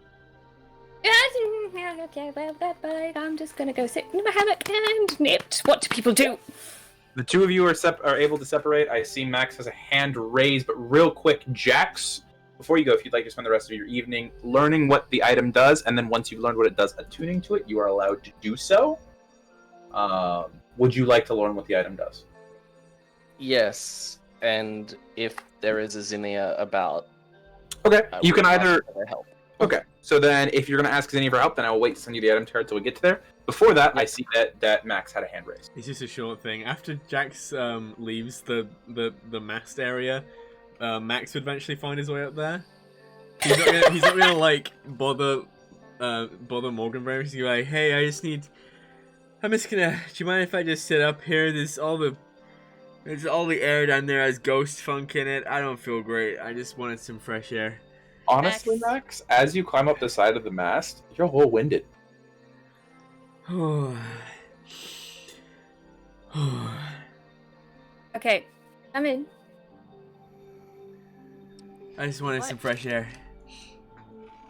Yeah, okay, well, bye. I'm just gonna go sit in my hammock and knit. What do people do? The two of you are able to separate. I see Max has a hand raised, but real quick, Jax, before you go, if you'd like to spend the rest of your evening learning what the item does, and then once you've learned what it does, attuning to it, you are allowed to do so. Would you like to learn what the item does? Yes, and if there is a Zinnia about, Okay, I you can would ask either... for their help. Okay, so then if you're going to ask Zinnia for help, then I will wait to send you the item card until we get to there. Before that, I see that Max had a hand raised. It's just a short thing. After Jax leaves the mast area, Max would eventually find his way up there. He's not gonna like bother Morgan very much. He's gonna be like, hey, I'm just gonna. Do you mind if I just sit up here? There's all the air down there has ghost funk in it. I don't feel great. I just wanted some fresh air. Honestly, Max, as you climb up the side of the mast, you're a little winded. Okay, I'm in. I just wanted some fresh air.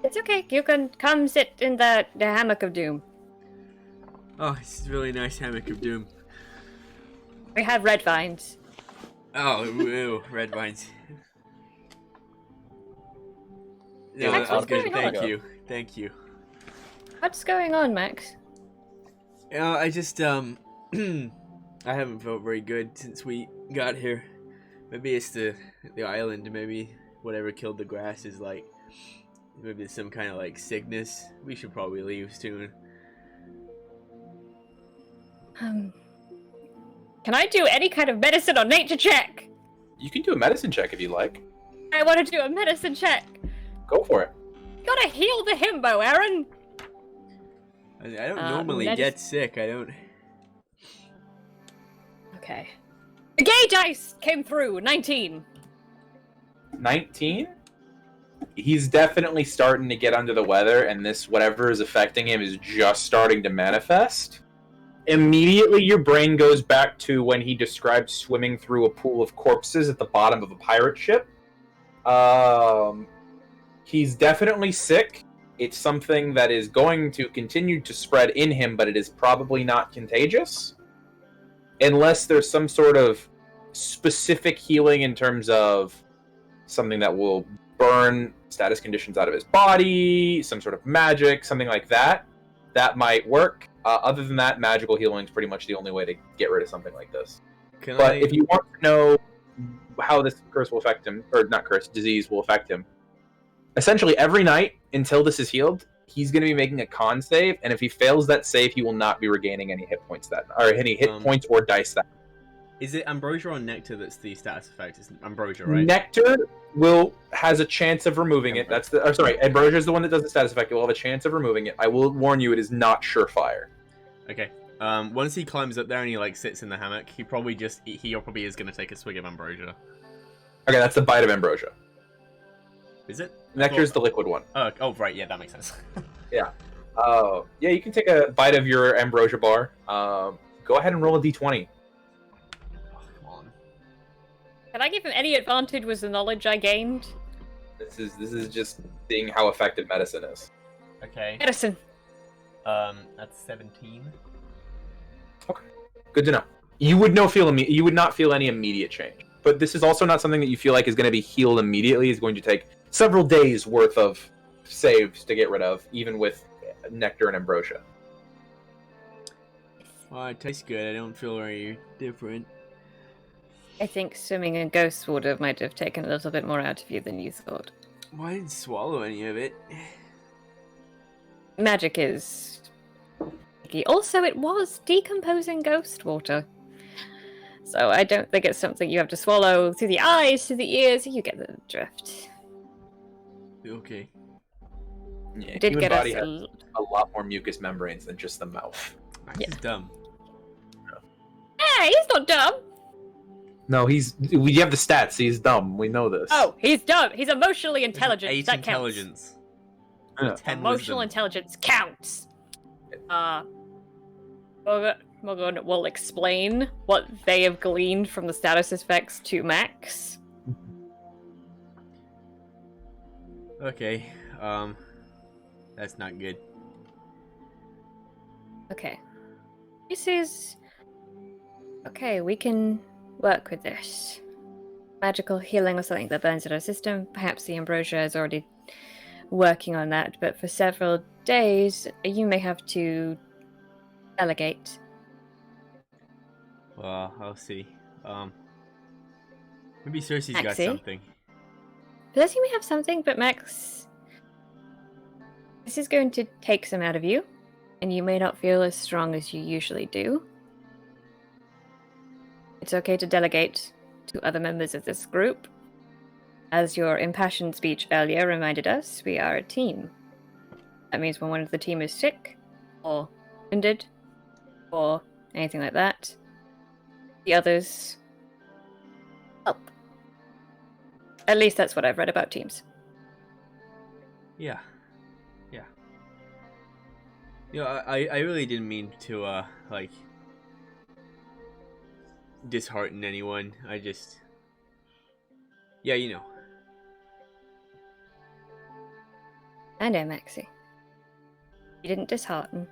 It's okay. You can come sit in the hammock of doom. Oh, it's a really nice hammock of doom. We have red vines. Oh, ew, red vines. No, Max, I'm what's good. going on? Thank you. What's going on, Max? You know, I just I haven't felt very good since we got here. Maybe it's the island. Maybe whatever killed the grass is like. Maybe it's some kind of like sickness. We should probably leave soon. Can I do any kind of medicine or nature check? You can do a medicine check if you like. I want to do a medicine check. Go for it. Gotta heal the himbo, Aaron. I don't normally get sick. I don't. Okay. The gay dice came through. 19. 19? He's definitely starting to get under the weather, and this, whatever is affecting him, is just starting to manifest. Immediately, your brain goes back to when he described swimming through a pool of corpses at the bottom of a pirate ship. He's definitely sick. It's something that is going to continue to spread in him, but it is probably not contagious. Unless there's some sort of specific healing in terms of something that will burn status conditions out of his body, some sort of magic, something like that. That might work. Other than that, magical healing is pretty much the only way to get rid of something like this. But if you want to know how this curse will affect him, or not curse, disease will affect him, essentially every night until this is healed, he's going to be making a con save, and if he fails that save, he will not be regaining any hit points or any hit points or dice that. Is it ambrosia or nectar that's the status effect? It's ambrosia, right? Nectar has a chance of removing it. That's the. Sorry, ambrosia is the one that does the status effect. It will have a chance of removing it. I will warn you, it is not surefire. Okay. Once he climbs up there and he like sits in the hammock, he probably is gonna take a swig of ambrosia. Okay, that's the bite of ambrosia. Is it? Nectar is the liquid one. Oh, right. Yeah, that makes sense. Yeah. Yeah, you can take a bite of your ambrosia bar. Go ahead and roll a d20. Oh, come on. Can I give him any advantage with the knowledge I gained? This is just seeing how effective medicine is. Okay. Medicine. That's 17. Good to know. You would not feel any immediate change. But this is also not something that you feel like is going to be healed immediately. It's going to take several days worth of saves to get rid of, even with nectar and ambrosia. Well, it tastes good. I don't feel very different. I think swimming in ghost water might have taken a little bit more out of you than you thought. Well, I didn't swallow any of it. Magic is... Also, it was decomposing ghost water. So I don't think it's something you have to swallow through the eyes, through the ears. You get the drift. Okay. Yeah, Did human get body us has a lot more mucous membranes than just the mouth. Max is dumb. Hey, he's not dumb! No, we have the stats. He's dumb. We know this. Oh, he's dumb! He's emotionally intelligent. 8 That intelligence. Yeah. 10 Emotional wisdom. intelligence counts! Morgan will explain what they have gleaned from the status effects to Max. Okay. That's not good. Okay. This is... Okay, we can work with this. Magical healing or something that burns out our system. Perhaps the ambrosia is already working on that, but for several days, you may have to delegate. Well, I'll see. Maybe Cersei's got Maxie? something. Percy may have something, but Max... This is going to take some out of you, and you may not feel as strong as you usually do. It's okay to delegate to other members of this group. As your impassioned speech earlier reminded us, we are a team. That means when one of the team is sick, or wounded, or anything like that, the others help. At least that's what I've read about teams. Yeah. Yeah. You know, I really didn't mean to, like, dishearten anyone. I just... Yeah, you know. I know, Maxie. You didn't dishearten.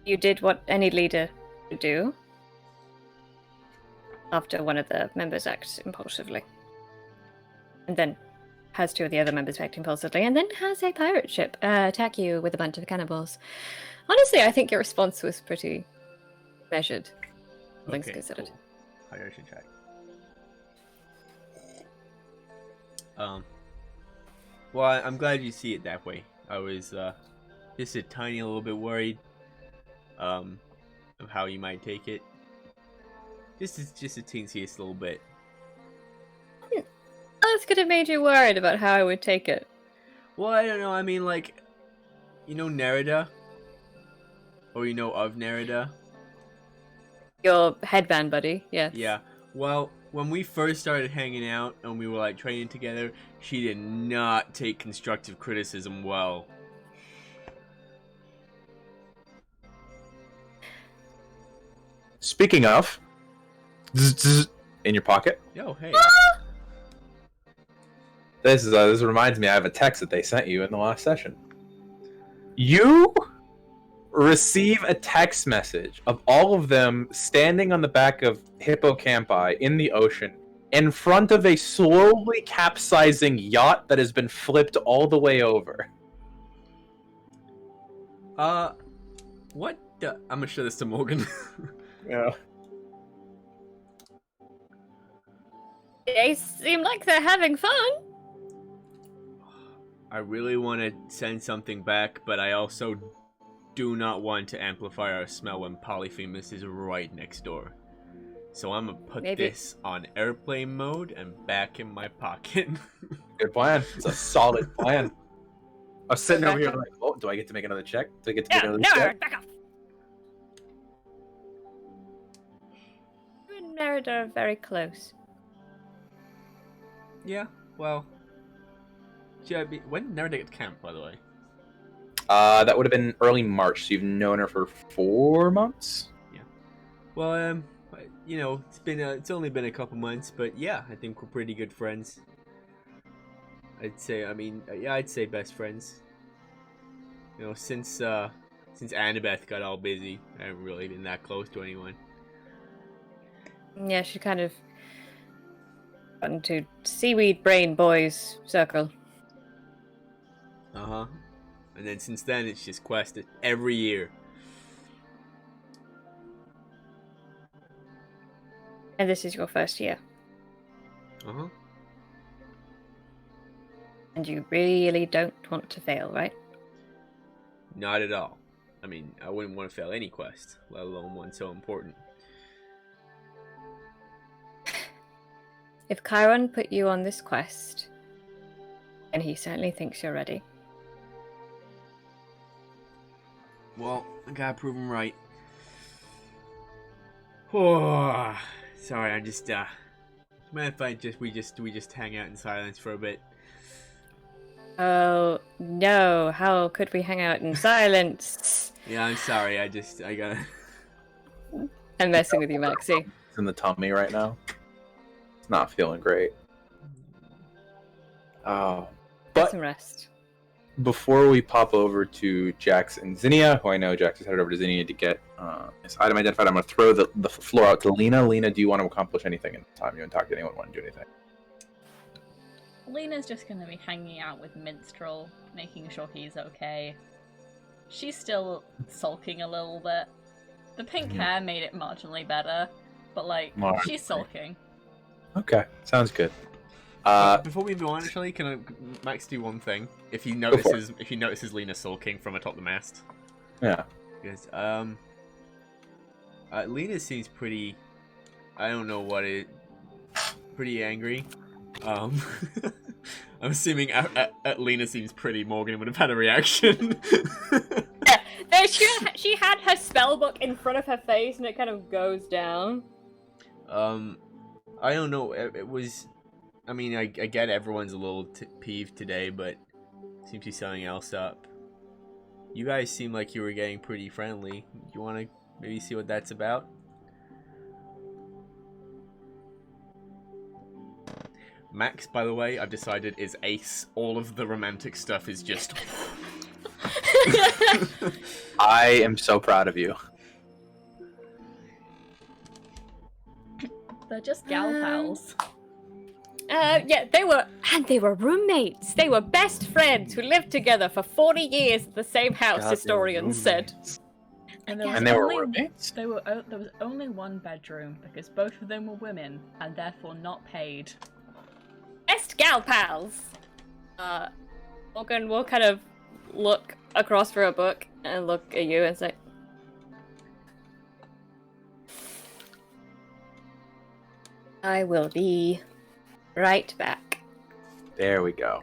You did what any leader would do after one of the members acts impulsively. And then has two of the other members act impulsively, and then has a pirate ship attack you with a bunch of cannonballs. Honestly, I think your response was pretty measured, things considered. Cool. Hydration check. Well, I'm glad you see it that way. I was just a tiny little bit worried of how you might take it. Just a teensiest little bit. This could have made you worried about how I would take it. Well, I don't know. I mean, like, you know Nerida? Or you know of Nerida? Your headband buddy, yes. Yeah. Well, when we first started hanging out and we were, like, training together, she did not take constructive criticism well. Speaking of, in your pocket. Yo, hey. This reminds me. I have a text that they sent you in the last session. You receive a text message of all of them standing on the back of hippocampi in the ocean, in front of a slowly capsizing yacht that has been flipped all the way over. What the... I'm gonna show this to Morgan. Yeah. They seem like they're having fun. I really want to send something back, but I also do not want to amplify our smell when Polyphemus is right next door. So I'm gonna put this on airplane mode and back in my pocket. Good plan. It's a solid plan. I was sitting over here like, oh, do I get to make another check? Do I get to make another check? Back off. You and Merida are very close. Yeah, well... When did Merida get to camp, by the way? That would have been early March, so you've known her for 4 months? Yeah. Well, you know, it's only been a couple months, but yeah, I think we're pretty good friends. I'd say best friends. You know, since Annabeth got all busy, I haven't really been that close to anyone. Yeah, she kind of got into Seaweed Brain Boys circle. Uh-huh. And then since then, it's just quested every year. And this is your first year. Uh-huh. And you really don't want to fail, right? Not at all. I mean, I wouldn't want to fail any quest, let alone one so important. If Chiron put you on this quest, then he certainly thinks you're ready. Well, I gotta prove him right. Oh, sorry, I just mind if we just hang out in silence for a bit? Oh no! How could we hang out in silence? Yeah, I'm sorry. I gotta. I'm messing with you, Maxie. It's in the tummy right now. It's not feeling great. Oh, Get but some rest. before we pop over to Jax and Zinnia, who I know Jax is headed over to Zinnia to get this item identified, I'm going to throw the floor out to Lena. Lena, do you want to accomplish anything in the time? You want to talk to anyone? Want to do anything? Lena's just going to be hanging out with Minstrel, making sure he's okay. She's still sulking a little bit. The pink hair made it marginally better, but like, she's sulking. Okay, sounds good. Before we move on, actually, can Max do one thing? If he notices Lena sulking from atop the mast. Yeah. Because Lena seems pretty. I don't know what it. Pretty angry. I'm assuming Lena seems pretty. Morgan would have had a reaction. She had her spell book in front of her face, and it kind of goes down. I don't know. It was. I mean, I get everyone's a little peeved today, but seems to be something else up. You guys seem like you were getting pretty friendly. You want to maybe see what that's about? Max, by the way, I've decided is ace. All of the romantic stuff is just... I am so proud of you. They're just gal pals. Yeah, they were roommates. They were best friends who lived together for 40 years at the same house, historians said. And they were roommates? There was only one bedroom because both of them were women and therefore not paid. Best gal pals. Morgan will kind of look across for a book and look at you and say, I will be right back. There we go.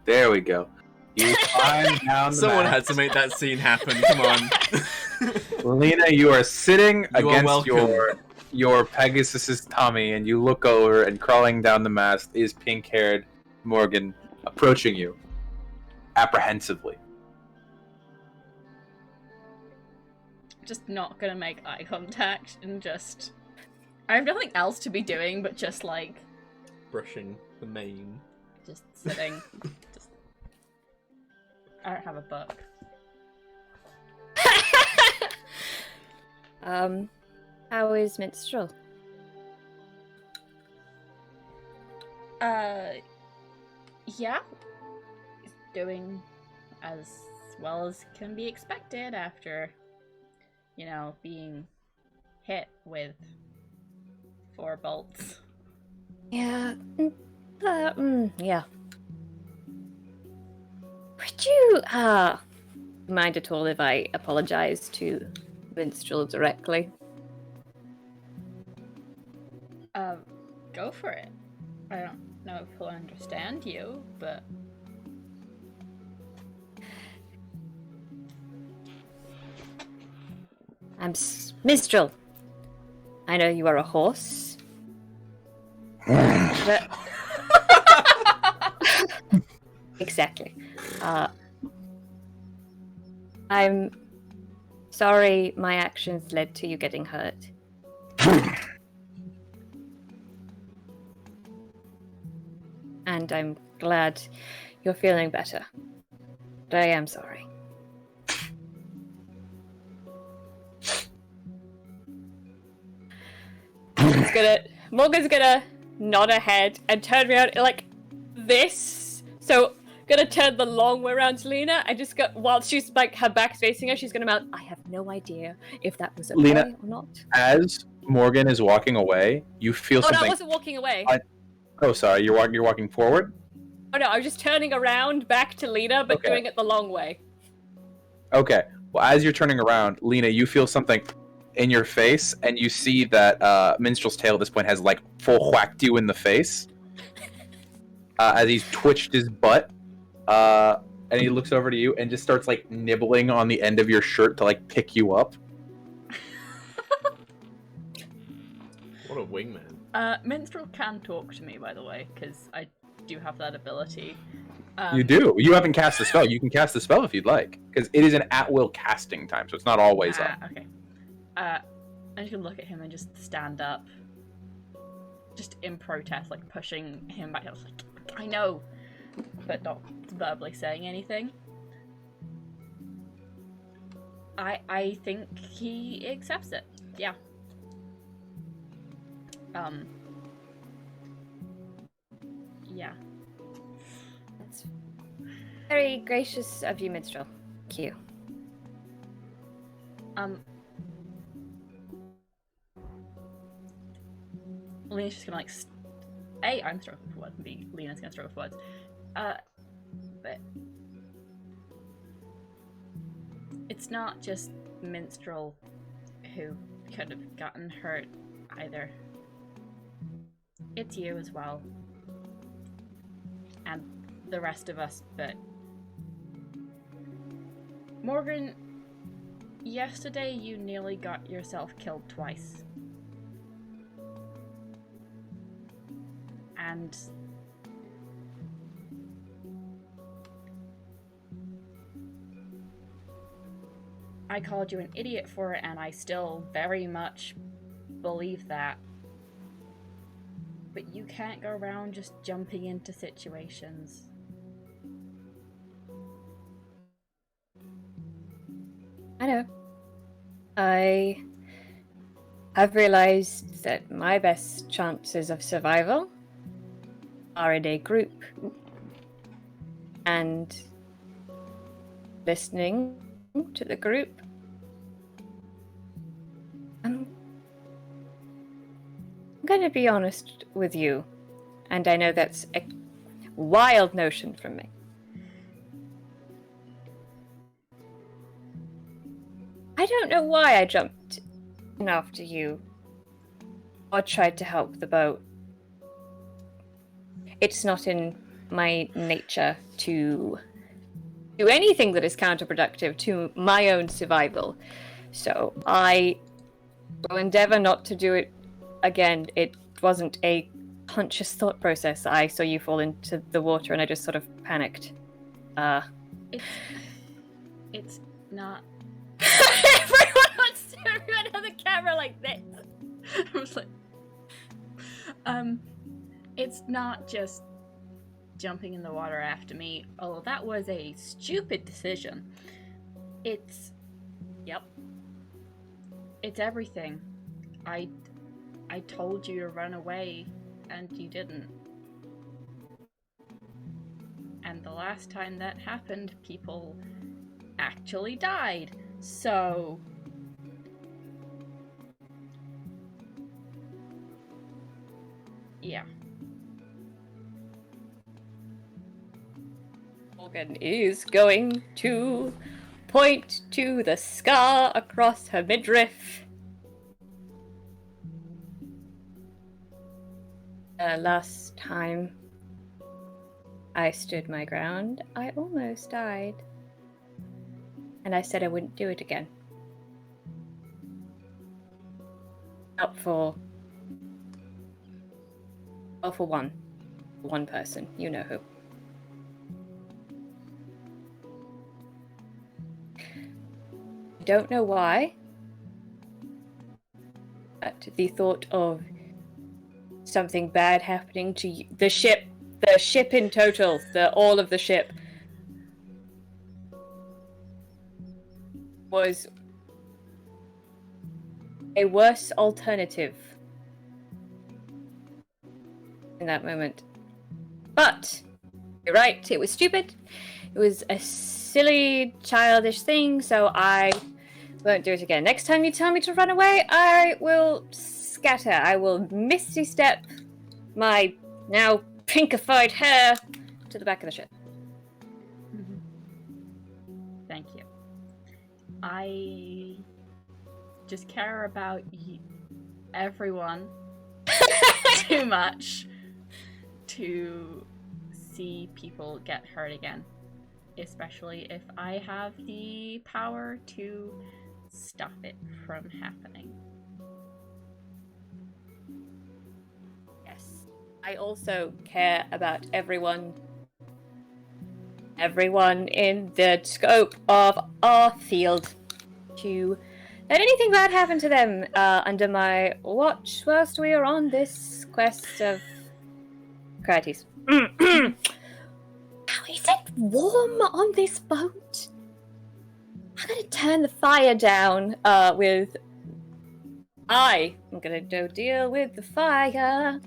There we go. You climb down the Someone mast. had to make that scene happen. Come on. Lena, you are sitting You are against welcome. your Pegasus's tummy, and you look over, and crawling down the mast is pink-haired Morgan approaching you, apprehensively. Just not gonna make eye contact and just... I have nothing else to be doing but just like... Brushing the mane. Just sitting. Just... I don't have a book. How is Minstrel? Yeah. He's doing as well as can be expected after, you know, being hit with 4 bolts. Yeah. Yeah. Would you, mind at all if I apologize to Minstrel directly? Go for it. I don't know if he'll understand you, but Minstrel. I know you are a horse. But... exactly. I'm sorry my actions led to you getting hurt. And I'm glad you're feeling better. But I am sorry. Morgan's gonna nod her head and turn around like this. So gonna turn the long way around to Lena and just go while she's like her back's facing her, she's gonna mouth, I have no idea if that was a Lena, boy or not. As Morgan is walking away, you feel something. No, I wasn't walking away. Oh, sorry, you're walking forward? Oh no, I was just turning around back to Lena, but doing it the long way. Okay. Well, as you're turning around, Lena, you feel something in your face, and you see that Minstrel's tail at this point has like full whacked you in the face. As he's twitched his butt, and he looks over to you and just starts like nibbling on the end of your shirt to like pick you up. What a wingman. Minstrel can talk to me, by the way, because I do have that ability. You do. You haven't cast the spell. You can cast the spell if you'd like, because it is an at-will casting time, so it's not always up. Okay. I just can look at him and just stand up, just in protest, like pushing him back. I was like, I know, but not verbally saying anything. I think he accepts it. Yeah. Yeah. That's very gracious of you, Minstrel. Thank you. Lena's just gonna like, A, I'm struggling for words, and B, Lena's gonna struggle for words. But it's not just Minstrel who could have gotten hurt either. It's you as well. And the rest of us, but Morgan, yesterday you nearly got yourself killed twice. And I called you an idiot for it, and I still very much believe that. But you can't go around just jumping into situations. I know. I have realized that my best chances of survival are in a group. And listening to the group. I'm going to be honest with you, and I know that's a wild notion from me. I don't know why I jumped in after you or tried to help the boat. It's not in my nature to do anything that is counterproductive to my own survival. So I will endeavor not to do it again. It wasn't a conscious thought process. I saw you fall into the water and I just sort of panicked. It's not. Everyone wants to run on the camera like this. I was like, it's not just jumping in the water after me. Oh, that was a stupid decision. It's everything. I told you to run away, and you didn't. And the last time that happened, people actually died. So yeah. Morgan is going to point to the scar across her midriff. Last time I stood my ground, I almost died. And I said I wouldn't do it again. Not for... Well, for one person. You know who. I don't know why. But the thought of something bad happening to you, the ship in total, all of the ship, was a worse alternative in that moment. But you're right, it was stupid. It was a silly, childish thing, so I won't do it again. Next time you tell me to run away, I will scatter. I will misty step my now pinkified hair to the back of the ship. Thank you. I just care about everyone too much to see people get hurt again, especially if I have the power to stop it from happening. Yes. I also care about everyone in the scope of our field, to let anything bad happen to them under my watch whilst we are on this quest of Kratis. How is it warm on this boat? I'm gonna turn the fire down with... I'm gonna go deal with the fire.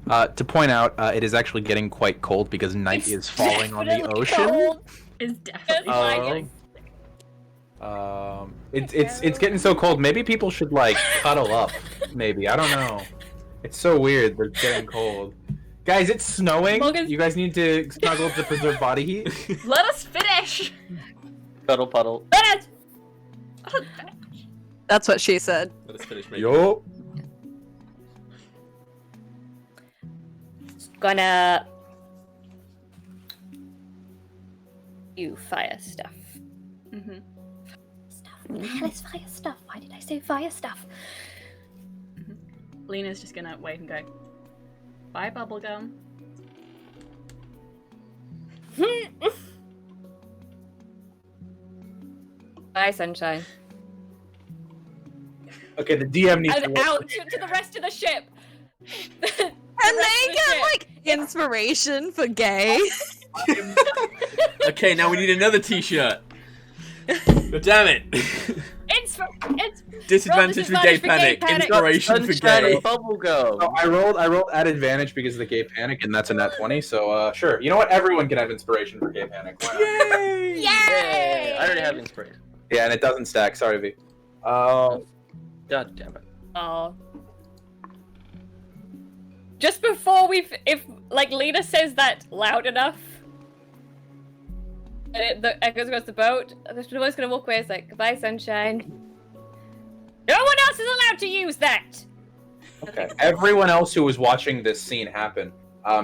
To point out, it is actually getting quite cold because night is falling on the ocean. Cold. It's definitely It's getting so cold. Maybe people should like cuddle up. Maybe, I don't know. It's so weird. They're getting cold. Guys, it's snowing. Morgan's... You guys need to snuggle to preserve body heat. Let us finish! Cuddle puddle. That's what she said. Let us finish, maybe. Yo. Gonna... do fire stuff. Stuff. What the hell is fire stuff? Why did I say fire stuff? Lena's just gonna wave and go, bye, bubblegum. Bye, sunshine. Okay, the DM needs And to out to the rest of the ship. And they get like inspiration for gay. Okay, now we need another t-shirt. God damn it. It's Disadvantage for gay panic. Inspiration for gay. Bubblegum. Oh, I rolled at advantage because of the gay panic, and that's a nat 20. So sure. You know what? Everyone can have inspiration for gay panic. Why not? Yay! Yay! I already have inspiration. Yeah, and it doesn't stack. Sorry, V. God damn it. Oh. Just before if like Lena says that loud enough, and the echoes across the boat, the boat's gonna walk away. It's like, goodbye, sunshine. No one else is allowed to use that. Okay. Everyone else who was watching this scene happen,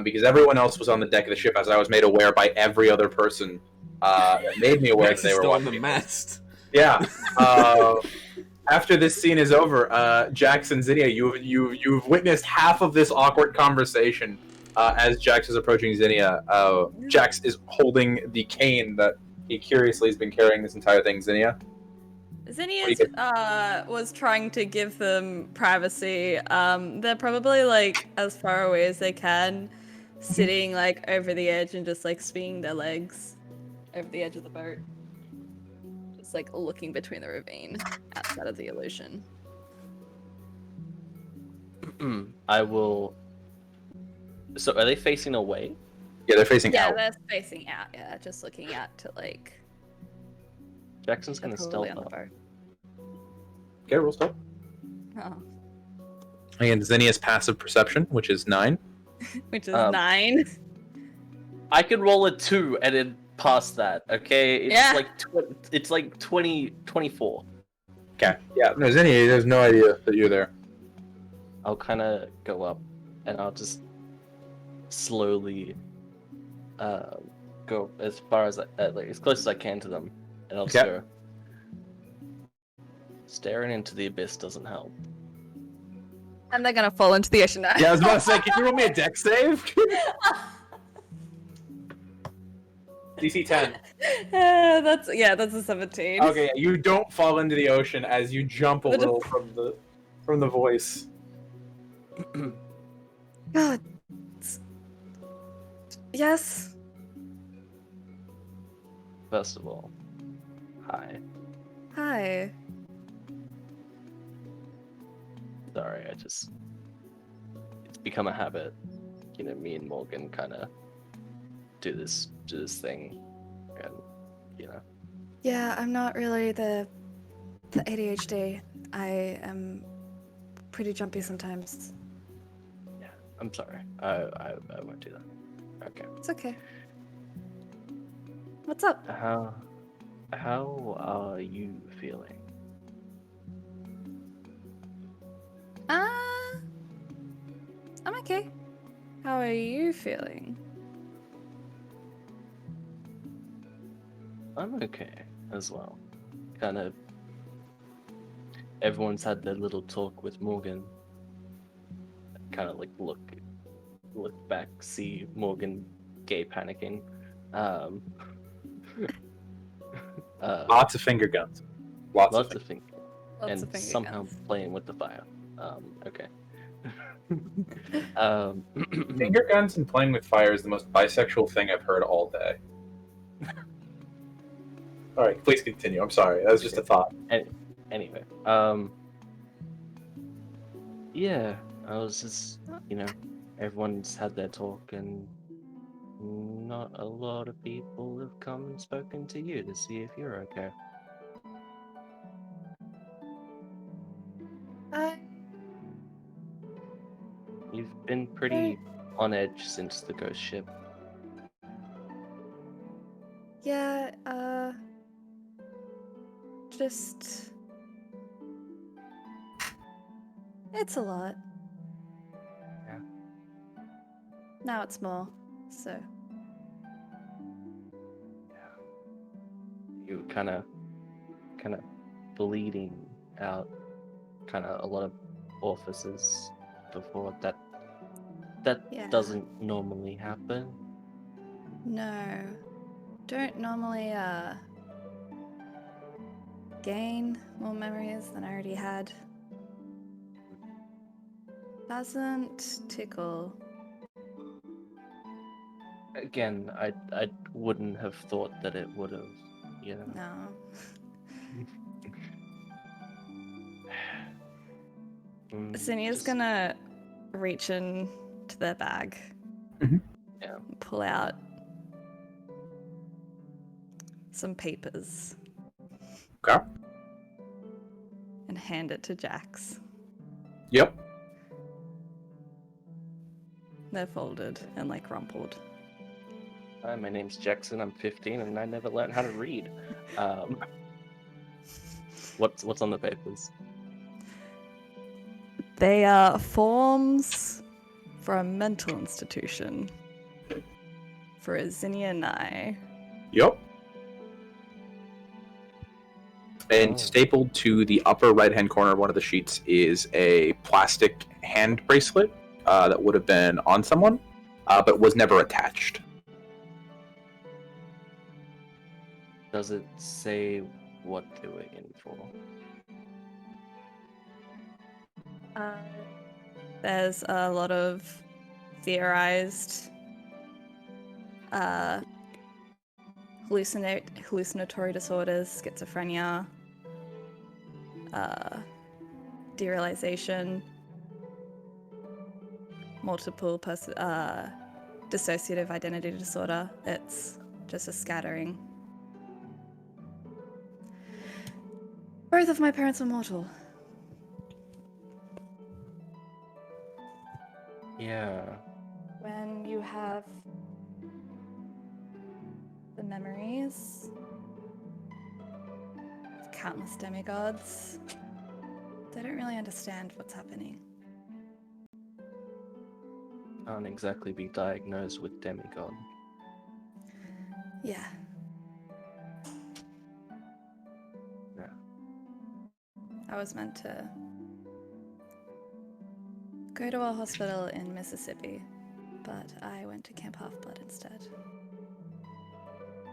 because everyone else was on the deck of the ship, as I was made aware by every other person, made me aware that they were Still on watching. the mast. Yeah. After this scene is over, Jax and Zinnia, you've witnessed half of this awkward conversation. As Jax is approaching Zinnia, Jax is holding the cane that he curiously has been carrying this entire thing. Zinnia? Zinnia was trying to give them privacy. They're probably like as far away as they can, sitting like over the edge and just like swinging their legs over the edge of the boat. Just like looking between the ravine outside of the illusion. I will... So are they facing away? Yeah, they're facing Yeah, out. they're facing out. Yeah, just looking out to like. Jackson's gonna probably stealth on the up. boat. Okay, roll stealth. Oh. Again, Zinnia's passive perception, which is 9. Which is Um, 9. I could roll a 2 and then past that. Okay, it's Yeah. like it's like 24. Okay. Yeah. No, Zinnia has no idea that you're there. I'll kind of go up, and I'll just slowly go as far as like as close as I can to them, and I'll just Okay. go. Staring into the abyss doesn't help. And they're gonna fall into the ocean now. Yeah, I was about to say, can you roll me a dex save? DC 10. That's a 17. Okay, yeah, you don't fall into the ocean as you jump a But little from the voice. God. Yes. First of all, hi. Hi. Sorry, it's become a habit. You know, me and Morgan kind of do this thing, and you know. Yeah, I'm not really the ADHD. I am pretty jumpy sometimes. Yeah, I'm sorry. I won't do that. Okay. It's okay. What's up? How are you feeling? I'm okay. How are you feeling? I'm okay as well. Kind of. Everyone's had their little talk with Morgan. Kind of like look back, see Morgan gay panicking. Lots of finger guns. Lots of of things. Lots And of finger somehow guns. playing with the fire. Okay. finger guns and playing with fire is the most bisexual thing I've heard all day. All right, please continue. I'm sorry. That was just a thought. Anyway, yeah, I was just, everyone's had their talk, and not a lot of people have come and spoken to you to see if you're okay. You've been pretty on edge since the ghost ship. Yeah, just... It's a lot. Yeah. Now it's more, so... You kind of bleeding out, kind of a lot of orifices before that Yeah. doesn't normally happen. No. Don't normally, gain more memories than I already had. Doesn't tickle. Again, I wouldn't have thought that it would have, No. Sinia's just- gonna reach in to their bag. Mhm. Yeah. And pull out some papers. Okay. And hand it to Jax. Yep. They're folded and like rumpled. Hi, my name's Jackson. I'm 15, and I never learned how to read. What's on the papers? They are forms for a mental institution for Zinnia and I. Yep. And Oh. stapled to the upper right-hand corner of one of the sheets is a plastic hand bracelet that would have been on someone, but was never attached. Does it say what they were in for? There's a lot of theorized hallucinatory disorders, schizophrenia, derealization, multiple dissociative identity disorder. It's just a scattering. Both of my parents were mortal. Yeah. When you have the memories. Countless demigods. They don't really understand what's happening. Can't exactly be diagnosed with demigod. Yeah. Yeah. I was meant to go to a hospital in Mississippi, but I went to Camp Half-Blood instead.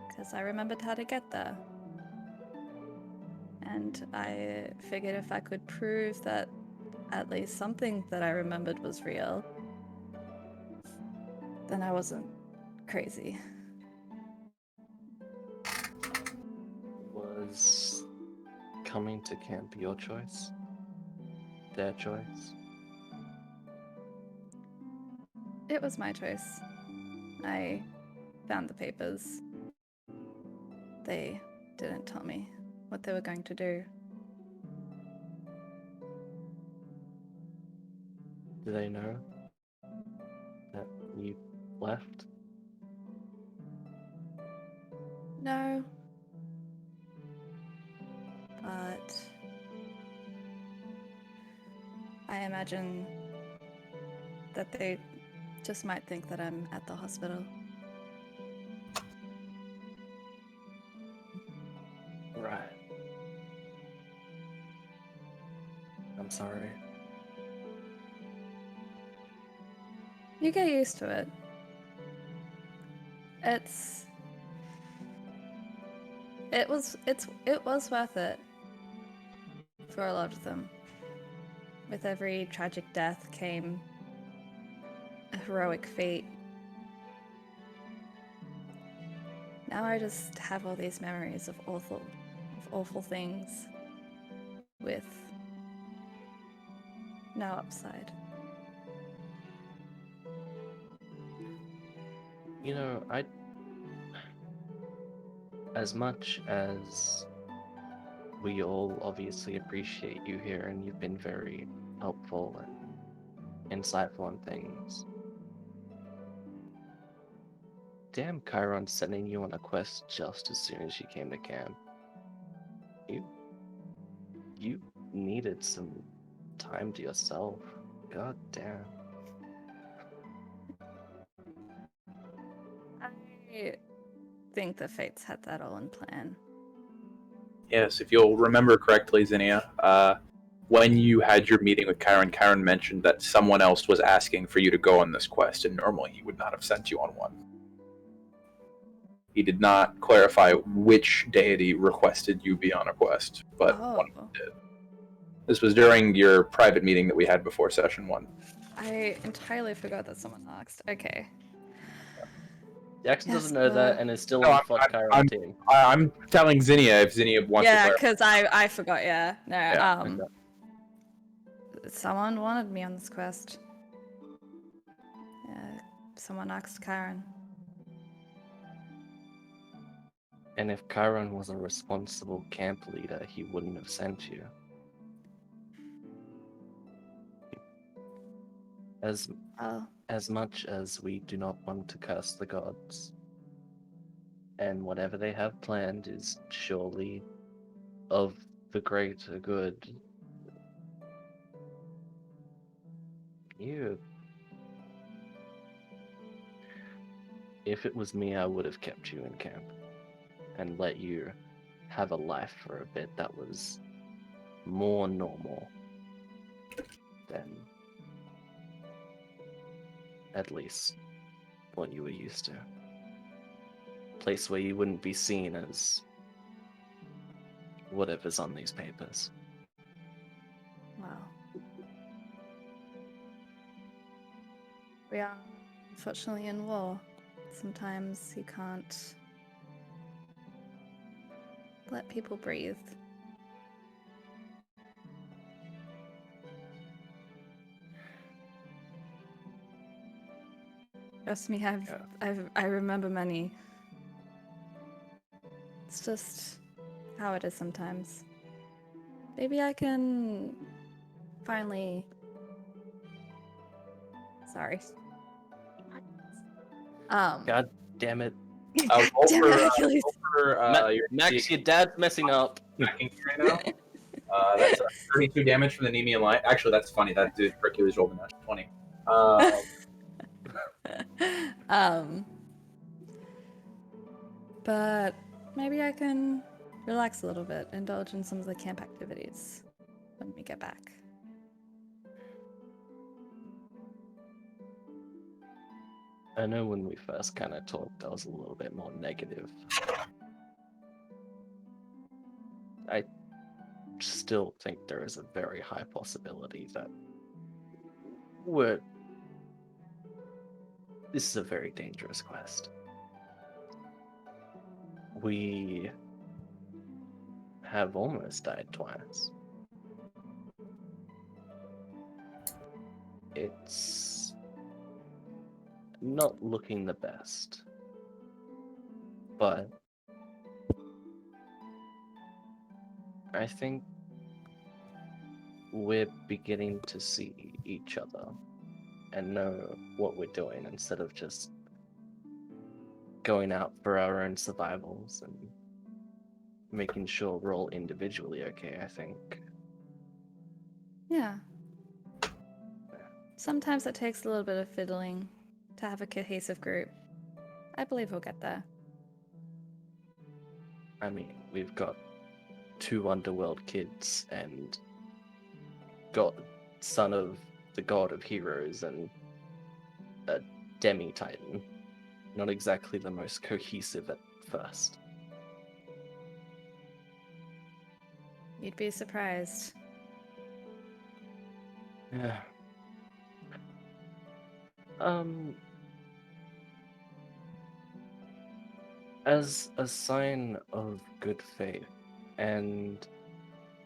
Because I remembered how to get there. And I figured if I could prove that at least something that I remembered was real, then I wasn't crazy. Was coming to camp your choice? Their choice? It was my choice. I found the papers. They didn't tell me what they were going to do. Do they know that you left? No. But I imagine that they just might think that I'm at the hospital. Right. I'm sorry. You get used to it. It was worth it for a lot of them. With every tragic death came a heroic feat. Now I just have all these memories of awful things with no upside. You know, as much as we all obviously appreciate you here and you've been very helpful and insightful on things, damn Chiron sending you on a quest just as soon as you came to camp. You needed some time to yourself. God damn. I think the Fates had that all in plan. Yes, if you'll remember correctly, Zinnia, when you had your meeting with Chiron, Chiron mentioned that someone else was asking for you to go on this quest, and normally he would not have sent you on one. He did not clarify which deity requested you be on a quest, but one of them did. This was during your private meeting that we had before session 1. I entirely forgot that someone asked. Okay. Jackson Yes, doesn't know that and is still on the fuck Chiron team. I'm telling Zinnia if Zinnia wants to Yeah, clarify. because I forgot, yeah. No, Yeah, okay. Someone wanted me on this quest. Yeah, someone asked Chiron. And if Chiron was a responsible camp leader, he wouldn't have sent you. As much as we do not want to curse the gods, and whatever they have planned is surely of the greater good, if it was me, I would have kept you in camp and let you have a life for a bit that was more normal than at least what you were used to. A place where you wouldn't be seen as whatever's on these papers. Wow. We are unfortunately in war. Sometimes you can't let people breathe. Trust me, I remember many. It's just how it is sometimes. Maybe I can finally. Sorry. God damn it. Roll Damn for, it, Hercules. Max, your dad's messing up. attacking right now. That's 32 damage from the Nemean line. Actually, that's funny. That dude Hercules rolled a natural 20. But maybe I can relax a little bit, indulge in some of the camp activities when we get back. I know when we first kind of talked, I was a little bit more negative. I still think there is a very high possibility that this is a very dangerous quest. We have almost died twice. It's not looking the best, but I think we're beginning to see each other and know what we're doing instead of just going out for our own survivals and making sure we're all individually okay, I think. Yeah. Sometimes it takes a little bit of fiddling to have a cohesive group. I believe we'll get there. I mean, we've got 2 underworld kids and son of the god of heroes and a demi-titan. Not exactly the most cohesive at first. You'd be surprised. Yeah. As a sign of good faith and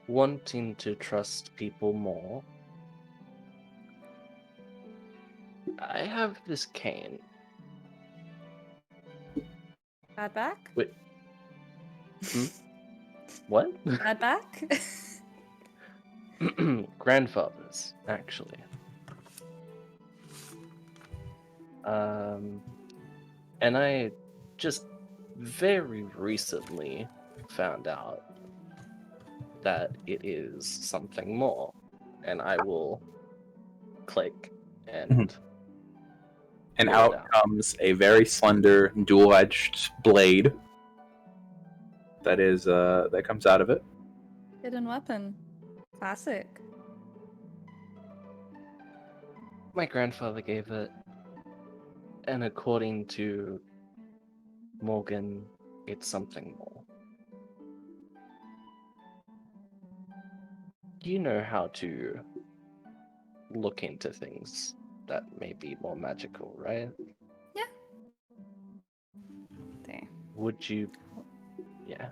wanting to trust people more, I have this cane. Bad back? Wait. What? Bad back? Grandfather's, actually. And I just very recently found out that it is something more, and I will click and And pull it out comes a very slender, dual-edged blade. That comes out of it. Hidden weapon. Classic. My grandfather gave it, and according to Morgan, it's something more. You know how to look into things that may be more magical, right? There. Would you? Yeah.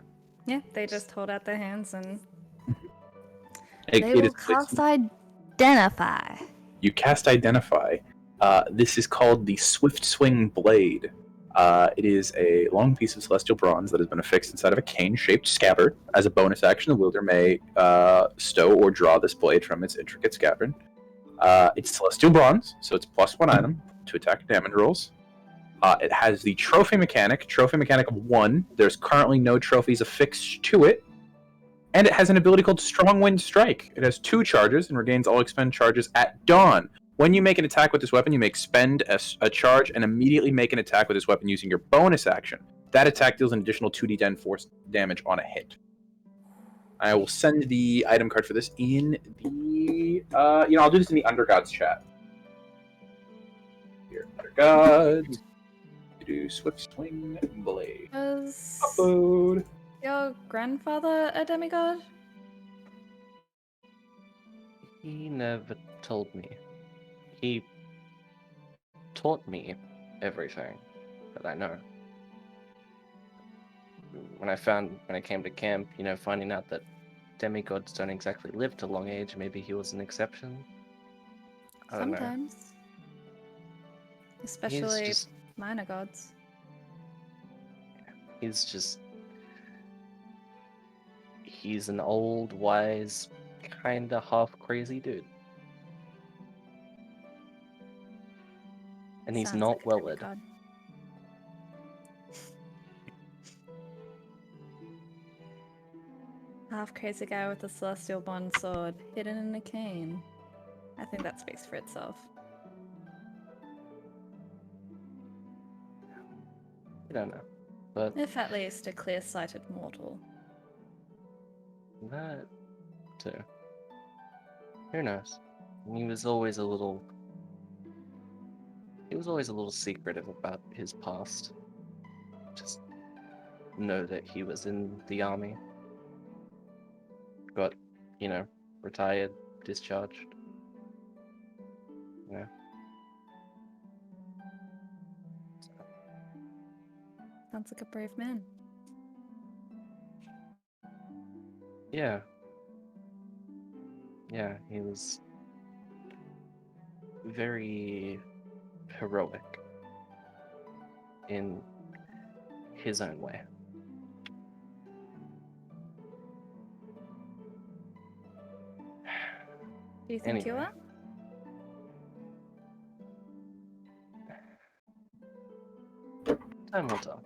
Yeah, they just hold out their hands and It they will is- cast Identify. You cast Identify. This is called the Swift Swing Blade. It is a long piece of celestial bronze that has been affixed inside of a cane-shaped scabbard. As a bonus action, the wielder may stow or draw this blade from its intricate scabbard. It's celestial bronze, so it's +1 item to attack damage rolls. It has the trophy mechanic of 1. There's currently no trophies affixed to it. And it has an ability called Strong Wind Strike. It has 2 charges and regains all expend charges at dawn. When you make an attack with this weapon, you may expend a charge and immediately make an attack with this weapon using your bonus action. That attack deals an additional 2d10 force damage on a hit. I will send the item card for this in the... I'll do this in the Undergods chat. Here, Undergods. Do Swift Swing Blade. Was Upload. your grandfather a demigod? He never told me. He taught me everything that I know. When I came to camp, finding out that demigods don't exactly live to long age, maybe he was an exception. I don't know. Sometimes. Especially minor gods. He's an old, wise, kinda half crazy dude. And he's Sounds not like a well-led. demigod. half-crazy guy with the celestial bond sword hidden in a cane. I think that speaks for itself. I don't know, but If at least a clear-sighted mortal. that too. Who knows? He was always a little. He was always a little secretive about his past. Just know that he was in the army. Got, retired, discharged. Yeah. Sounds like a brave man. Yeah. Yeah, he was very heroic in his own way. Do you think you Anyway. are? Time will tell.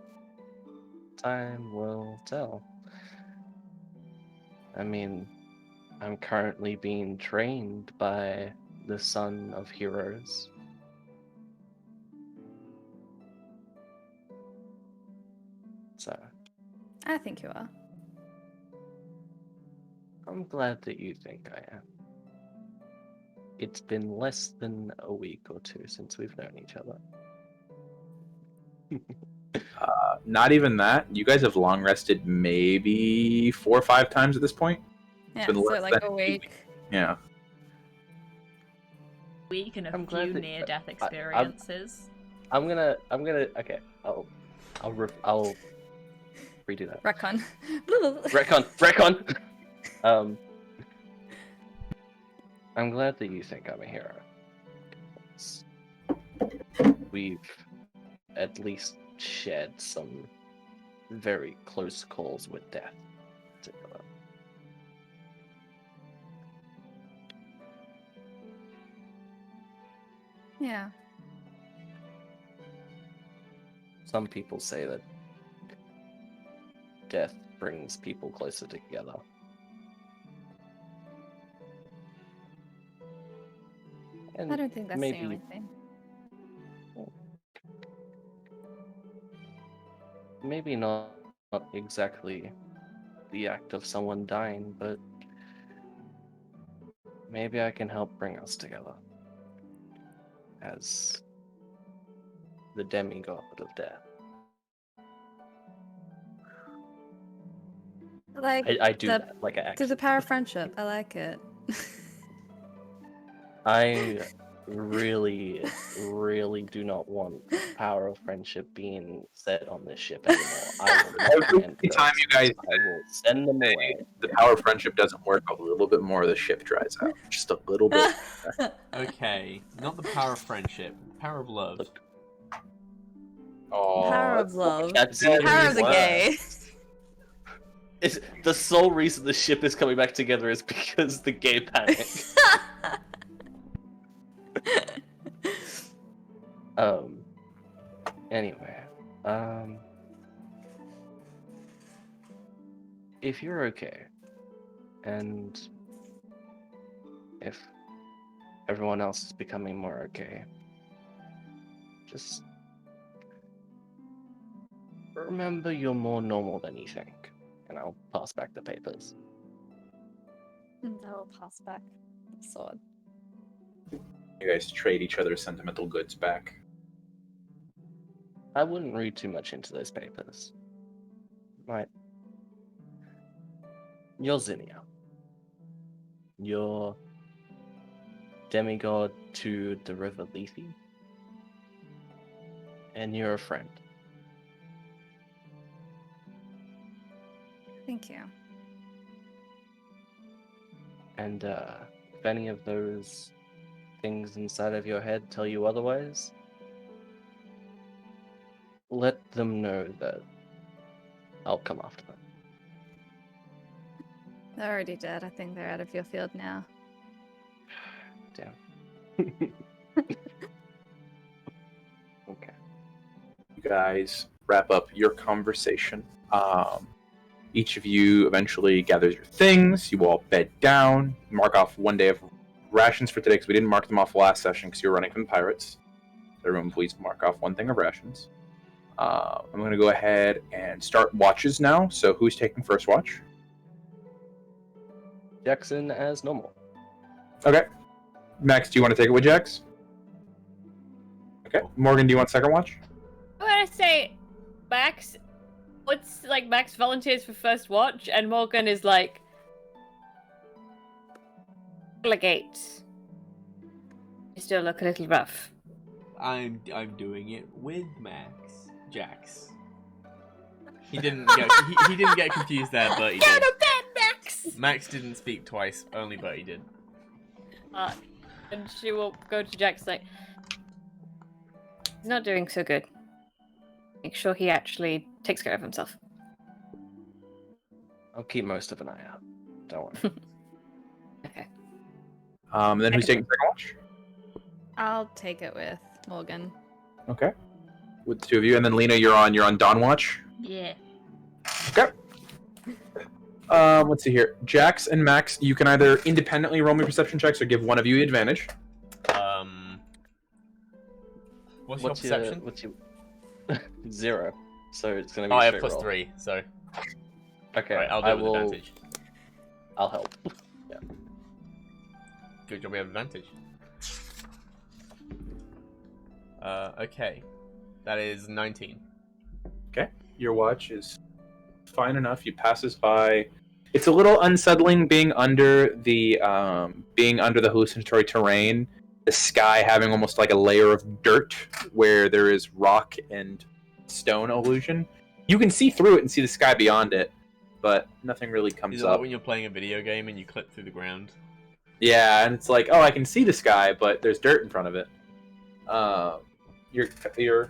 Time will tell. I mean, I'm currently being trained by the son of heroes. So, I think you are. I'm glad that you think I am. It's been less than a week or two since we've known each other. Not even that. You guys have long rested maybe 4 or 5 times at this point. Yeah, been so less like than a a week. Yeah. Week and a I'm glad few that- near-death I'm- experiences. Okay. I'll redo that. Retcon. Retcon. I'm glad that you think I'm a hero. We've at least shared some very close calls with death together. Yeah. Some people say that death brings people closer together. And I don't think that's maybe the only thing. maybe not exactly the act of someone dying, but maybe I can help bring us together as the demigod of death. Like I do the, that like I to actually. the power of friendship. I like it. I really, really do not want the power of friendship being set on this ship anymore. I will not send Every time you guys I will send them away. the power of friendship doesn't work, a little bit more, the ship dries out. Just a little bit. Okay, not the power of friendship, power of love. Look, Oh, Power of love. that's Power of the worse. gay. It's, the sole reason the ship is coming back together is because the gay panic. Anyway, if you're okay, and if everyone else is becoming more okay, just remember you're more normal than you think, and I'll pass back the papers. I will pass back the sword. you guys trade each other's sentimental goods back. I wouldn't read too much into those papers. Right. You're Zinnia. You're demigod to the river Lethe. And you're a friend. Thank you. And if any of those things inside of your head tell you otherwise, let them know that I'll come after them. They're already dead. I think they're out of your field now. Damn. Okay. You guys wrap up your conversation. Each of you eventually gathers your things. You all bed down. Mark off 1 day of rations for today because we didn't mark them off last session because you were running from the pirates. So everyone, please mark off 1 thing of rations. I'm going to go ahead and start watches now. So who's taking first watch? Jackson as normal. Okay. Max, do you want to take it with Jax? Okay. Morgan, do you want second watch? I'm gonna say Max. What's like Max volunteers for first watch, and Morgan is like delegate. You still look a little rough. I'm doing it with Jax. He didn't get confused there, but he Go did. to bed, Max. Max didn't speak twice, only Bertie did. And she will go to Jax like, he's not doing so good. Make sure he actually takes care of himself. I'll keep most of an eye out. Don't worry. Okay. Then who's taking second watch? I'll take it with Morgan. Okay. With the two of you, and then Lena, you're on Dawn watch. Yeah. Okay. Let's see here. Jax and Max, you can either independently roll me perception checks or give one of you the advantage. What's your perception? What's your 0? So it's gonna be. Oh, I a have straight roll. +3, so. Okay. Right, I'll do it with advantage. I'll help. Good job, we have advantage. Okay. That is 19. Okay. Your watch is fine enough. You passes by. It's a little unsettling being under the hallucinatory terrain. The sky having almost like a layer of dirt where there is rock and stone illusion. You can see through it and see the sky beyond it, but nothing really comes Is it up. like when you're playing a video game and you clip through the ground? Yeah, and it's like, oh, I can see the sky, but there's dirt in front of it. Your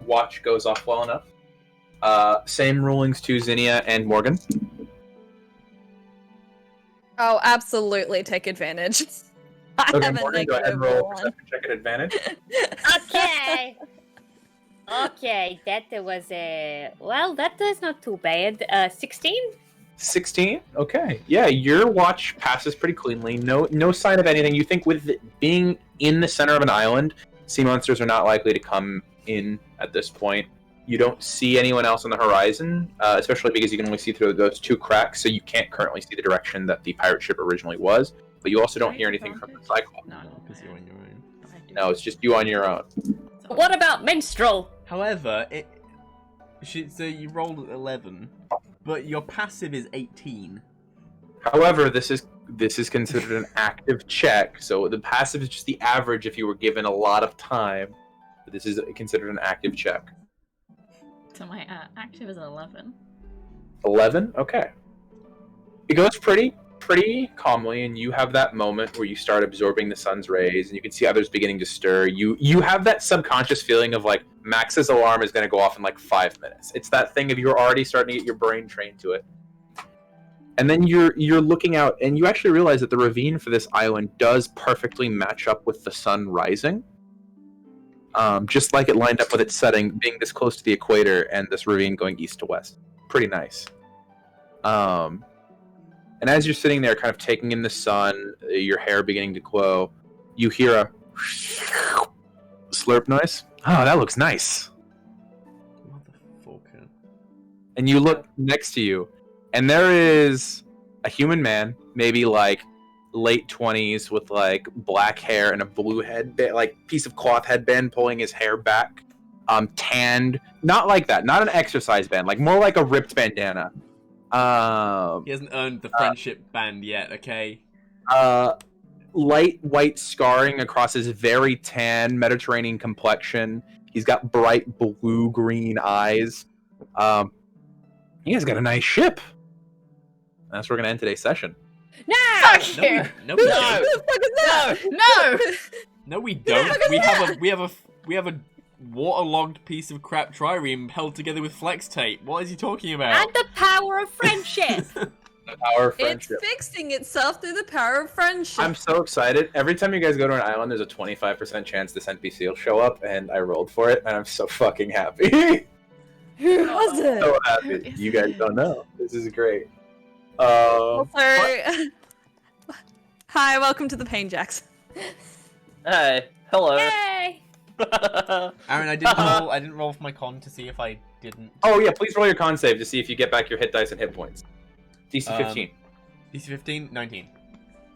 watch goes off well enough. Same rulings to Zinnia and Morgan. Oh, absolutely take advantage. I Okay, have a Morgan, go ahead and negative roll one. perception check at advantage. Okay. Okay, that was that is not too bad. 16? 16? Okay. Yeah, your watch passes pretty cleanly. No sign of anything. You think with it being in the center of an island, sea monsters are not likely to come in at this point. You don't see anyone else on the horizon, especially because you can only see through those 2 cracks, so you can't currently see the direction that the pirate ship originally was. But you also don't hear anything from the Cyclops. No, because you're on your own. No, it's just you on your own. What about minstrel? However, so you rolled 11, but your passive is 18. However, this is considered an active check, so the passive is just the average if you were given a lot of time. But this is considered an active check. So my active is 11. 11? Okay. It goes pretty calmly, and you have that moment where you start absorbing the sun's rays, and you can see others beginning to stir. You have that subconscious feeling of like Max's alarm is going to go off in like 5 minutes. It's that thing of you're already starting to get your brain trained to it. And then you're looking out, and you actually realize that the ravine for this island does perfectly match up with the sun rising. Just like it lined up with its setting, being this close to the equator, and this ravine going east to west. Pretty nice. And as you're sitting there kind of taking in the sun, your hair beginning to glow, you hear a slurp noise. Oh, that looks nice. Motherfucker. And you look next to you, and there is a human man, maybe like late 20s, with like black hair and a blue headband, like piece of cloth headband pulling his hair back, tanned. Not like that, not an exercise band, like more like a ripped bandana. He hasn't earned the friendship band yet, okay? Light white scarring across his very tan Mediterranean complexion. He's got bright blue-green eyes. He has got a nice ship. And that's where we're going to end today's session. No! Fuck you! No, we don't. No! No, we don't. We have a waterlogged piece of crap trireme held together with flex tape. What is he talking about? And the power of friendship! The power of It's friendship. fixing itself through the power of friendship. I'm so excited. Every time you guys go to an island, there's a 25% chance this NPC will show up, and I rolled for it, and I'm so fucking happy. Who was it? So happy. You guys don't know. This is great. What? Hi, welcome to the Pain Jacks. Hi. Hello. Yay! Aaron, I didn't roll for my con to see if I didn't. Oh yeah, please roll your con save to see if you get back your hit dice and hit points. DC 15. DC 15, 19.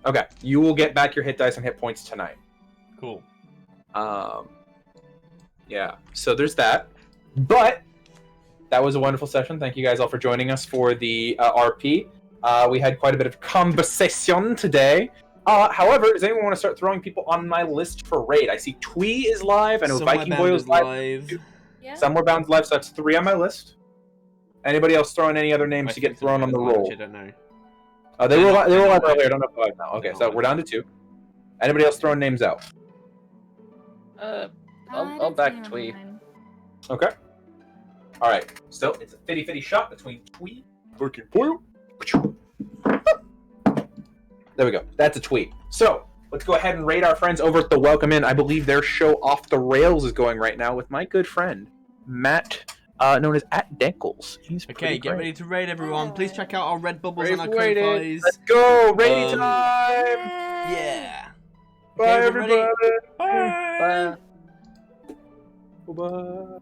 Okay, you will get back your hit dice and hit points tonight. Cool. Yeah. So there's that. But that was a wonderful session. Thank you guys all for joining us for the RP. We had quite a bit of conversation today. However, does anyone want to start throwing people on my list for raid? I see Twee is live. I know Viking Boy is live. Yeah. Somewhere Bound's live, so that's 3 on my list. Anybody else throwing any other names to get thrown on the roll? I don't know. They were live earlier. I don't know if they're live now. Okay, so we're down to 2. Anybody else throwing names out? I'll back Twee. Okay. All right. So it's a 50-50 shot between Twee and Viking Boy. There we go. That's a tweet. So let's go ahead and raid our friends over at the Welcome In. I believe their show Off the Rails is going right now with my good friend Matt, known as @Denkles. He's Okay, get ready to raid, everyone. Please check out our red bubbles and our Raid, code Let's go, raid time! Yeah. Bye, Okay, everybody. everybody. Bye. Bye. Bye.